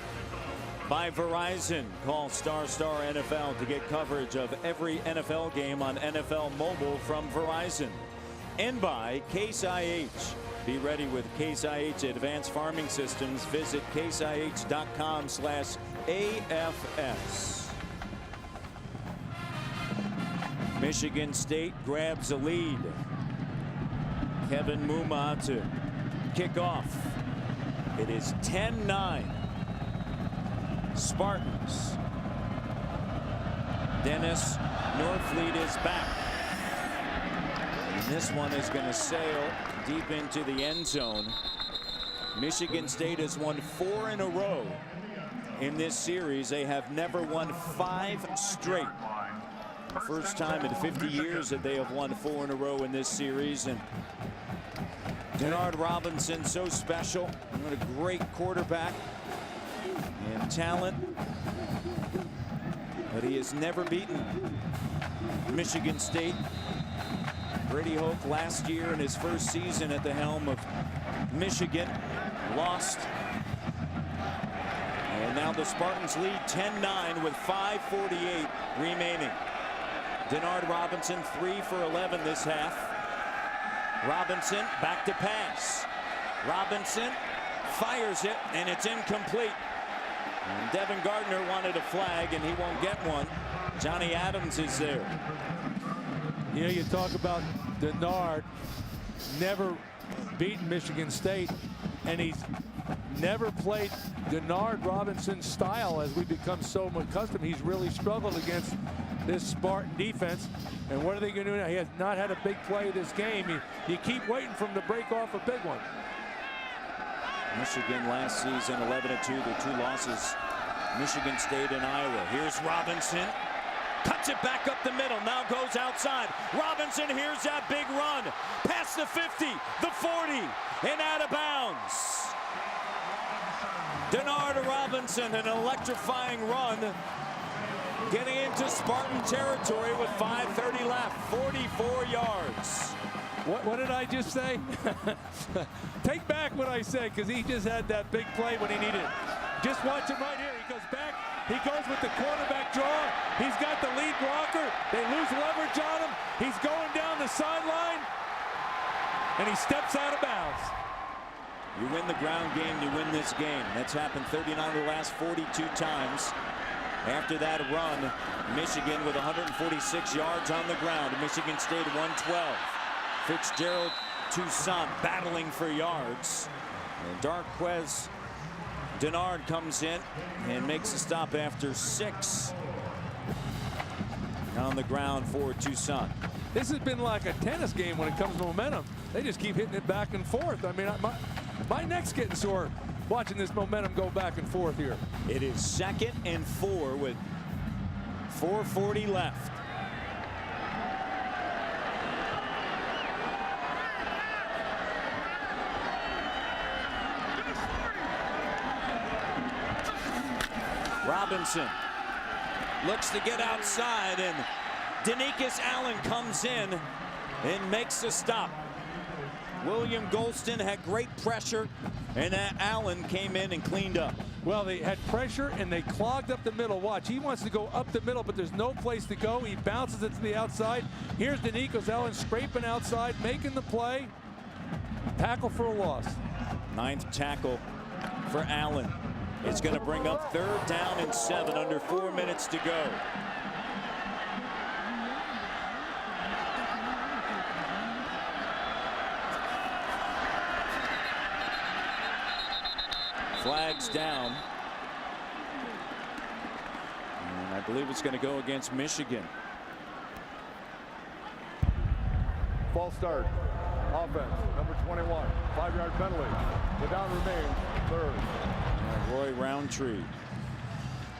By Verizon. Call ** NFL to get coverage of every NFL game on NFL Mobile from Verizon. And by Case IH. Be ready with Case IH Advanced Farming Systems. Visit caseih.com/AFS. Michigan State grabs a lead. Kevin Muma to kick off. It is 10-9. Spartans. Dennis Norfleet is back. And this one is going to sail deep into the end zone. Michigan State has won 4 in a row in this series. They have never won 5 straight. First time in 50 years that they have won 4 in a row in this series. And Denard Robinson, so special. What a great quarterback and talent. But he has never beaten Michigan State. Brady Hoke last year in his first season at the helm of Michigan lost. And now the Spartans lead 10-9 with 5:48 remaining. Denard Robinson 3 for 11 this half. Robinson back to pass. Robinson fires it, and it's incomplete. And Devin Gardner wanted a flag, and he won't get one. Johnny Adams is there. You know, you talk about Denard never beaten Michigan State, and he's never played Denard Robinson's style as we become so accustomed. He's really struggled against this Spartan defense. And what are they going to do now? He has not had a big play this game. You keep waiting for him to break off a big one. Michigan last season 11-2. Their 2 losses, Michigan State and Iowa. Here's Robinson. Cuts it back up the middle. Now goes outside. Robinson, here's that big run. Past the 50, the 40, and out of bounds. Denard Robinson, an electrifying run. Getting into Spartan territory with 5:30 left. 44 yards. What did I just say? Take back what I said, because he just had that big play when he needed it. Just watch him right here. He goes back. He goes with the quarterback draw. He's got the lead blocker. They lose leverage on him. He's going down the sideline, and he steps out of bounds. You win the ground game, you win this game. That's happened 39 of the last 42 times. After that run, Michigan with 146 yards on the ground. Michigan State 112. Fitzgerald, Toussaint battling for yards. And Darquez Denard comes in and makes a stop after 6 on the ground for Toussaint. This has been like a tennis game when it comes to momentum. They just keep hitting it back and forth. I mean, my neck's getting sore watching this momentum go back and forth here. It is 2nd and 4 with 4:40 left. Robinson looks to get outside, and Danikas Allen comes in and makes a stop. William Golston had great pressure, and Allen came in and cleaned up. Well, they had pressure, and they clogged up the middle. Watch, he wants to go up the middle, but there's no place to go. He bounces it to the outside. Here's Danikas Allen scraping outside, making the play. Tackle for a loss. 9th tackle for Allen. It's going to bring up 3rd down and 7, under 4 minutes to go. Flags down. And I believe it's going to go against Michigan. False start. Offense, number 21. 5-yard penalty. The down remains 3rd. Roy Roundtree.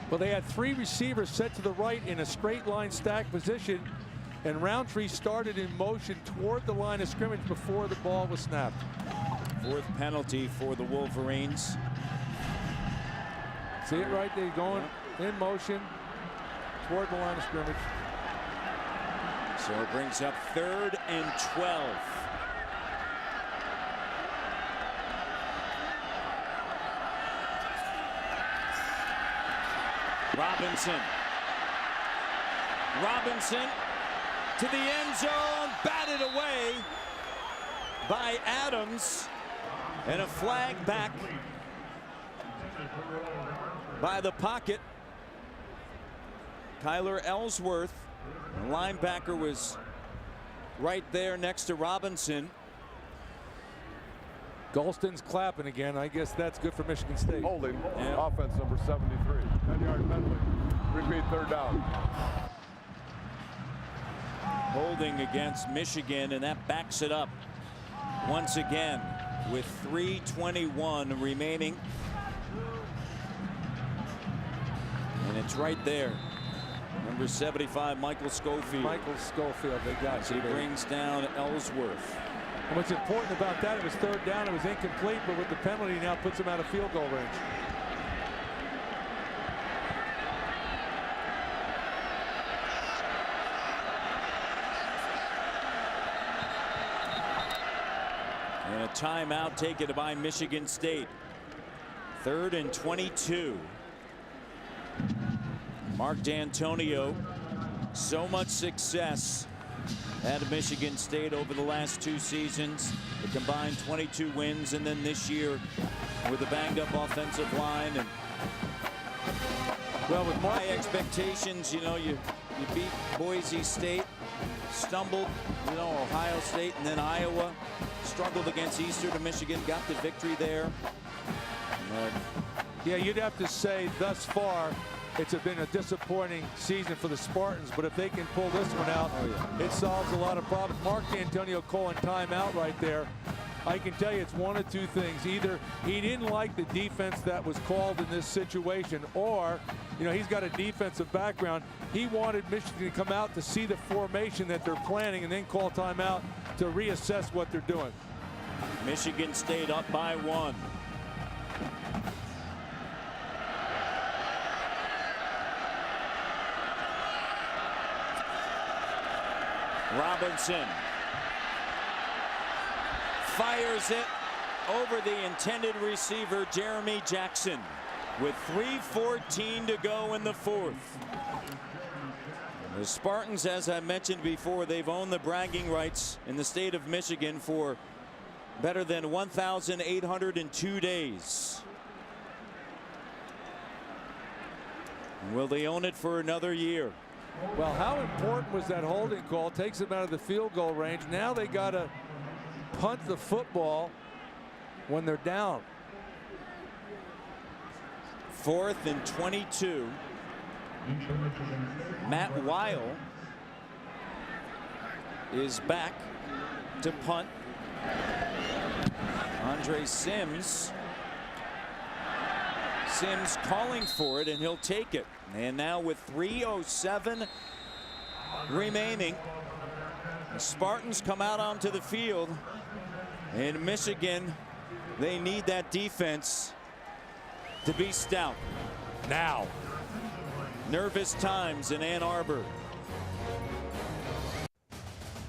Well, they had 3 receivers set to the right in a straight line stack position, and Roundtree started in motion toward the line of scrimmage before the ball was snapped. 4th penalty for the Wolverines. See it right there, going in motion toward the line of scrimmage. So it brings up 3rd and 12. Robinson. Robinson to the end zone, batted away by Adams, and a flag back by the pocket. Kyler Ellsworth linebacker was right there next to Robinson. Golston's clapping again. I guess that's good for Michigan State. Holding, offense number 73. 10-yard penalty. Repeat, third down. Holding against Michigan, and that backs it up once again with 3:21 remaining. And it's right there. Number 75, Michael Schofield. Michael Schofield, they got He brings down Ellsworth. And what's important about that, it was third down, it was incomplete, but with the penalty now puts him out of field goal range. And a timeout taken by Michigan State. 3rd and 22. Mark D'Antonio, so much success at Michigan State over the last 2 seasons. The combined 22 wins, and then this year with a banged up offensive line. And well, with high expectations, you know, you beat Boise State, stumbled, you know, Ohio State, and then Iowa, struggled against Eastern Michigan, got the victory there. Yeah, you'd have to say thus far it's been a disappointing season for the Spartans, but if they can pull this one out, it solves a lot of problems. Mark D'Antonio calling timeout right there. I can tell you it's one of 2 things. Either he didn't like the defense that was called in this situation, or, you know, he's got a defensive background. He wanted Michigan to come out to see the formation that they're planning and then call timeout to reassess what they're doing. Michigan State up by 1. Robinson fires it over the intended receiver, Jeremy Jackson, with 3:14 to go in the 4th. The Spartans, as I mentioned before, they've owned the bragging rights in the state of Michigan for better than 1,802 days. Will they own it for another year? Well, how important was that holding call? Takes them out of the field goal range. Now they got to punt the football when they're down. 4th and 22. Matt Weil is back to punt. Andre Sims calling for it, and he'll take it. And now with 3:07 remaining, the Spartans come out onto the field. In Michigan, they need that defense to be stout. Now. Nervous times in Ann Arbor.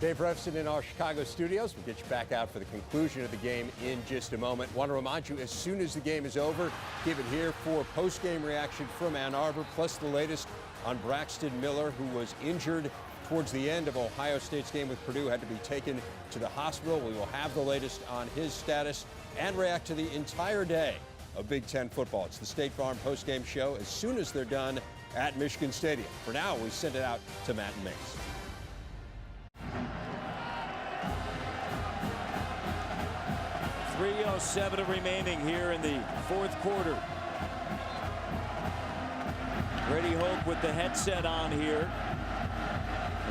Dave Refson in our Chicago studios. We'll get you back out for the conclusion of the game in just a moment. Want to remind you, as soon as the game is over, keep it here for post-game reaction from Ann Arbor, plus the latest on Braxton Miller, who was injured towards the end of Ohio State's game with Purdue, had to be taken to the hospital. We will have the latest on his status and react to the entire day of Big Ten football. It's the State Farm post-game show as soon as they're done at Michigan Stadium. For now, we send it out to Matt and Mace. 3:07 remaining here in the 4th quarter. Brady Hoke with the headset on here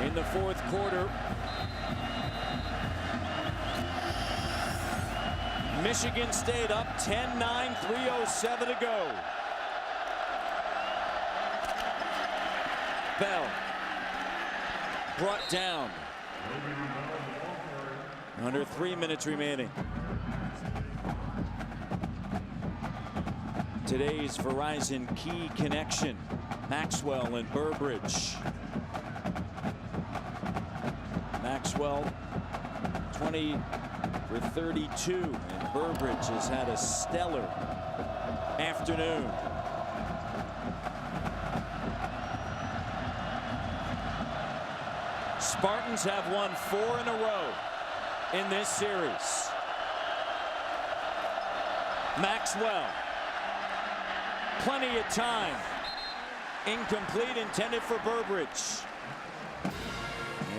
in the 4th quarter. Michigan State up 10-9, 3:07 to go. Bell brought down. Under 3 minutes remaining. Today's Verizon Key Connection. Maxwell and Burbridge. Maxwell 20 for 32, and Burbridge has had a stellar afternoon. Spartans have won 4 in a row in this series. Maxwell, plenty of time. Incomplete, intended for Burbridge.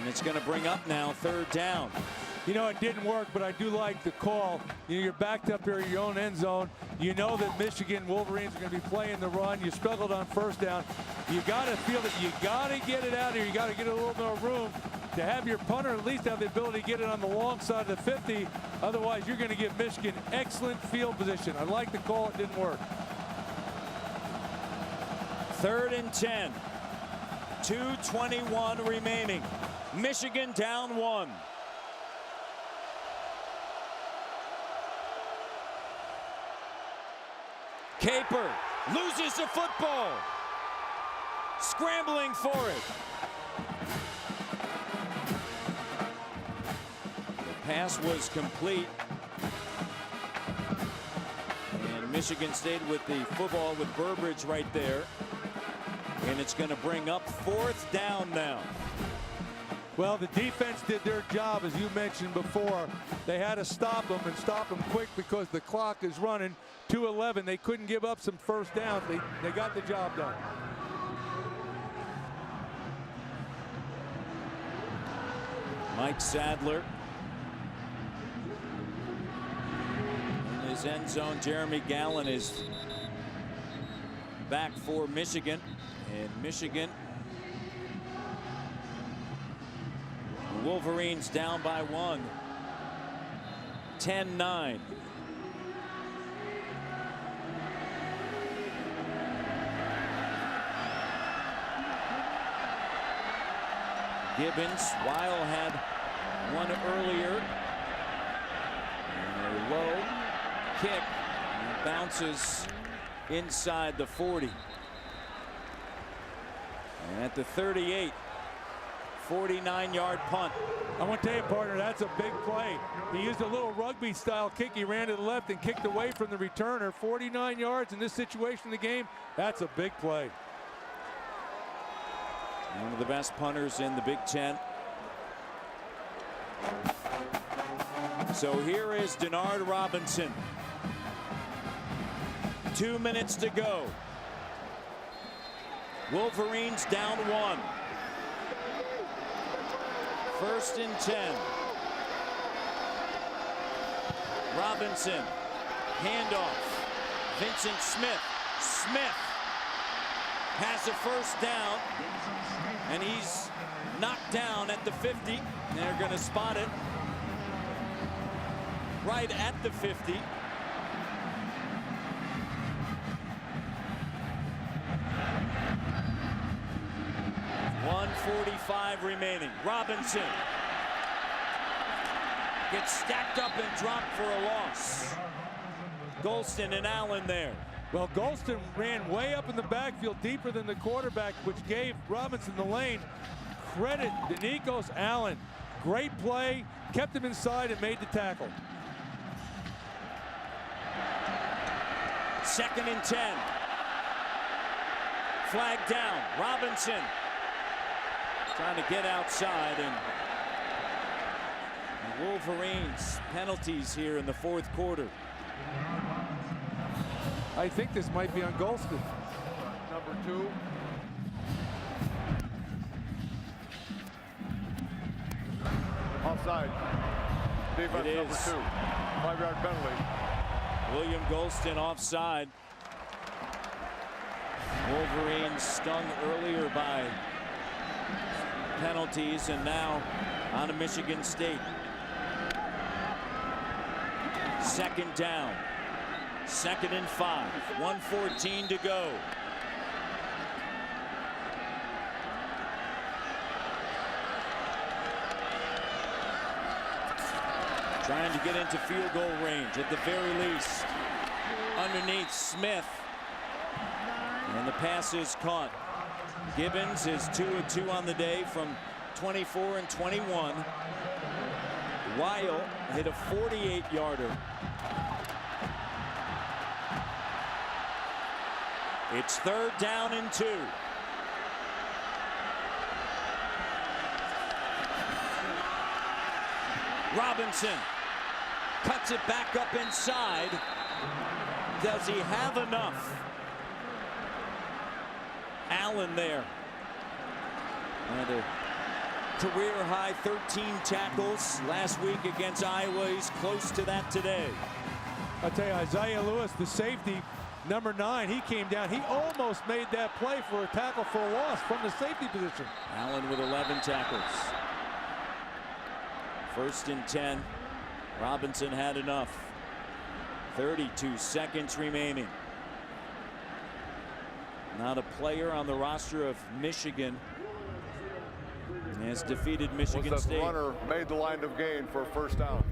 And it's going to bring up now 3rd down. You know, it didn't work, but I do like the call. You know, you're backed up here in your own end zone. You know that Michigan Wolverines are going to be playing the run. You struggled on 1st down. You got to feel that you got to get it out here. You got to get a little more room to have your punter at least have the ability to get it on the long side of the 50. Otherwise, you're going to give Michigan excellent field position. I like the call. It didn't work. 3rd and 10. 2:21 remaining. Michigan down 1. Caper loses the football. Scrambling for it. The pass was complete. And Michigan stayed with the football with Burbridge right there. And it's going to bring up 4th down now. Well, the defense did their job, as you mentioned before. They had to stop them and stop them quick because the clock is running. 2:11. They couldn't give up some 1st downs. They got the job done. Mike Sadler. In his end zone, Jeremy Gallen is back for Michigan. And Michigan, the Wolverines down by 1. 10-9. Gibbons, Weil had one earlier. And a low kick. And bounces inside the 40. And at the 38, 49-yard punt. I want to tell you, partner, that's a big play. He used a little rugby-style kick. He ran to the left and kicked away from the returner. 49 yards in this situation in the game. That's a big play. One of the best punters in the Big Ten. So here is Denard Robinson. 2 minutes to go. Wolverines down 1. 1st and 10. Robinson. Handoff. Vincent Smith. Smith has a 1st down. And he's knocked down at the 50. They're going to spot it right at the 50. .145 remaining. Robinson gets stacked up and dropped for a loss. Golston and Allen there. Well, Golston ran way up in the backfield, deeper than the quarterback, which gave Robinson the lane. Credit to Nikos Allen. Great play, kept him inside and made the tackle. 2nd and 10. Flag down. Robinson trying to get outside, and the Wolverines penalties here in the 4th quarter. I think this might be on Golston. Number 2. Offside. Defense It number is. 2. 5-yard penalty. William Golston offside. Wolverines stung earlier by penalties, and now on to Michigan State. 2nd down. 2nd and 5. 1:14 to go. Trying to get into field goal range at the very least. Underneath Smith. And the pass is caught. Gibbons is 2 of 2 on the day from 24 and 21. Weil hit a 48-yarder. It's 3rd down and 2. Robinson cuts it back up inside. Does he have enough? Allen there. And to career high 13 tackles last week against Iowa. He's close to that today. I tell you, Isaiah Lewis, the safety, number 9, he came down. He almost made that play for a tackle for a loss from the safety position. Allen with 11 tackles. 1st and 10. Robinson had enough. 32 seconds remaining. Not a player on the roster of Michigan has defeated Michigan State. The runner made the line of gain for a first down.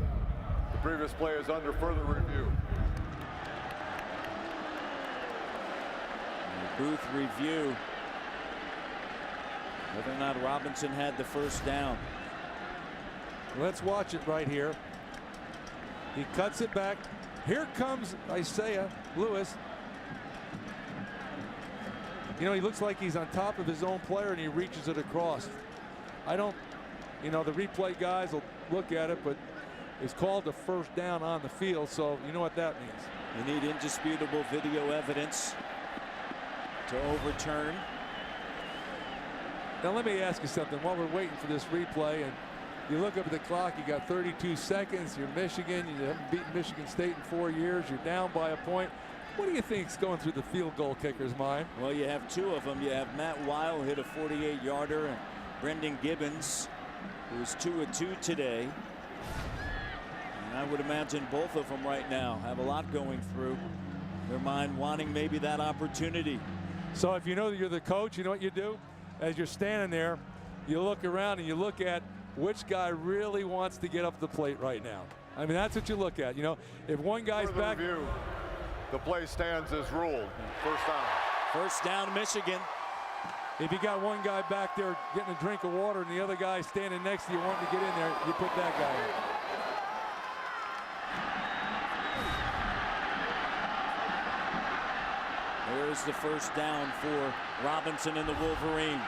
The previous play is under further review. Booth review whether or not Robinson had the first down. Let's watch it right here. He cuts it back. Here comes Isaiah Lewis. You know, he looks like he's on top of his own player and he reaches it across. I don't, you know, the replay guys will look at it, but it's called a first down on the field, so you know what that means. You need indisputable video evidence to overturn. Now let me ask you something. While we're waiting for this replay, and you look up at the clock, you got 32 seconds. You're Michigan. You haven't beaten Michigan State in 4 years. You're down by a point. What do you think's going through the field goal kicker's mind? Well, you have 2 of them. You have Matt Weil hit a 48-yarder, and Brendan Gibbons, who was 2 of 2 today. And I would imagine both of them right now have a lot going through their mind, wanting maybe that opportunity. So if you know that you're the coach, you know what you do? As you're standing there, you look around and you look at which guy really wants to get up the plate right now. I mean, that's what you look at. You know, if one guy's back. Review. The play stands as ruled. First down. First down, Michigan. If you got one guy back there getting a drink of water and the other guy standing next to you wanting to get in there, you put that guy in. There's the first down for Robinson and the Wolverines.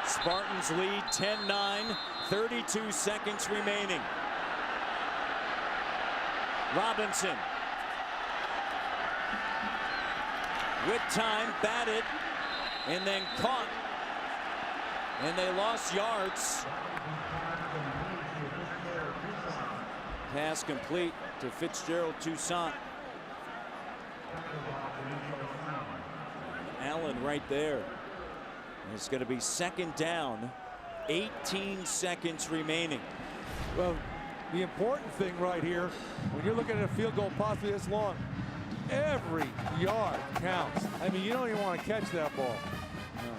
Spartans lead 10-9, 32 seconds remaining. Robinson with time, batted, and then caught, and they lost yards. Pass complete to Fitzgerald Toussaint. Allen right there. It's going to be 2nd down, 18 seconds remaining. Well, the important thing right here, when you're looking at a field goal possibly this long, every yard counts. I mean, you don't even want to catch that ball. No.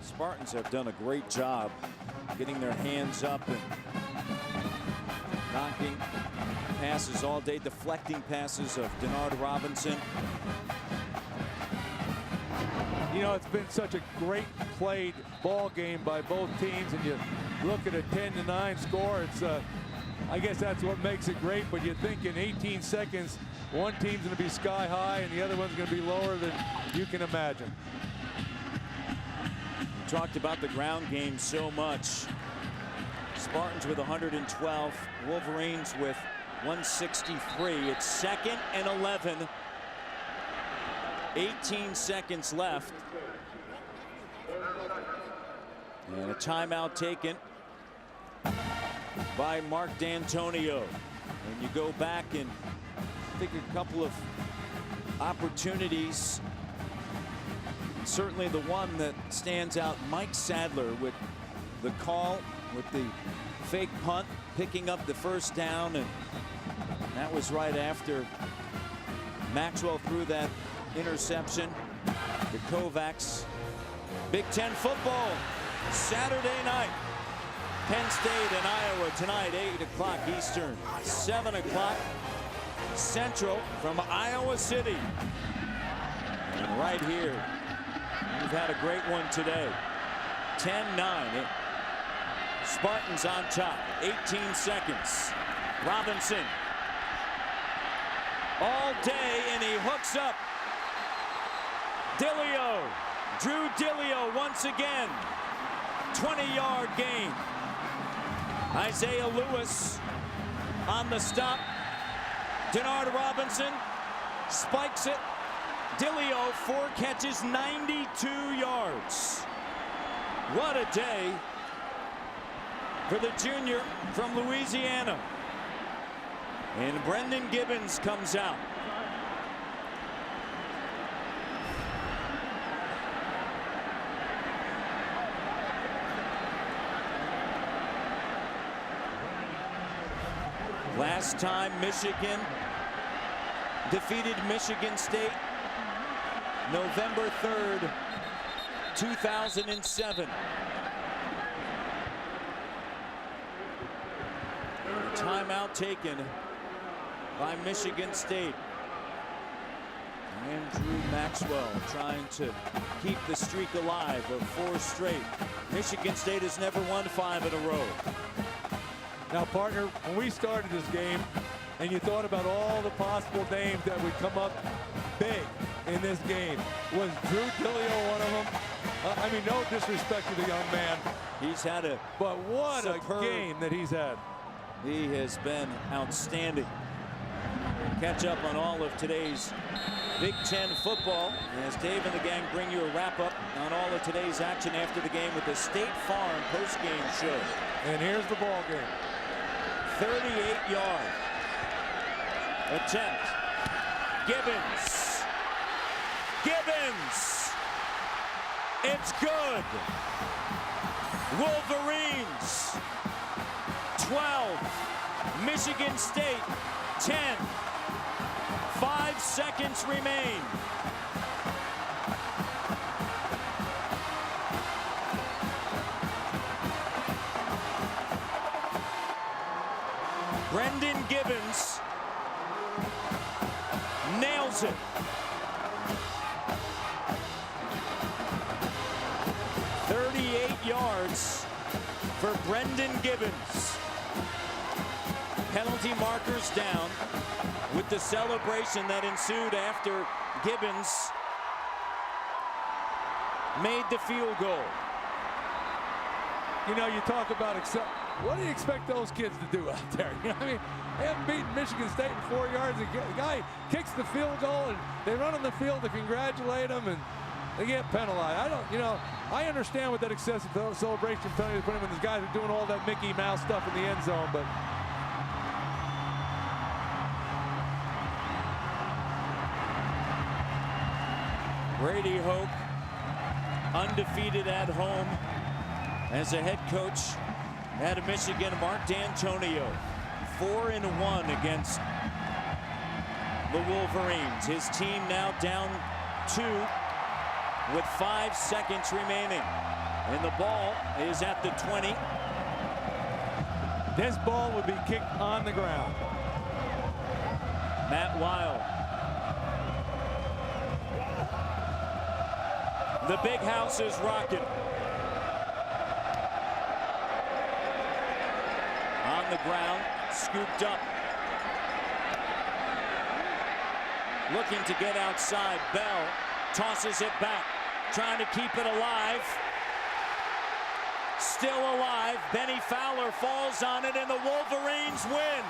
Spartans have done a great job getting their hands up and knocking passes all day, deflecting passes of Denard Robinson. You know, it's been such a great played ball game by both teams, and you look at a 10-9 score. It's I guess that's what makes it great, but you think in 18 seconds one team's going to be sky high and the other one's going to be lower than you can imagine. We talked about the ground game so much. Spartans with 112, Wolverines with 163. It's 2nd and 11. 18 seconds left. And a timeout taken by Mark D'Antonio. And you go back and think a couple of opportunities. Certainly the one that stands out, Mike Sadler with the call, with the fake punt, picking up the first down, and that was right after Maxwell threw that interception to Kovacs. Big Ten football, Saturday night. Penn State and Iowa tonight, 8 o'clock Eastern, 7 o'clock Central from Iowa City. And right here, we've had a great one today. 10-9. Spartans on top, 18 seconds. Robinson all day, and he hooks up. Dillio, Drew Dillio once again, 20-yard gain. Isaiah Lewis on the stop. Denard Robinson spikes it DeLeo, 4 catches, 92 yards. What a day for the junior from Louisiana. And Brendan Gibbons comes out. Last time Michigan defeated Michigan State, November 3rd, 2007. Timeout taken by Michigan State. Andrew Maxwell trying to keep the streak alive of 4 straight. Michigan State has never won 5 in a row. Now, partner, when we started this game, and you thought about all the possible names that would come up big in this game, was Drew DeLeo one of them? I mean, no disrespect to the young man. He's had a But what a game that he's had. He has been outstanding. Catch up on all of today's Big Ten football as Dave and the gang bring you a wrap-up on all of today's action after the game with the State Farm post-game show. And here's the ball game. 38-yard attempt. Gibbons. Gibbons. It's good. Wolverines 12. Michigan State 10. 5 seconds remain. Brendan Gibbons nails it. Yards for Brendan Gibbons. Penalty markers down with the celebration that ensued after Gibbons made the field goal. You know, you talk about what do you expect those kids to do out there? You know what I mean? They haven't beaten Michigan State in 4 yards. The guy kicks the field goal, and they run on the field to congratulate him, and they get penalized. I understand what that excessive celebration penalty is putting him, and these guys are doing all that Mickey Mouse stuff in the end zone, but Brady Hoke, undefeated at home as a head coach out of Michigan. Mark D'Antonio, 4-1 against the Wolverines. His team now down 2 with 5 seconds remaining. And the ball is at the 20. This ball would be kicked on the ground. Matt Weil. The big house is rocking. On the ground, scooped up. Looking to get outside. Bell tosses it back, trying to keep it alive. Still alive. Benny Fowler falls on it, and the Wolverines win.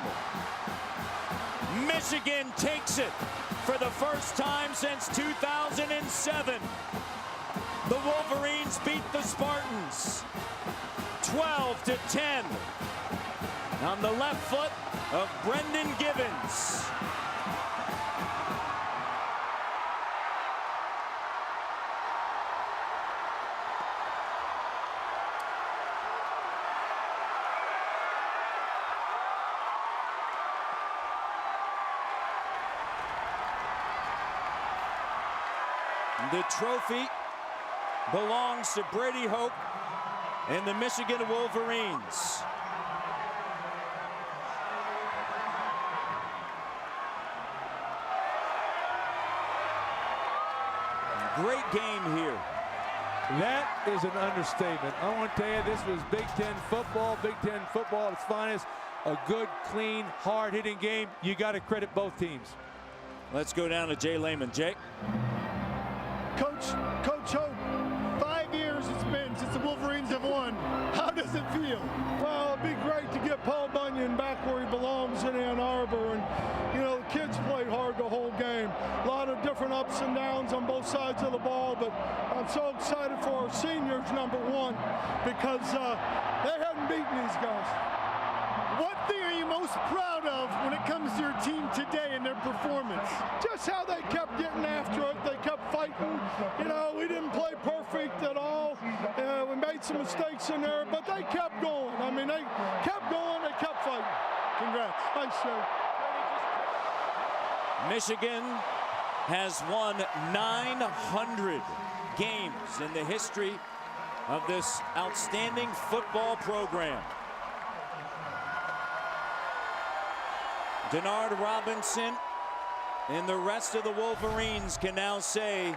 Michigan takes it for the first time since 2007. The Wolverines beat the Spartans 12-10 on the left foot of Brendan Gibbons. The trophy belongs to Brady Hoke and the Michigan Wolverines. Great game here. That is an understatement. I want to tell you, this was Big Ten football at its finest. A good, clean, hard-hitting game. You got to credit both teams. Let's go down to Jay Lehman. Jay? Coach Hope, 5 years it's been since the Wolverines have won. How does it feel? Well, it'd be great to get Paul Bunyan back where he belongs in Ann Arbor. And, you know, the kids played hard the whole game. A lot of different ups and downs on both sides of the ball, but I'm so excited for our seniors, number one, because they hadn't beaten these guys. What thing are you most proud of when it comes to your team today and their performance? Just how they kept getting after it. They kept fighting. You know, we didn't play perfect at all. We made some mistakes in there, but they kept going. I mean, they kept going. They kept fighting. Congrats. Thanks, Joe. Michigan has won 900 games in the history of this outstanding football program. Denard Robinson and the rest of the Wolverines can now say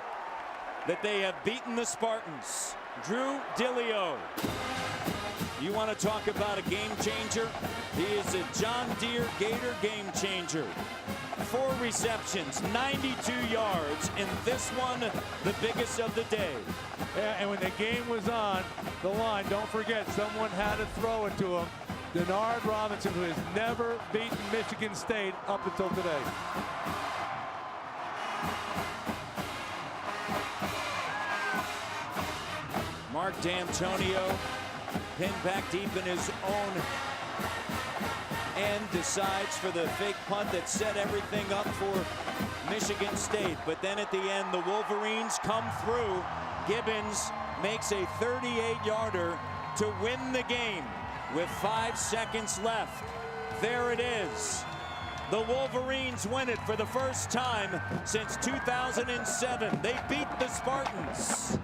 that they have beaten the Spartans. Drew Dillio, you want to talk about a game changer? He is a John Deere Gator game changer. 4 receptions, 92 yards, and this one, the biggest of the day. Yeah, and when the game was on the line, don't forget, someone had to throw it to him. Denard Robinson, who has never beaten Michigan State up until today. Mark D'Antonio pinned back deep in his own end, decides for the fake punt that set everything up for Michigan State. But then at the end, the Wolverines come through. Gibbons makes a 38-yarder to win the game with 5 seconds left. There it is. The Wolverines win it for the first time since 2007. They beat the Spartans.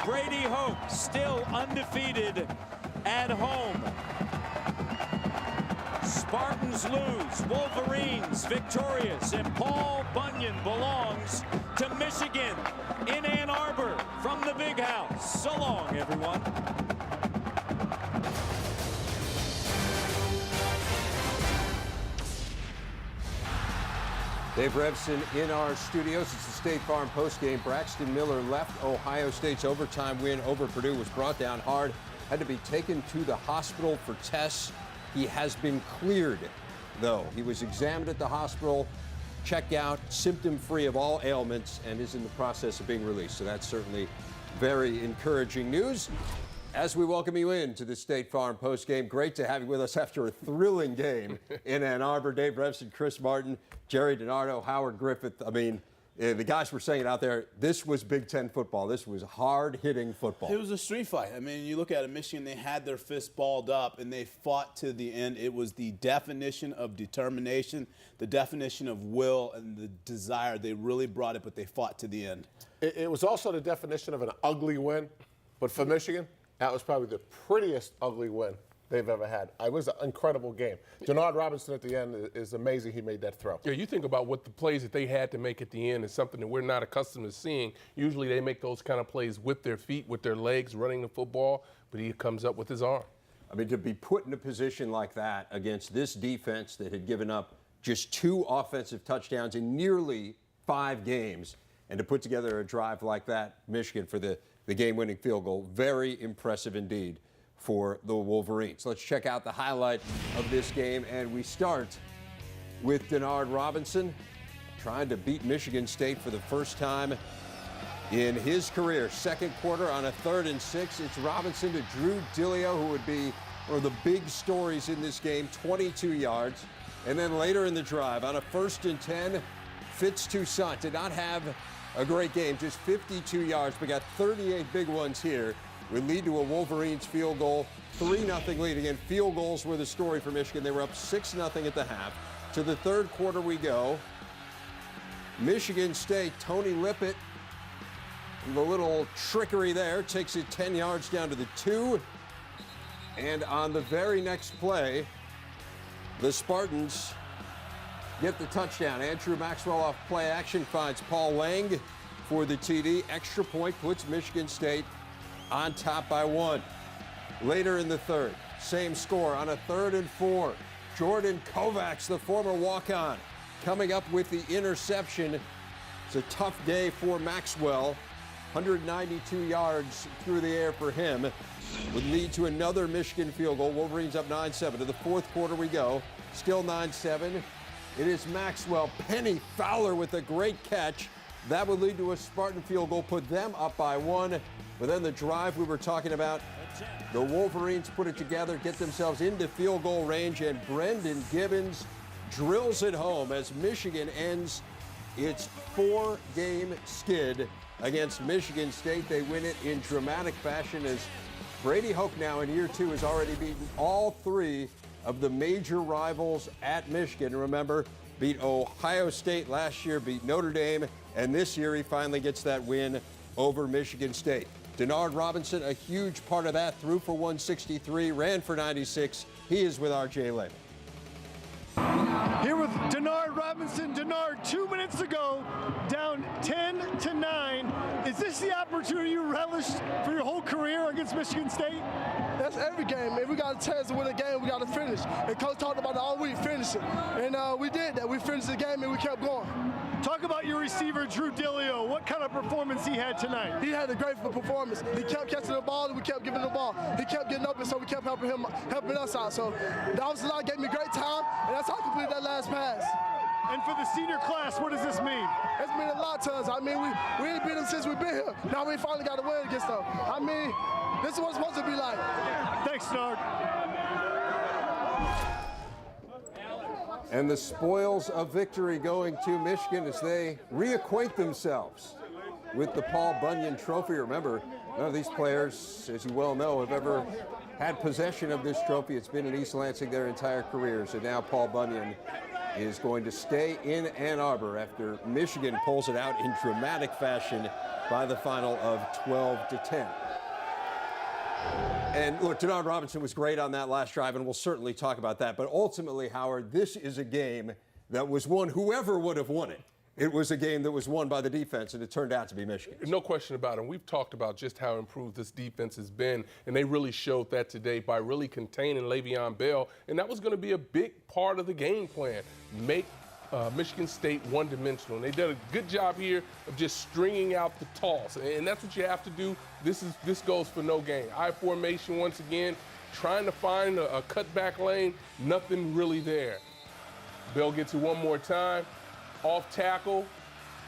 Brady Hoke still undefeated at home. Spartans lose, Wolverines victorious, and Paul Bunyan belongs to Michigan in Ann Arbor from the Big House. So long, everyone. Dave Revson in our studios. It's the State Farm postgame. Braxton Miller left. Ohio State's overtime win over Purdue was brought down hard. Had to be taken to the hospital for tests. He has been cleared, though. He was examined at the hospital, checked out, symptom-free of all ailments, and is in the process of being released. So that's certainly very encouraging news. As we welcome you in to the State Farm postgame, great to have you with us after a thrilling game in Ann Arbor. Dave Revson, Chris Martin, Jerry DiNardo, Howard Griffith. I mean, the guys were saying it out there, this was Big Ten football. This was hard-hitting football. It was a street fight. I mean, you look at it, Michigan, they had their fists balled up, and they fought to the end. It was the definition of determination, the definition of will, and the desire. They really brought it, but they fought to the end. It was also the definition of an ugly win, but for Michigan, that was probably the prettiest ugly win they've ever had. It was an incredible game. Denard Robinson at the end is amazing. He made that throw. Yeah, you think about what the plays that they had to make at the end is something that we're not accustomed to seeing. Usually they make those kind of plays with their feet, with their legs, running the football, but he comes up with his arm. I mean, to be put in a position like that against this defense that had given up just 2 offensive touchdowns in nearly 5 games, and to put together a drive like that, Michigan, for the game-winning field goal, very impressive indeed for the Wolverines. Let's check out the highlight of this game, and we start with Denard Robinson trying to beat Michigan State for the first time in his career. Second quarter on a 3rd and 6. It's Robinson to Drew Dillio, who would be one of the big stories in this game, 22 yards. And then later in the drive, on a 1st and 10, Fitz Toussaint did not have a great game, just 52 yards, but got 38 big ones here. Would lead to a Wolverines field goal, 3-0 lead. Again, field goals were the story for Michigan. They were up 6-0 at the half. To the 3rd quarter we go. Michigan State, Tony Lippett, the little trickery there, takes it 10 yards down to the 2. And on the very next play, the Spartans get the touchdown. Andrew Maxwell off play action finds Paul Lang for the TD. Extra point puts Michigan State on top by 1. Later in the 3rd, same score on a 3rd and 4. Jordan Kovacs, the former walk-on, coming up with the interception. It's a tough day for Maxwell. 192 yards through the air for him. Would lead to another Michigan field goal. Wolverines up 9-7. To the 4th quarter we go. Still 9-7. It is Maxwell. Penny Fowler with a great catch. That would lead to a Spartan field goal, put them up by 1. But then the drive we were talking about, the Wolverines put it together, get themselves into field goal range, and Brendan Gibbons drills it home as Michigan ends its 4-game skid against Michigan State. They win it in dramatic fashion as Brady Hoke now in year 2 has already beaten all 3 of the major rivals at Michigan. Remember, beat Ohio State last year, beat Notre Dame, and this year he finally gets that win over Michigan State. Denard Robinson, a huge part of that, threw for 163, ran for 96. He is with RJ Lehman. Here with Denard Robinson. Denard, 2 minutes ago, down 10-9. Is this the opportunity you relished for your whole career against Michigan State? That's every game, man. We got a chance to win a game. We got to finish. And Coach talked about it all week, finishing. And we did that. We finished the game, and we kept going. Talk about your receiver, Drew Dillio. What kind of performance he had tonight? He had a great performance. He kept catching the ball, and we kept giving the ball. He kept getting open, so we kept helping us out. So the offensive line gave me great time, and that's how I completed that last pass. And for the senior class, what does this mean? It's mean a lot to us. I mean, we ain't beat them since we've been here. Now we finally got to win against them. I mean, this is what it's supposed to be like. Thanks, Denard. And the spoils of victory going to Michigan as they reacquaint themselves with the Paul Bunyan Trophy. Remember, none of these players, as you well know, have ever had possession of this trophy. It's been in East Lansing their entire careers, and now Paul Bunyan is going to stay in Ann Arbor after Michigan pulls it out in dramatic fashion by the final of 12-10. And look, Denard Robinson was great on that last drive, and we'll certainly talk about that. But ultimately, Howard, this is a game that was won, whoever would have won it. It was a game that was won by the defense, and it turned out to be Michigan. No question about it. We've talked about just how improved this defense has been, and they really showed that today by really containing Le'Veon Bell, and that was going to be a big part of the game plan, make Michigan State one-dimensional. And they did a good job here of just stringing out the toss, and that's what you have to do. This goes for no gain. I formation once again, trying to find a cutback lane, nothing really there. Bell gets it one more time. Off tackle,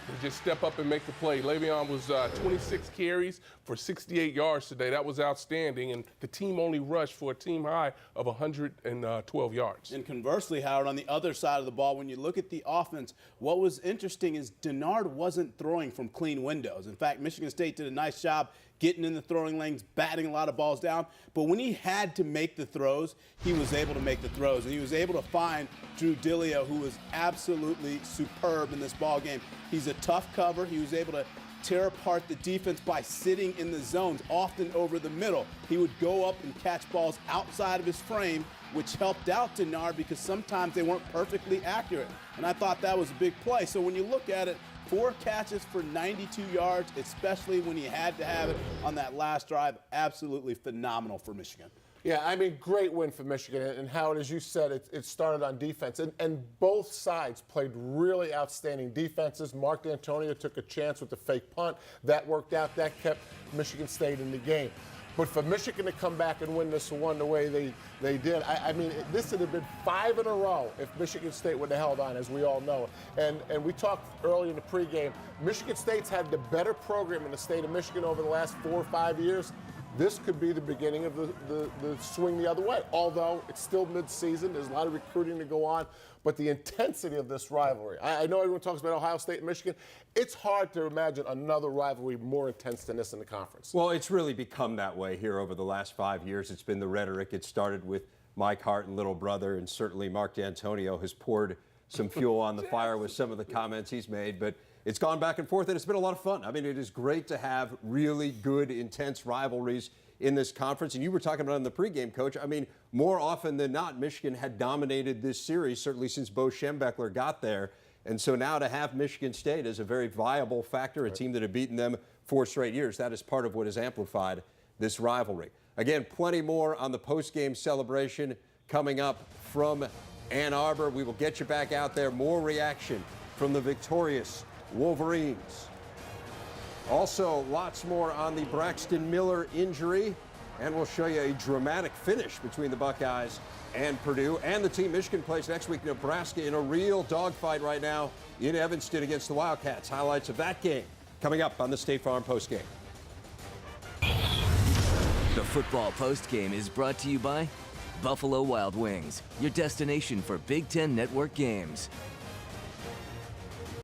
they just step up and make the play. Le'Veon was 26 carries for 68 yards today. That was outstanding, and the team only rushed for a team high of 112 yards. And conversely, Howard, on the other side of the ball, when you look at the offense, what was interesting is Denard wasn't throwing from clean windows. In fact, Michigan State did a nice job getting in the throwing lanes, batting a lot of balls down. But when he had to make the throws, he was able to make the throws. And he was able to find Drew Dillio, who was absolutely superb in this ball game. He's a tough cover. He was able to tear apart the defense by sitting in the zones, often over the middle. He would go up and catch balls outside of his frame, which helped out Denard because sometimes they weren't perfectly accurate. And I thought that was a big play. So when you look at it, 4 catches for 92 yards, especially when he had to have it on that last drive, absolutely phenomenal for Michigan. Yeah, I mean, great win for Michigan. And Howard, as you said, it started on defense. And both sides played really outstanding defenses. Mark D'Antonio took a chance with the fake punt. That worked out. That kept Michigan State in the game. But for Michigan to come back and win this one the way they did, I mean, this would have been 5 in a row if Michigan State would have held on, as we all know. And we talked earlier in the pregame, Michigan State's had the better program in the state of Michigan over the last 4 or 5 years. This could be the beginning of the swing the other way, although it's still mid-season. There's a lot of recruiting to go on. But the intensity of this rivalry, I know everyone talks about Ohio State and Michigan. It's hard to imagine another rivalry more intense than this in the conference. Well, it's really become that way here over the last 5 years. It's been the rhetoric. It started with Mike Hart and little brother, and certainly Mark D'Antonio has poured some fuel on the fire with some of the comments he's made. But it's gone back and forth, and it's been a lot of fun. I mean, it is great to have really good, intense rivalries in this conference. And you were talking about in the pregame, Coach. I mean, more often than not, Michigan had dominated this series, certainly since Bo Schembechler got there. And so now to have Michigan State as a very viable factor, a team that had beaten them 4 straight years, that is part of what has amplified this rivalry. Again, plenty more on the post-game celebration coming up from Ann Arbor. We will get you back out there. More reaction from the victorious Wolverines. Also, lots more on the Braxton Miller injury, and we'll show you a dramatic finish between the Buckeyes and Purdue. And the team Michigan plays next week, Nebraska, in a real dogfight right now in Evanston against the Wildcats. Highlights of that game coming up on the State Farm postgame. The football postgame is brought to you by Buffalo Wild Wings, your destination for Big Ten Network games.